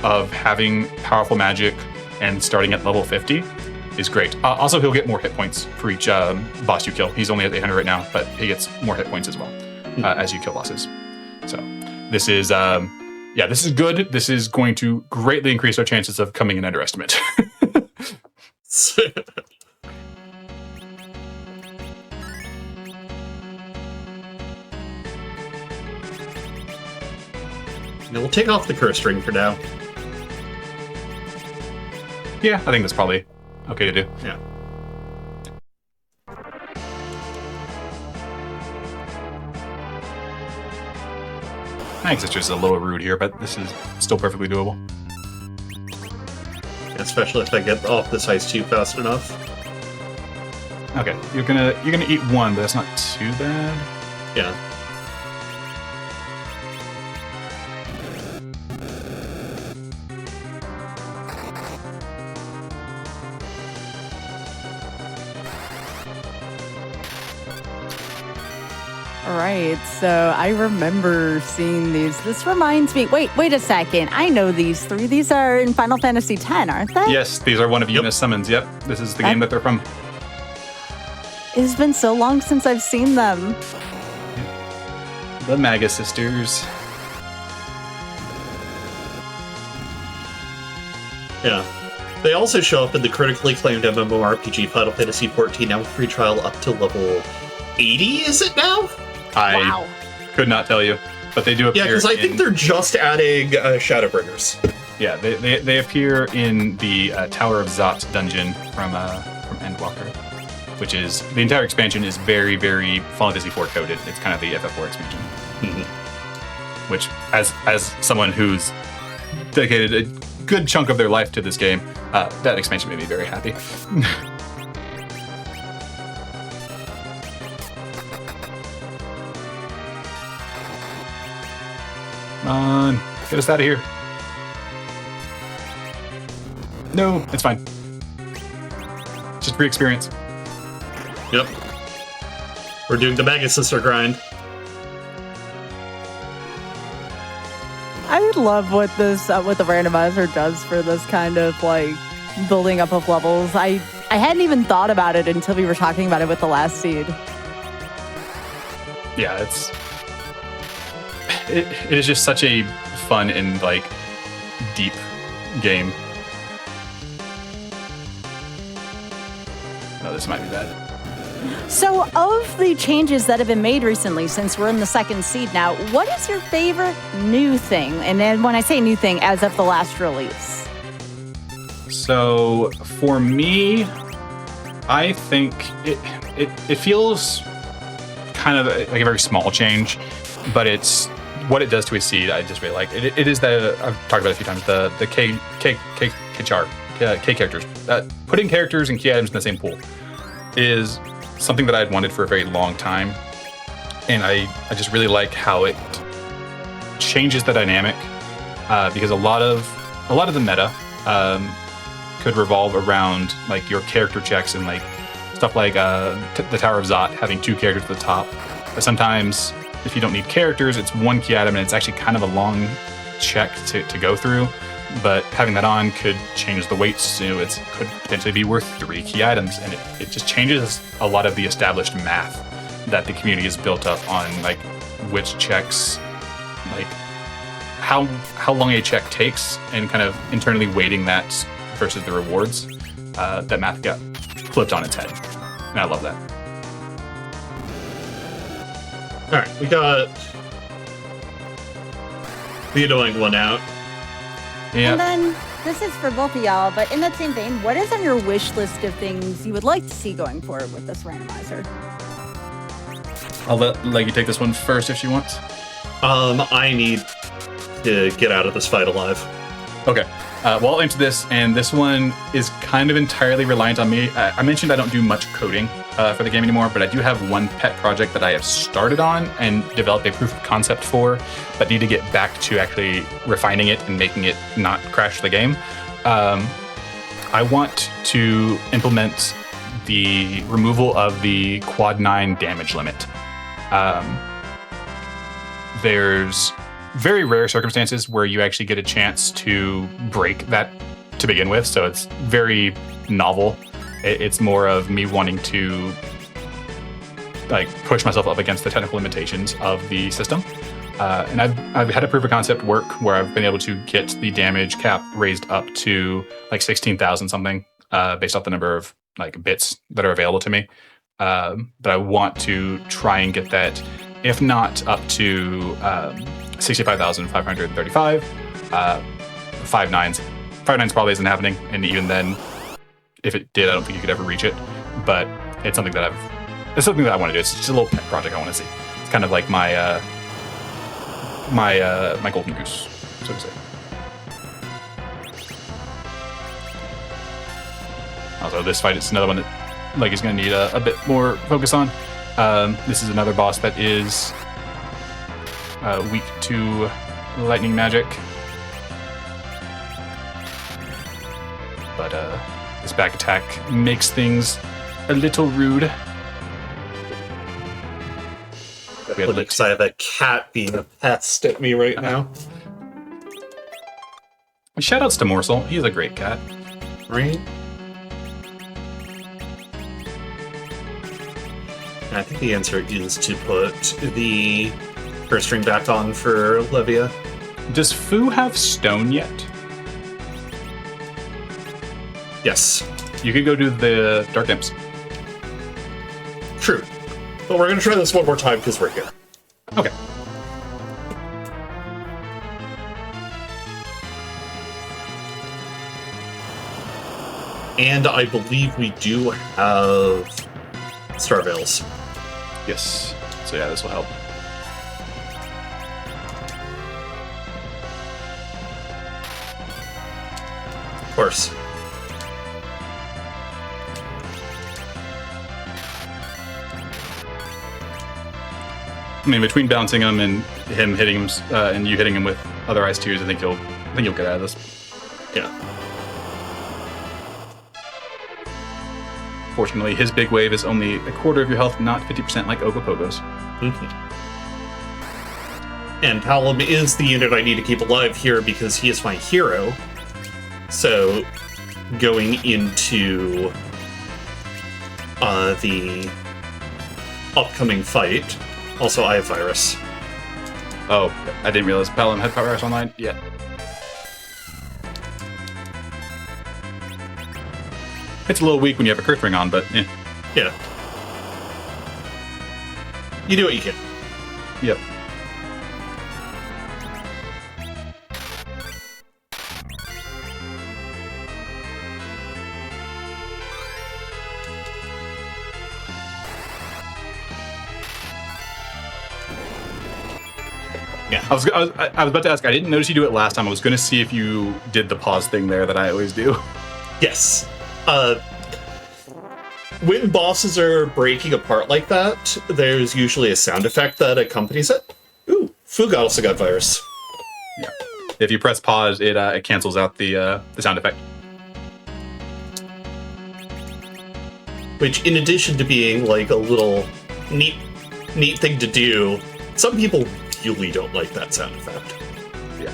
of having powerful magic and starting at level 50 is great. Also, he'll get more hit points for each boss you kill. He's only at 800 right now, but he gets more hit points as well as you kill bosses. So this is, this is good. This is going to greatly increase our chances of coming in underestimate. Now we'll take off the curse string for now. Yeah, I think that's probably okay to do. Yeah. I think Citrus is a little rude here, but this is still perfectly doable. Especially if I get off this ice tube fast enough. Okay, you're gonna eat 1, but that's not too bad. Yeah. Right. So I remember seeing these. This reminds me. Wait a second. I know these three. These are in Final Fantasy X, aren't they? Yes, these are one of Yuna's summons. Yep, this is the game that they're from. It's been so long since I've seen them. The Maga Sisters. Yeah. They also show up in the critically acclaimed MMORPG Final Fantasy XIV, now with free trial up to level 80, is it now? I could not tell you, but they do appear. Yeah, because I think they're just adding Shadowbringers. Yeah, they appear in the Tower of Zot dungeon from Endwalker, which is the entire expansion is very, very Final Fantasy IV coded. It's kind of the FF4 expansion, which, as someone who's dedicated a good chunk of their life to this game, that expansion made me very happy. Come on, get us out of here. No, it's fine. Just free experience. Yep. We're doing the Mega Sister grind. I love what this what the randomizer does for this kind of like building up of levels. I hadn't even thought about it until we were talking about it with the last seed. Yeah, it is just such a fun and like deep game. No, this might be bad. So, of the changes that have been made recently, since we're in the second seed now, what is your favorite new thing? And then when I say new thing, as of the last release. So, for me, I think it feels kind of like a very small change, but it's what it does to a seed. I just really like it. It is I've talked about it a few times, the K characters. Putting characters and key items in the same pool is something that I'd wanted for a very long time, and I just really like how it changes the dynamic, because a lot of the meta could revolve around like your character checks and like stuff like the Tower of Zot having two characters at the top. But sometimes if you don't need characters, it's one key item and it's actually kind of a long check to go through. But having that on could change the weights, so it could potentially be worth 3 key items, and it just changes a lot of the established math that the community has built up on, like which checks, like how long a check takes, and kind of internally weighting that versus the rewards. That math got flipped on its head, and I love that. All right, we got the annoying one out. Yeah. And then, this is for both of y'all, but in that same vein, what is on your wish list of things you would like to see going forward with this randomizer? I'll let Leggy take this one first if she wants. I need to get out of this fight alive. Okay. Well, I'll answer this, and this one is kind of entirely reliant on me. I mentioned I don't do much coding for the game anymore, but I do have one pet project that I have started on and developed a proof of concept for, but need to get back to actually refining it and making it not crash the game. I want to implement the removal of the quad 9 damage limit. There's very rare circumstances where you actually get a chance to break that to begin with, so it's very novel. It's more of me wanting to like push myself up against the technical limitations of the system. And I've had a proof of concept work where I've been able to get the damage cap raised up to like 16,000 something, based off the number of like bits that are available to me. But I want to try and get that, if not up to 65,535. 5 nines. 5 nines probably isn't happening, and even then, if it did, I don't think you could ever reach it. But it's something that I want to do. It's just a little pet project I want to see. It's kind of like my my golden goose, so to say. Also, this fight is another one that Leggy's going to need a bit more focus on. This is another boss that is weak to lightning magic. But this back attack makes things a little rude. we had because I have a cat being a pest at me right now. Shoutouts to Morsel. He's a great cat. Right? I think the answer is to put the purse string back on for Olivia. Does Fu have stone yet? Yes. You could go do the Dark Imps. True. But we're going to try this one more time because we're here. Okay. And I believe we do have Star Veils. Yes. So yeah, this will help. Of course. I mean, between bouncing him and him hitting him, and you hitting him with other ice tiers, I think you'll get out of this. Yeah. Fortunately, his big wave is only a quarter of your health, not 50% like Ogopogo's. Mm-hmm. And Palom is the unit I need to keep alive here because he is my hero. So, going into the upcoming fight, also I have Virus. Oh, I didn't realize Palom had Power Rush online yet. It's a little weak when you have a Curse Ring on, but eh. Yeah. You do what you can. Yep. Yeah. I was about to ask, I didn't notice you do it last time. I was going to see if you did the pause thing there that I always do. Yes. When bosses are breaking apart like that, there's usually a sound effect that accompanies it. Ooh, Fuga also got Virus. Yeah. If you press pause, it cancels out the sound effect. Which, in addition to being like a little neat thing to do, some people really don't like that sound effect. Yeah.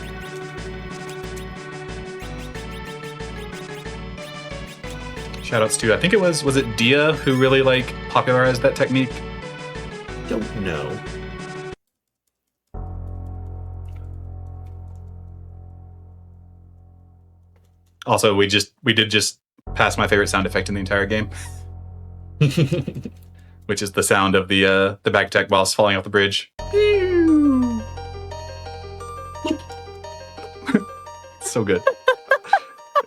Shoutouts to, I think it was it Dia who really like popularized that technique? Don't know. Also, we did just pass my favorite sound effect in the entire game, which is the sound of the back attack boss falling off the bridge. It's so good.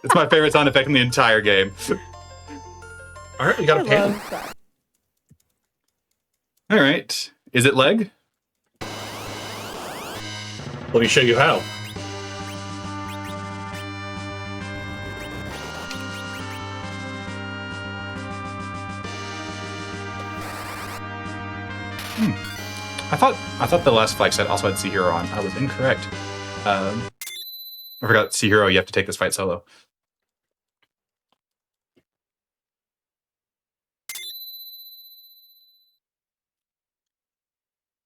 It's my favorite sound effect in the entire game. All right, we got a pan. All right, is it leg? Let me show you how. I thought the last fight set also had Sea Hero on. I was incorrect. I forgot Sea Hero. You have to take this fight solo.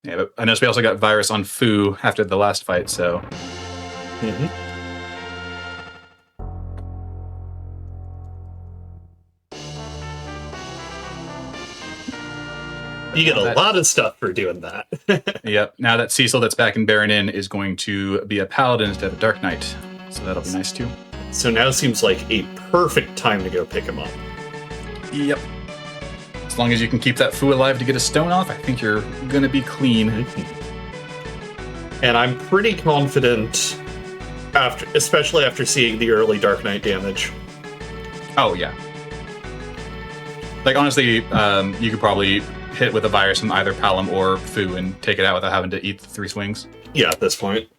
Yeah, but I noticed we also got Virus on Fu after the last fight, so... Mm-hmm. You get a lot of stuff for doing that. Yep. Now that Cecil that's back in Baron Inn is going to be a Paladin instead of a Dark Knight. So that'll be nice, too. So now seems like a perfect time to go pick him up. Yep. As long as you can keep that Fu alive to get a stone off, I think you're going to be clean. And I'm pretty confident, especially after seeing the early Dark Knight damage. Oh, yeah. Like, honestly, you could probably hit with a virus from either Palom or Fu and take it out without having to eat the 3 swings. Yeah, at this point.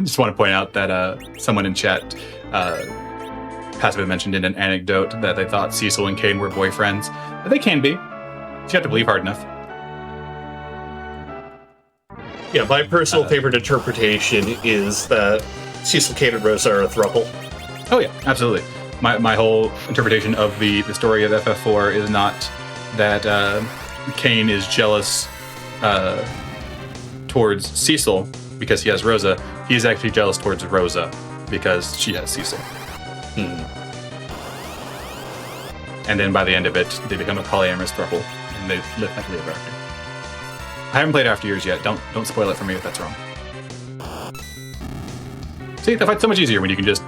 Just want to point out that someone in chat passively mentioned in an anecdote that they thought Cecil and Kane were boyfriends. They can be. You have to believe hard enough. Yeah, my personal favorite interpretation is that Cecil, Kane, and Rosa are a throuple. Oh yeah, absolutely. My whole interpretation of the story of FF4 is not that Kane is jealous towards Cecil because he has Rosa. He is actually jealous towards Rosa because she has Cecil. And then by the end of it, they become a polyamorous throuple, and they live happily ever after. I haven't played After Years yet. Don't spoil it for me if that's wrong. See, the fight's so much easier when you can just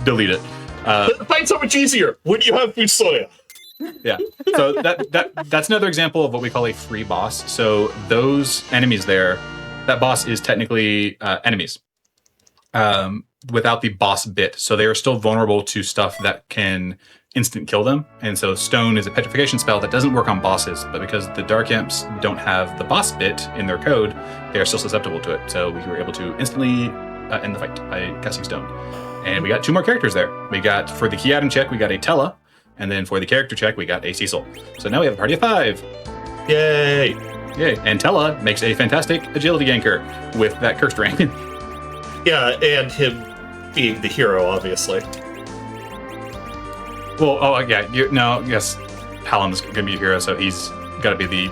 delete it. The fight's so much easier when you have Fusoya. Yeah. So that's another example of what we call a free boss. So those enemies there, that boss is technically enemies without the boss bit. So they are still vulnerable to stuff that can instant kill them. And so Stone is a petrification spell that doesn't work on bosses, but because the Dark Imps don't have the boss bit in their code, they are still susceptible to it. So we were able to instantly end the fight by casting Stone. And we got 2 more characters there. We got, for the key item check, we got a Tella, and then for the character check, we got a Cecil. So now we have a party of 5. Yay! Yay. And Tella makes a fantastic agility ganker with that cursed ring. Yeah, and him being the hero, obviously. Well, oh, yeah, yes, Palin's going to be a hero, so he's got to be the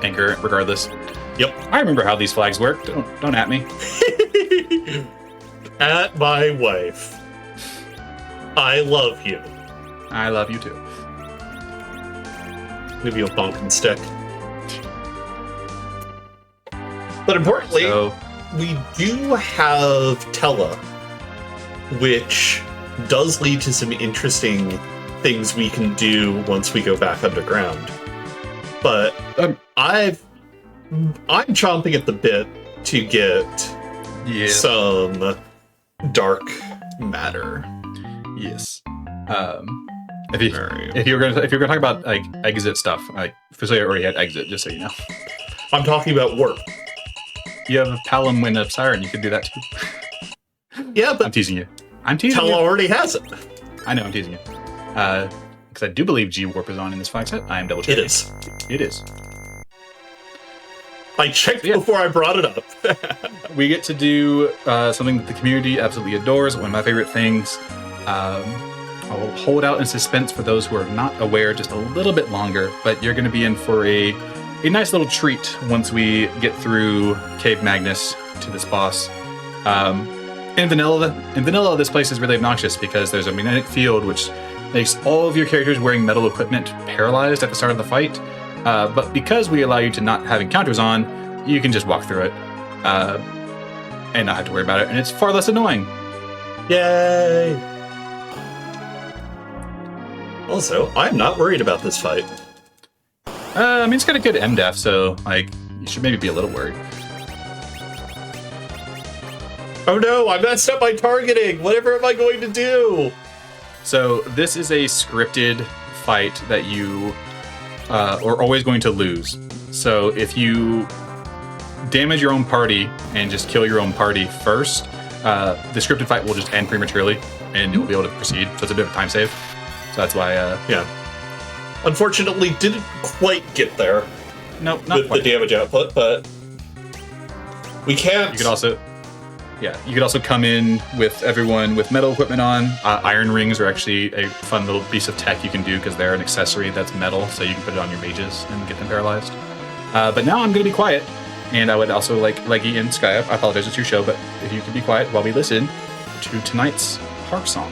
anchor regardless. Yep. I remember how these flags work. Don't at me. At my wife. I love you. I love you too. Maybe a bonking stick. But importantly, we do have Tella, which does lead to some interesting things we can do once we go back underground. But I'm chomping at the bit to get some dark matter. Yes. If you're gonna talk about like exit stuff, like Fusoya already had exit, just so you know. I'm talking about warp. You have a Palom win of Siren, you could do that too. Yeah, but I'm teasing you. Tella already has it. I know, I'm teasing you. Because I do believe G Warp is on in this flag set. I am double checking. It is. It is. I checked before I brought it up. We get to do something that the community absolutely adores. One of my favorite things. I will hold out in suspense for those who are not aware just a little bit longer, but you're going to be in for a nice little treat once we get through Cave Magnus to this boss. In vanilla, this place is really obnoxious because there's a magnetic field which makes all of your characters wearing metal equipment paralyzed at the start of the fight. But because we allow you to not have encounters on, you can just walk through it and not have to worry about it, and it's far less annoying. Yay! Also, I'm not worried about this fight. I mean, it's got a good MDef, so like you should maybe be a little worried. Oh no, I messed up my targeting! Whatever am I going to do? So this is a scripted fight that you are always going to lose. So if you damage your own party and just kill your own party first, the scripted fight will just end prematurely and you'll be able to proceed. So it's a bit of a time save. So that's why, yeah. Unfortunately, didn't quite get there. Nope, not with quite. The damage output, but we can't. You could also come in with everyone with metal equipment on. Iron rings are actually a fun little piece of tech you can do because they're an accessory that's metal, so you can put it on your mages and get them paralyzed. But now I'm going to be quiet, and I would also like Leggy and Skyup. I apologize, it's your show, but if you could be quiet while we listen to tonight's harp song.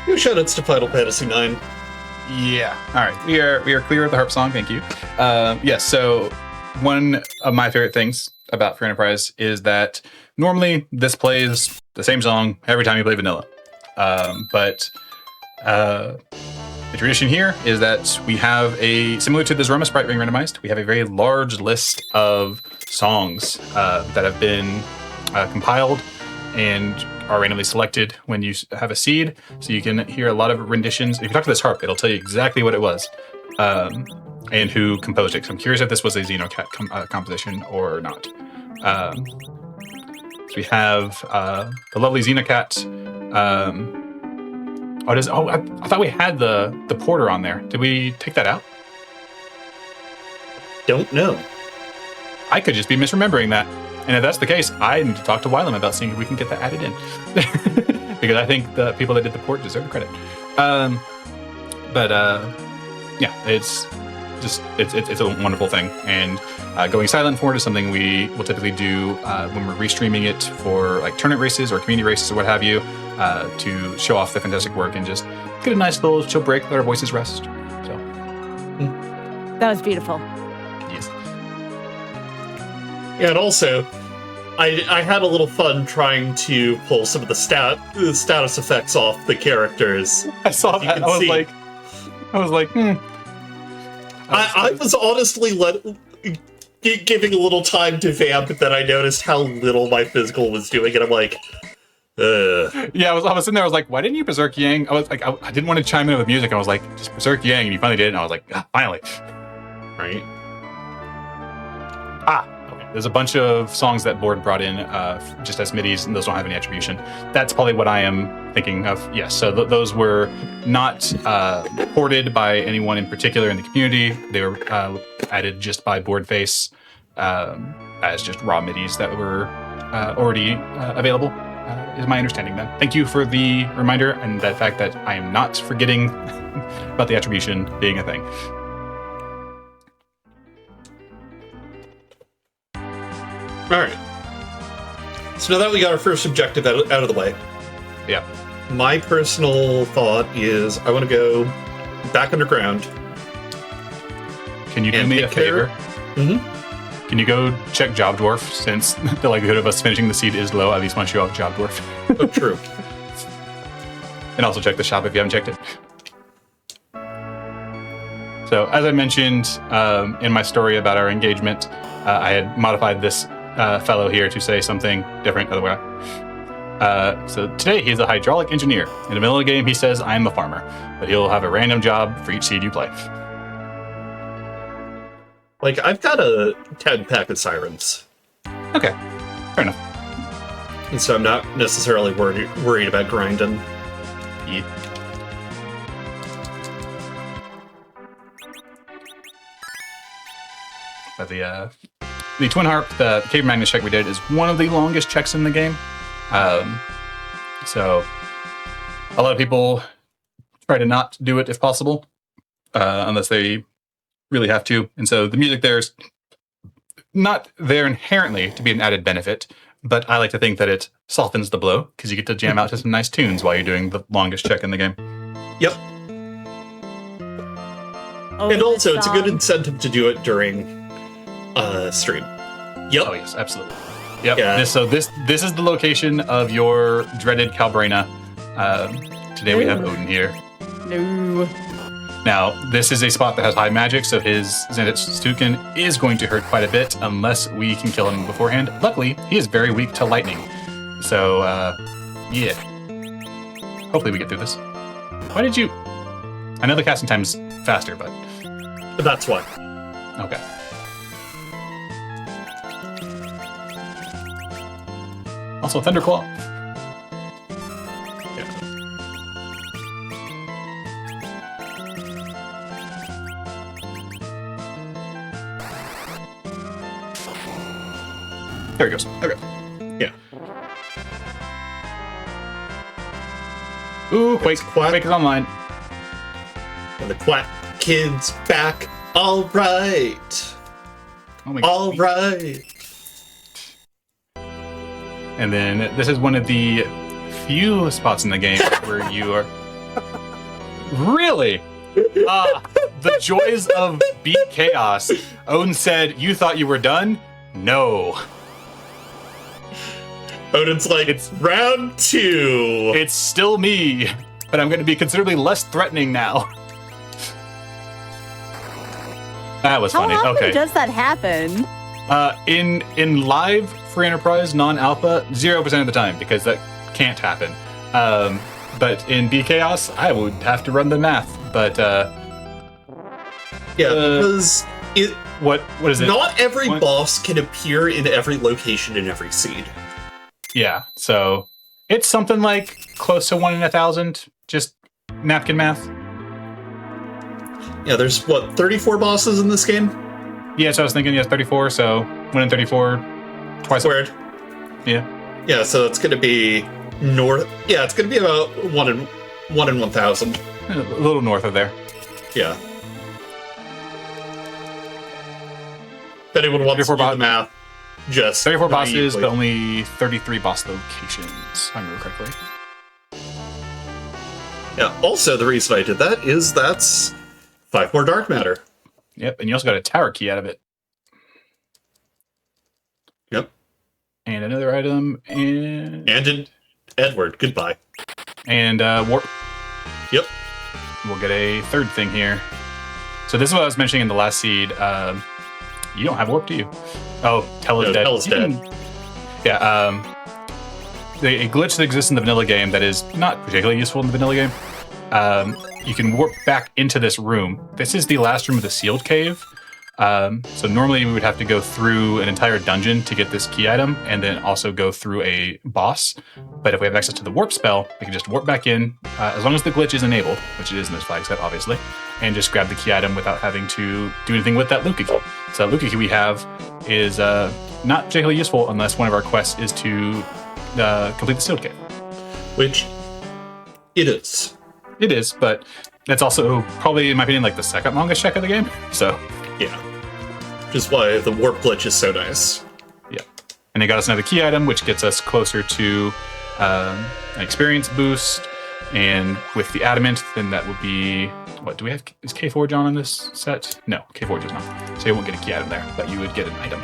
New shoutouts to Final Fantasy IX. Yeah. All right. We are clear of the harp song. Thank you. Yes. So one of my favorite things about Free Enterprise is that normally this plays the same song every time you play vanilla. But the tradition here is that we have similar to the Zoroma sprite being randomized, we have a very large list of songs that have been compiled and are randomly selected when you have a seed. So you can hear a lot of renditions. If you talk to this harp, it'll tell you exactly what it was and who composed it. So I'm curious if this was a Xenocat composition or not. So we have the lovely Xenocat. I thought we had the porter on there. Did we take that out? Don't know. I could just be misremembering that. And if that's the case, I need to talk to Wylam about seeing if we can get that added in. Because I think the people that did the port deserve the credit. Yeah, it's a wonderful thing. And going silent for it is something we will typically do when we're restreaming it for like tournament races or community races or what have you, to show off the fantastic work and just get a nice little chill break, let our voices rest. So that was beautiful. Yes. Yeah, and also, I had a little fun trying to pull some of the status effects off the characters. I saw that. I was like, I was honestly giving a little time to vamp, but then I noticed how little my physical was doing, and I'm like, ugh. Yeah, I was sitting there, I was like, why didn't you Berserk Yang? I was like, I didn't want to chime in with music. I was like, just Berserk Yang, and you finally did, and I was like, finally. Right? Okay. There's a bunch of songs that Board brought in just as MIDIs, and those don't have any attribution. That's probably what I am thinking of. Yes, so those were not ported by anyone in particular in the community. They were added just by Boardface as just raw MIDIs that were already available, is my understanding then. Thank you for the reminder and the fact that I am not forgetting about the attribution being a thing. All right. So now that we got our first objective out of the way, Yeah. my personal thought is I want to go back underground. Can you do me a favor? Mm-hmm. Can you go check Job Dwarf, since the likelihood of us finishing the seed is low? At least want to show off Job Dwarf. Oh, true. And also check the shop if you haven't checked it. So as I mentioned in my story about our engagement, I had modified this fellow here to say something different other way. So today he's a hydraulic engineer. In the middle of the game, he says, I'm a farmer, but he'll have a random job for each seed you play. Like, I've got a 10 pack of sirens. Okay, fair enough. And so I'm not necessarily worried about grinding. Yeah. But the Twin Harp, the Cave Magnus check we did is one of the longest checks in the game. So a lot of people try to not do it if possible, unless they really have to. And so the music there's not there inherently to be an added benefit, but I like to think that it softens the blow because you get to jam out to some nice tunes while you're doing the longest check in the game. Yep. Oh, And also, it's a good song. incentive to do it during stream. Yep. Oh yes, absolutely. Yep. Yeah. This is the location of your dreaded Calbrena. Today we have Ooh. Odin here. No. Now, this is a spot that has high magic, so his Zenith Stukin is going to hurt quite a bit unless we can kill him beforehand. Luckily, he is very weak to lightning. So, yeah. Hopefully we get through this. Why did you... I know the casting time's faster, but... That's why. Okay. Also, Thunderclaw. Yeah. There he goes. Okay. Yeah. Ooh, Quake. Quack. Quake is online. And the Quack Kid's back. All right. Oh my All God. right. And then this is one of the few spots in the game where you are... Really? The joys of Beat Chaos. Odin said, you thought you were done? No. Odin's like, it's round 2. It's still me, but I'm going to be considerably less threatening now. That was How funny. often Okay. does that happen? In live free enterprise non-alpha, 0% of the time because that can't happen. But in B Chaos, I would have to run the math. But Yeah, because what is it? not every What? boss can appear in every location in every seed. Yeah, so it's something like close to 1 in 1,000. Just napkin math. Yeah, there's, what, 34 bosses in this game? Yeah, so I was thinking, yes, 34. So 1 in 34, twice. Squared. Yeah. Yeah, so it's going to be north. Yeah, it's going to be about 1 in 1,000. A little north of there. Yeah. If anyone wants to do the math, just 34 bosses, naively. but only 33 boss locations, if I remember correctly. Yeah, also the reason I did that is that's 5 more dark matter. Yep, and you also got a tower key out of it. Yep. And another item, and Edward, goodbye. warp. Yep. We'll get a third thing here. So this is what I was mentioning in the last seed. You don't have warp, do you? Oh, Tell is No, dead. Tell is dead. Yeah, a glitch that exists in the vanilla game that is not particularly useful in the vanilla game. You can warp back into this room. This is the last room of the sealed cave. So normally we would have to go through an entire dungeon to get this key item and then also go through a boss. But if we have access to the warp spell, we can just warp back in as long as the glitch is enabled, which it is in this flag set, obviously, and just grab the key item without having to do anything with that Luca key. So that Luca key we have is not particularly useful unless one of our quests is to complete the sealed cave. Which it is. It is, but that's also probably, in my opinion, like the second longest check of the game. So, Yeah. Which is why the warp glitch is so nice. yeah. And they got us another key item, which gets us closer to an experience boost. And with the adamant, then that would be, what do we have? Is K4 John on this set? No, K4 does not. So you won't get a key item there, but you would get an item.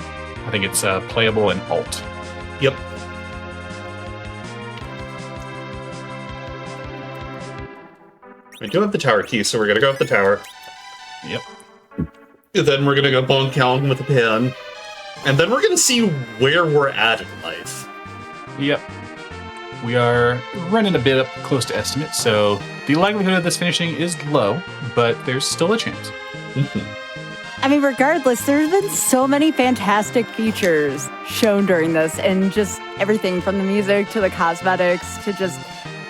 I think it's playable and alt. Yep. I do have the tower key, so we're gonna go up the tower. Yep. And then we're gonna go bonk Callan with a pen. And then we're gonna see where we're at in life. Yep. We are running a bit up close to estimate, so the likelihood of this finishing is low, but there's still a chance. I mean, regardless, there's been so many fantastic features shown during this, and just everything from the music to the cosmetics to just...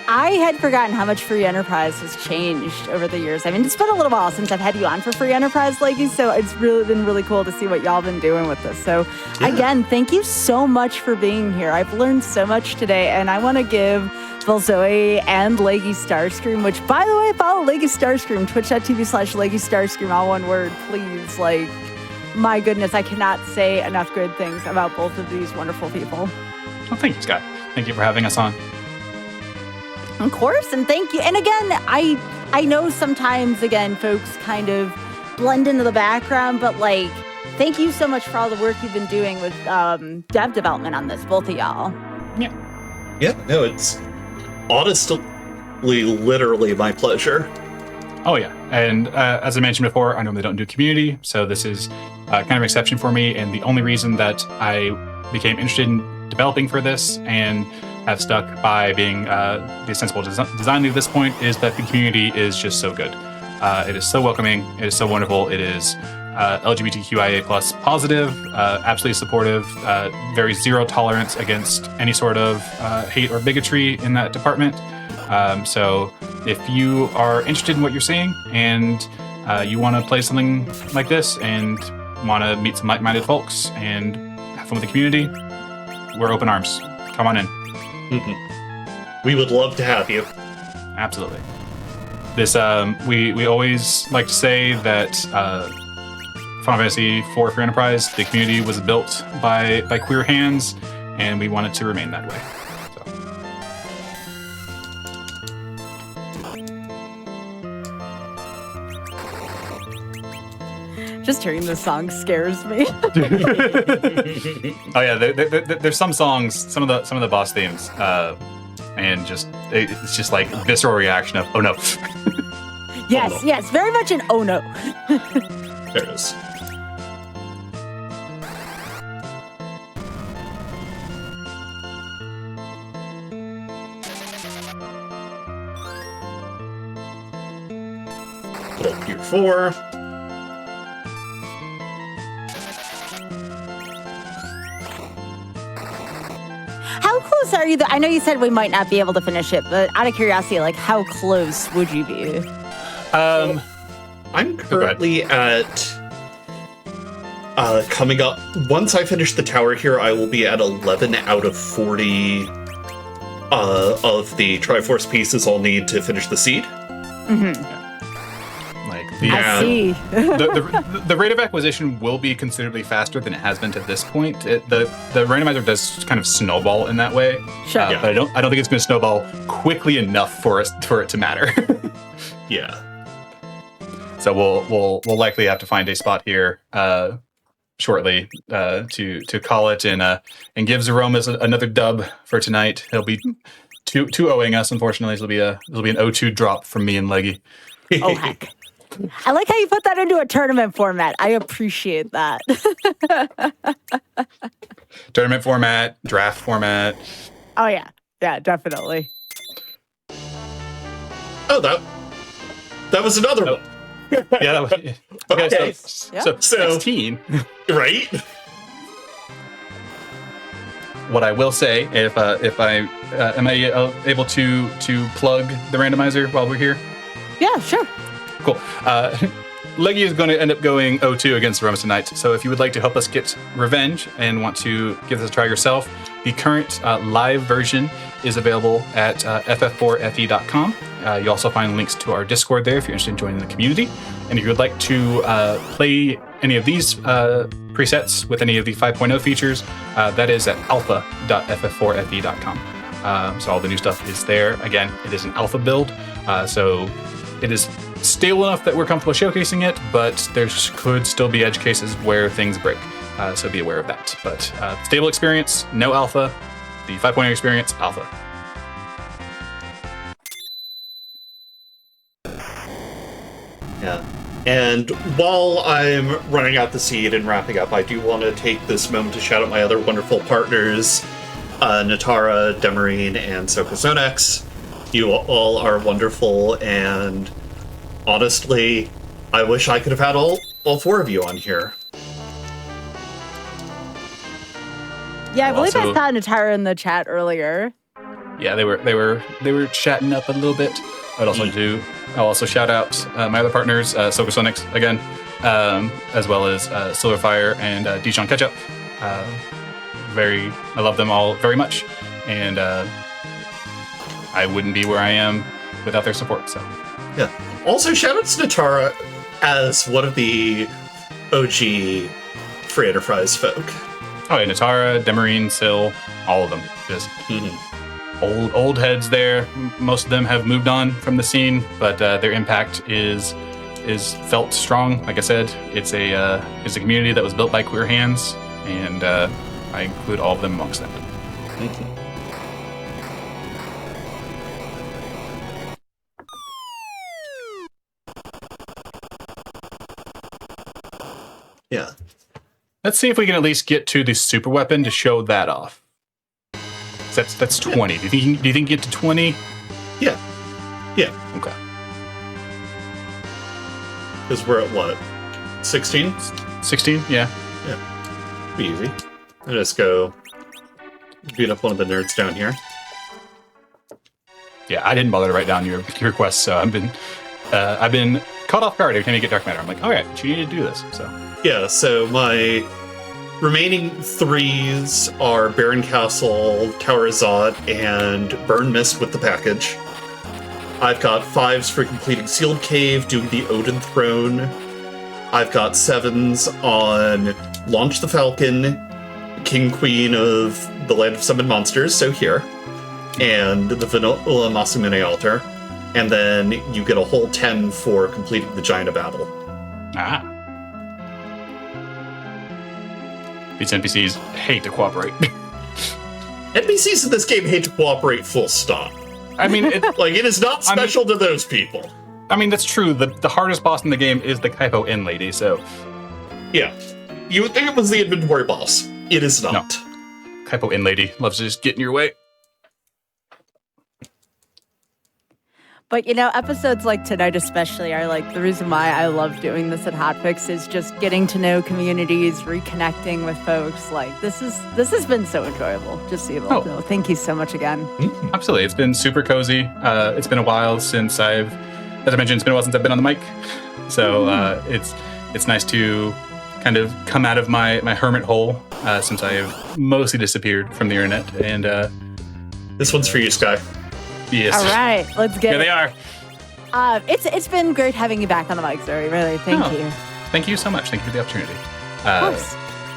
I had forgotten how much Free Enterprise has changed over the years. I mean, it's been a little while since I've had you on for Free Enterprise, Leggy, so it's really been really cool to see what y'all been doing with this. So, Again, thank you so much for being here. I've learned so much today, and I want to give Zoe and Leggy Starscream, which, by the way, follow Leggy Starscream, twitch.tv/Leggy Starscream, all one word, please. Like, my goodness, I cannot say enough good things about both of these wonderful people. Well, thank you, Scott. Thank you for having us on. Of course, and thank you. And again, I know sometimes, again, folks kind of blend into the background, but like, thank you so much for all the work you've been doing with dev development on this, both of y'all. Yeah, no, it's honestly literally my pleasure. Oh, yeah. And as I mentioned before, I normally don't do community, so this is kind of an exception for me. And the only reason that I became interested in developing for this and have stuck by being the sensible design lead at this point is that the community is just so good. It is so welcoming. It is so wonderful. It is LGBTQIA+ positive, absolutely supportive, very zero tolerance against any sort of hate or bigotry in that department. So if you are interested in what you're seeing and you want to play something like this and want to meet some like-minded folks and have fun with the community, we're open arms. Come on in. We would love to have you. Absolutely. This we always like to say that Final Fantasy IV Free Enterprise, the community was built by queer hands, and we want it to remain that way. So. Just hearing this song scares me. Oh yeah, there's some songs, some of the boss themes, and it's just like visceral reaction of oh no. Yes, oh, no. Yes, very much an oh no. There it is. Put up Gear 4. How close are you? I know you said we might not be able to finish it, but out of curiosity, like, how close would you be? I'm currently at coming up. Once I finish the tower here, I will be at 11 out of 40 of the Triforce pieces I'll need to finish the seed. I see. the rate of acquisition will be considerably faster than it has been to this point. The randomizer does kind of snowball in that way. Sure. But I don't think it's going to snowball quickly enough for it to matter. Yeah. So we'll likely have to find a spot here shortly to call it and give Zeromas another dub for tonight. He'll be 2-0ing us, unfortunately. It'll be an 0-2 drop from me and Leggy. Oh heck. I like how you put that into a tournament format. I appreciate that. Tournament format, draft format. Oh yeah. Yeah, definitely. Oh, that was another one. Yeah, that was, okay. Okay. So 16. Right? What I will say, if I am I able to plug the randomizer while we're here? Yeah, sure. Cool. Leggy is going to end up going 0-2 against Zeromas tonight. So if you would like to help us get revenge and want to give this a try yourself, the current live version is available at ff4fe.com. You also find links to our Discord there if you're interested in joining the community. And if you would like to play any of these presets with any of the 5.0 features, that is at alpha.ff4fe.com. So all the new stuff is there. Again, it is an alpha build, so it is stable enough that we're comfortable showcasing it, but there could still be edge cases where things break. So be aware of that. But stable experience, no alpha. The 5.0 experience, alpha. Yeah. And while I'm running out the seed and wrapping up, I do want to take this moment to shout out my other wonderful partners, Natara, Demarine, and Sokosonex. You all are wonderful, and honestly, I wish I could have had all four of you on here. Yeah, I believe I saw Natara in the chat earlier. Yeah, they were chatting up a little bit. I'll also shout out my other partners, Sokosonex again, as well as Silverfire and Dijon Ketchup. I love them all very much, and I wouldn't be where I am without their support. So, yeah. Also, shout out to Natara as one of the OG Free Enterprise folk. Oh yeah, Natara, Demarine, Sil, all of them. Just old heads there. Most of them have moved on from the scene, but their impact is felt strong. Like I said, it's a community that was built by queer hands, and I include all of them amongst them. Yeah. Let's see if we can at least get to the super weapon to show that off. That's 20. Do you think you get to 20? Yeah. Yeah. Okay. Because we're at what? 16? 16, yeah. Yeah. Be easy. I'll just go beat up one of the nerds down here. Yeah, I didn't bother to write down your requests, so I've been caught off guard every time you get dark matter. I'm like, all right, you need to do this. So yeah, so my remaining 3s are Baron Castle, Tower Azot, and Burn Mist with the package. I've got 5s for completing Sealed Cave, doing the Odin Throne. I've got 7s on Launch the Falcon, King Queen of the Land of Summoned Monsters, so here, and the Vanilla Masamune Altar. And then you get a whole 10 for completing the Giant of Battle. Ah. These NPCs hate to cooperate. NPCs in this game hate to cooperate, full stop. I mean, it is not special to those people. I mean, that's true. The hardest boss in the game is the Kaipo Inn lady, so... Yeah. You would think it was the inventory boss. It is not. No. Kaipo Inn lady loves to just get in your way. But, episodes like tonight especially are the reason why I love doing this at Hotfix is just getting to know communities, reconnecting with folks. This has been so enjoyable. Just so you all know. Thank you so much again. Absolutely. It's been super cozy. It's been a while since as I mentioned, it's been a while since I've been on the mic. So it's nice to kind of come out of my hermit hole since I have mostly disappeared from the internet. And this one's for you, Sky. Yes. All right, let's get it. They are. It's been great having you back on the mic, Zoe. Really, thank you. Thank you so much. Thank you for the opportunity. Of course.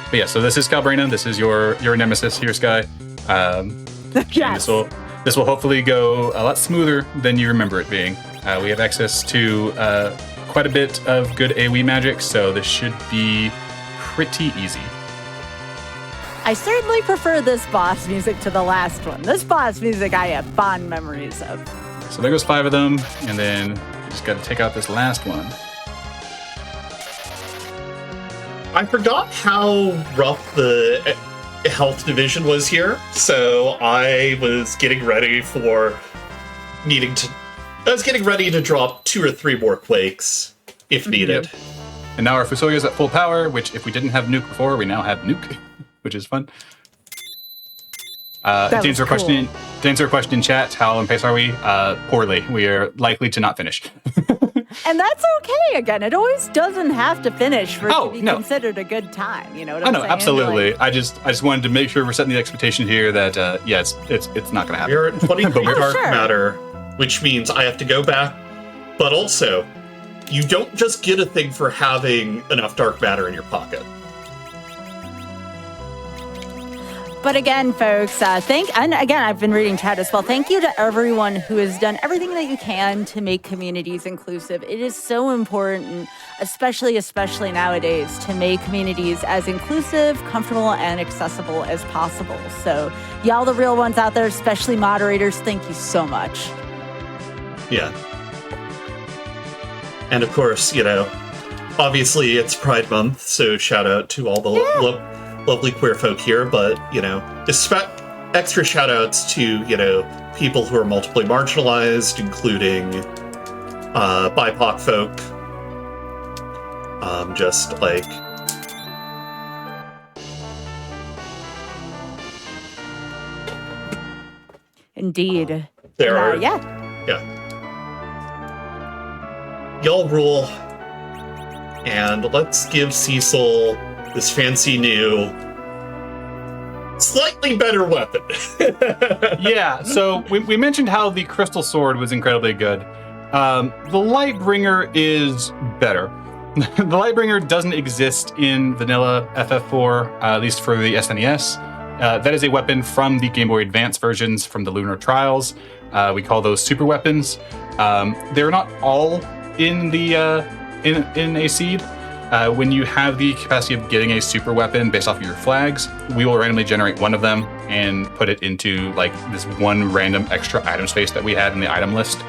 But yeah, so this is Calbrina. This is your nemesis here, Sky. Yes. This will hopefully go a lot smoother than you remember it being. We have access to quite a bit of good AoE magic, so this should be pretty easy. I certainly prefer this boss music to the last one. This boss music I have fond memories of. So there goes 5 of them, and then you just got to take out this last one. I forgot how rough the health division was here, so I was getting ready to drop 2 or 3 more quakes if needed. Yep. And now our Fusoya is at full power, which if we didn't have nuke before, we now have nuke. Which is fun. To answer a question in chat, how on pace are we? Poorly. We are likely to not finish. And that's okay. Again, it always doesn't have to finish for it to be considered a good time. You know what I'm saying? Absolutely. I just wanted to make sure we're setting the expectation here that it's not going to happen. You're at 23 dark matter, which means I have to go back. But also, you don't just get a thing for having enough dark matter in your pocket. But again, folks, and again, I've been reading chat as well. Thank you to everyone who has done everything that you can to make communities inclusive. It is so important, especially nowadays, to make communities as inclusive, comfortable, and accessible as possible. So y'all, the real ones out there, especially moderators, thank you so much. Yeah. And of course, obviously it's Pride Month, so shout out to all the lovely queer folk here, but, extra shout outs to, people who are multiply marginalized, including BIPOC folk. Just like... Indeed. There are... Yeah. Y'all rule. And let's give Cecil this fancy new, slightly better weapon. Yeah, so we mentioned how the Crystal Sword was incredibly good. The Lightbringer is better. The Lightbringer doesn't exist in vanilla FF4, at least for the SNES. That is a weapon from the Game Boy Advance versions from the Lunar Trials. We call those super weapons. They're not all in the in a seed. When you have the capacity of getting a super weapon based off of your flags, we will randomly generate one of them and put it into like this one random extra item space that we had in the item list,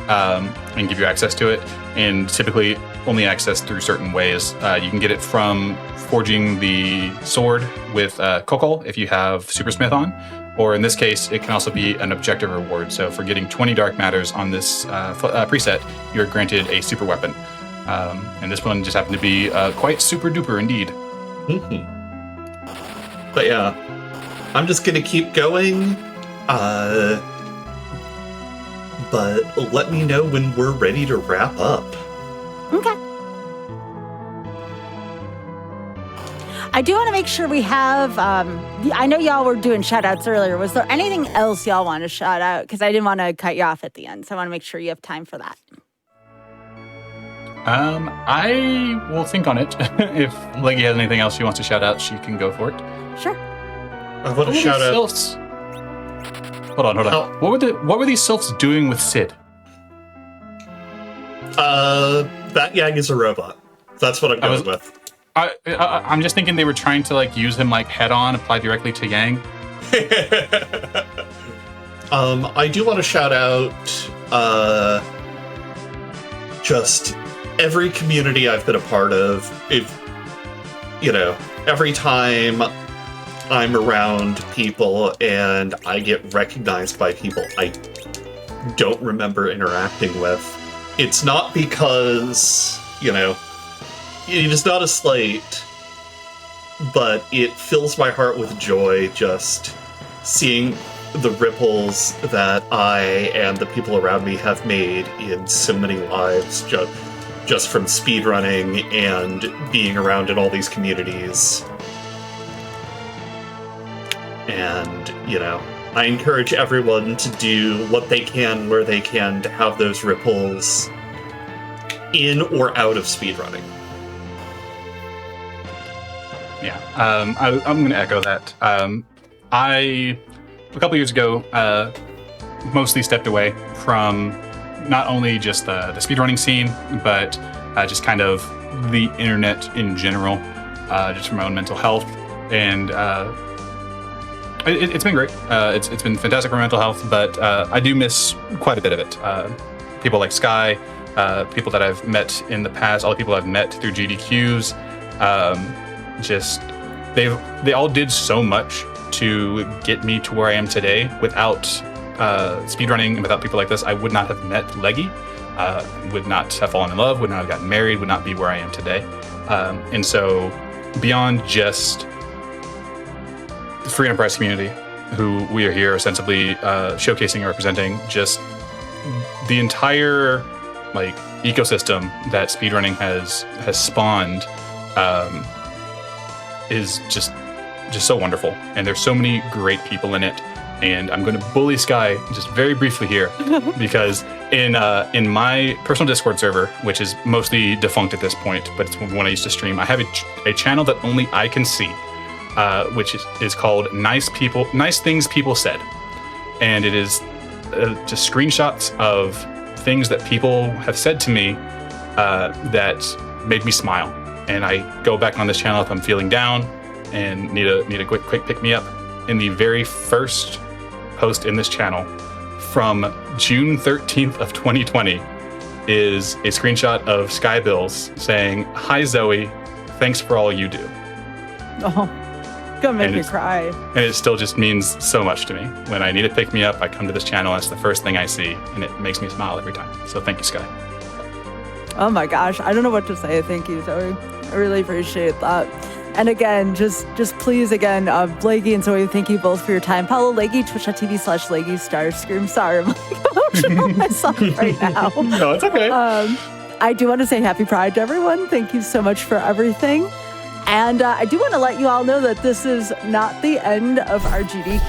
and give you access to it. And typically only access through certain ways. You can get it from forging the sword with Kokol if you have Super Smith on, or in this case, it can also be an objective reward. So for getting 20 Dark Matters on this preset, you're granted a super weapon. And this one just happened to be quite super duper indeed. Mm-hmm. But yeah, I'm just gonna keep going. But let me know when we're ready to wrap up. Okay. I do want to make sure we have, I know y'all were doing shout outs earlier. Was there anything else y'all want to shout out? Because I didn't want to cut you off at the end. So I want to make sure you have time for that. I will think on it. If Leggy has anything else she wants to shout out, she can go for it. Sure. I want to shout out. Sylphs? Hold on. What were these sylphs doing with Sid? That Yang is a robot. That's what I'm going with. I'm just thinking they were trying to like use him like head on, apply directly to Yang. I do want to shout out just every community I've been a part of. If every time I'm around people and I get recognized by people I don't remember interacting with, it's not because, it is not a slight, but it fills my heart with joy just seeing the ripples that I and the people around me have made in so many lives, just from speedrunning and being around in all these communities. And, I encourage everyone to do what they can, where they can, to have those ripples in or out of speedrunning. Yeah, I'm going to echo that. A couple years ago, mostly stepped away from not only just the speedrunning scene, but just kind of the internet in general, just for my own mental health. And it's been great. It's been fantastic for mental health, but I do miss quite a bit of it. People like Sky, people that I've met in the past, all the people I've met through GDQs, they all did so much to get me to where I am today. Without speedrunning and without people like this, I would not have met Leggy, would not have fallen in love, would not have gotten married, would not be where I am today. And so beyond just the free enterprise community, who we are here ostensibly showcasing and representing, just the entire ecosystem that speedrunning has spawned is just so wonderful. And there's so many great people in it. And I'm going to bully Sky just very briefly here because in my personal Discord server, which is mostly defunct at this point, but it's one I used to stream, I have a channel that only I can see, which is called Nice Things People Said. And it is just screenshots of things that people have said to me that made me smile. And I go back on this channel if I'm feeling down and need a quick pick me up. In the very first post in this channel from June 13th of 2020, is a screenshot of Sky Bills saying, "Hi Zoe, thanks for all you do." Oh, gonna make And me it's- cry. And it still just means so much to me. When I need to pick me up, I come to this channel, that's the first thing I see, and it makes me smile every time. So thank you, Sky. Oh my gosh, I don't know what to say. Thank you, Zoe. I really appreciate that. And again, just please, again, Leggy and Zoe, thank you both for your time. Follow Leggy, twitch.tv/Leggy Starscream. Sorry, I'm like emotional myself right now. No, it's okay. I do want to say happy Pride to everyone. Thank you so much for everything. And I do want to let you all know that this is not the end of our GDQ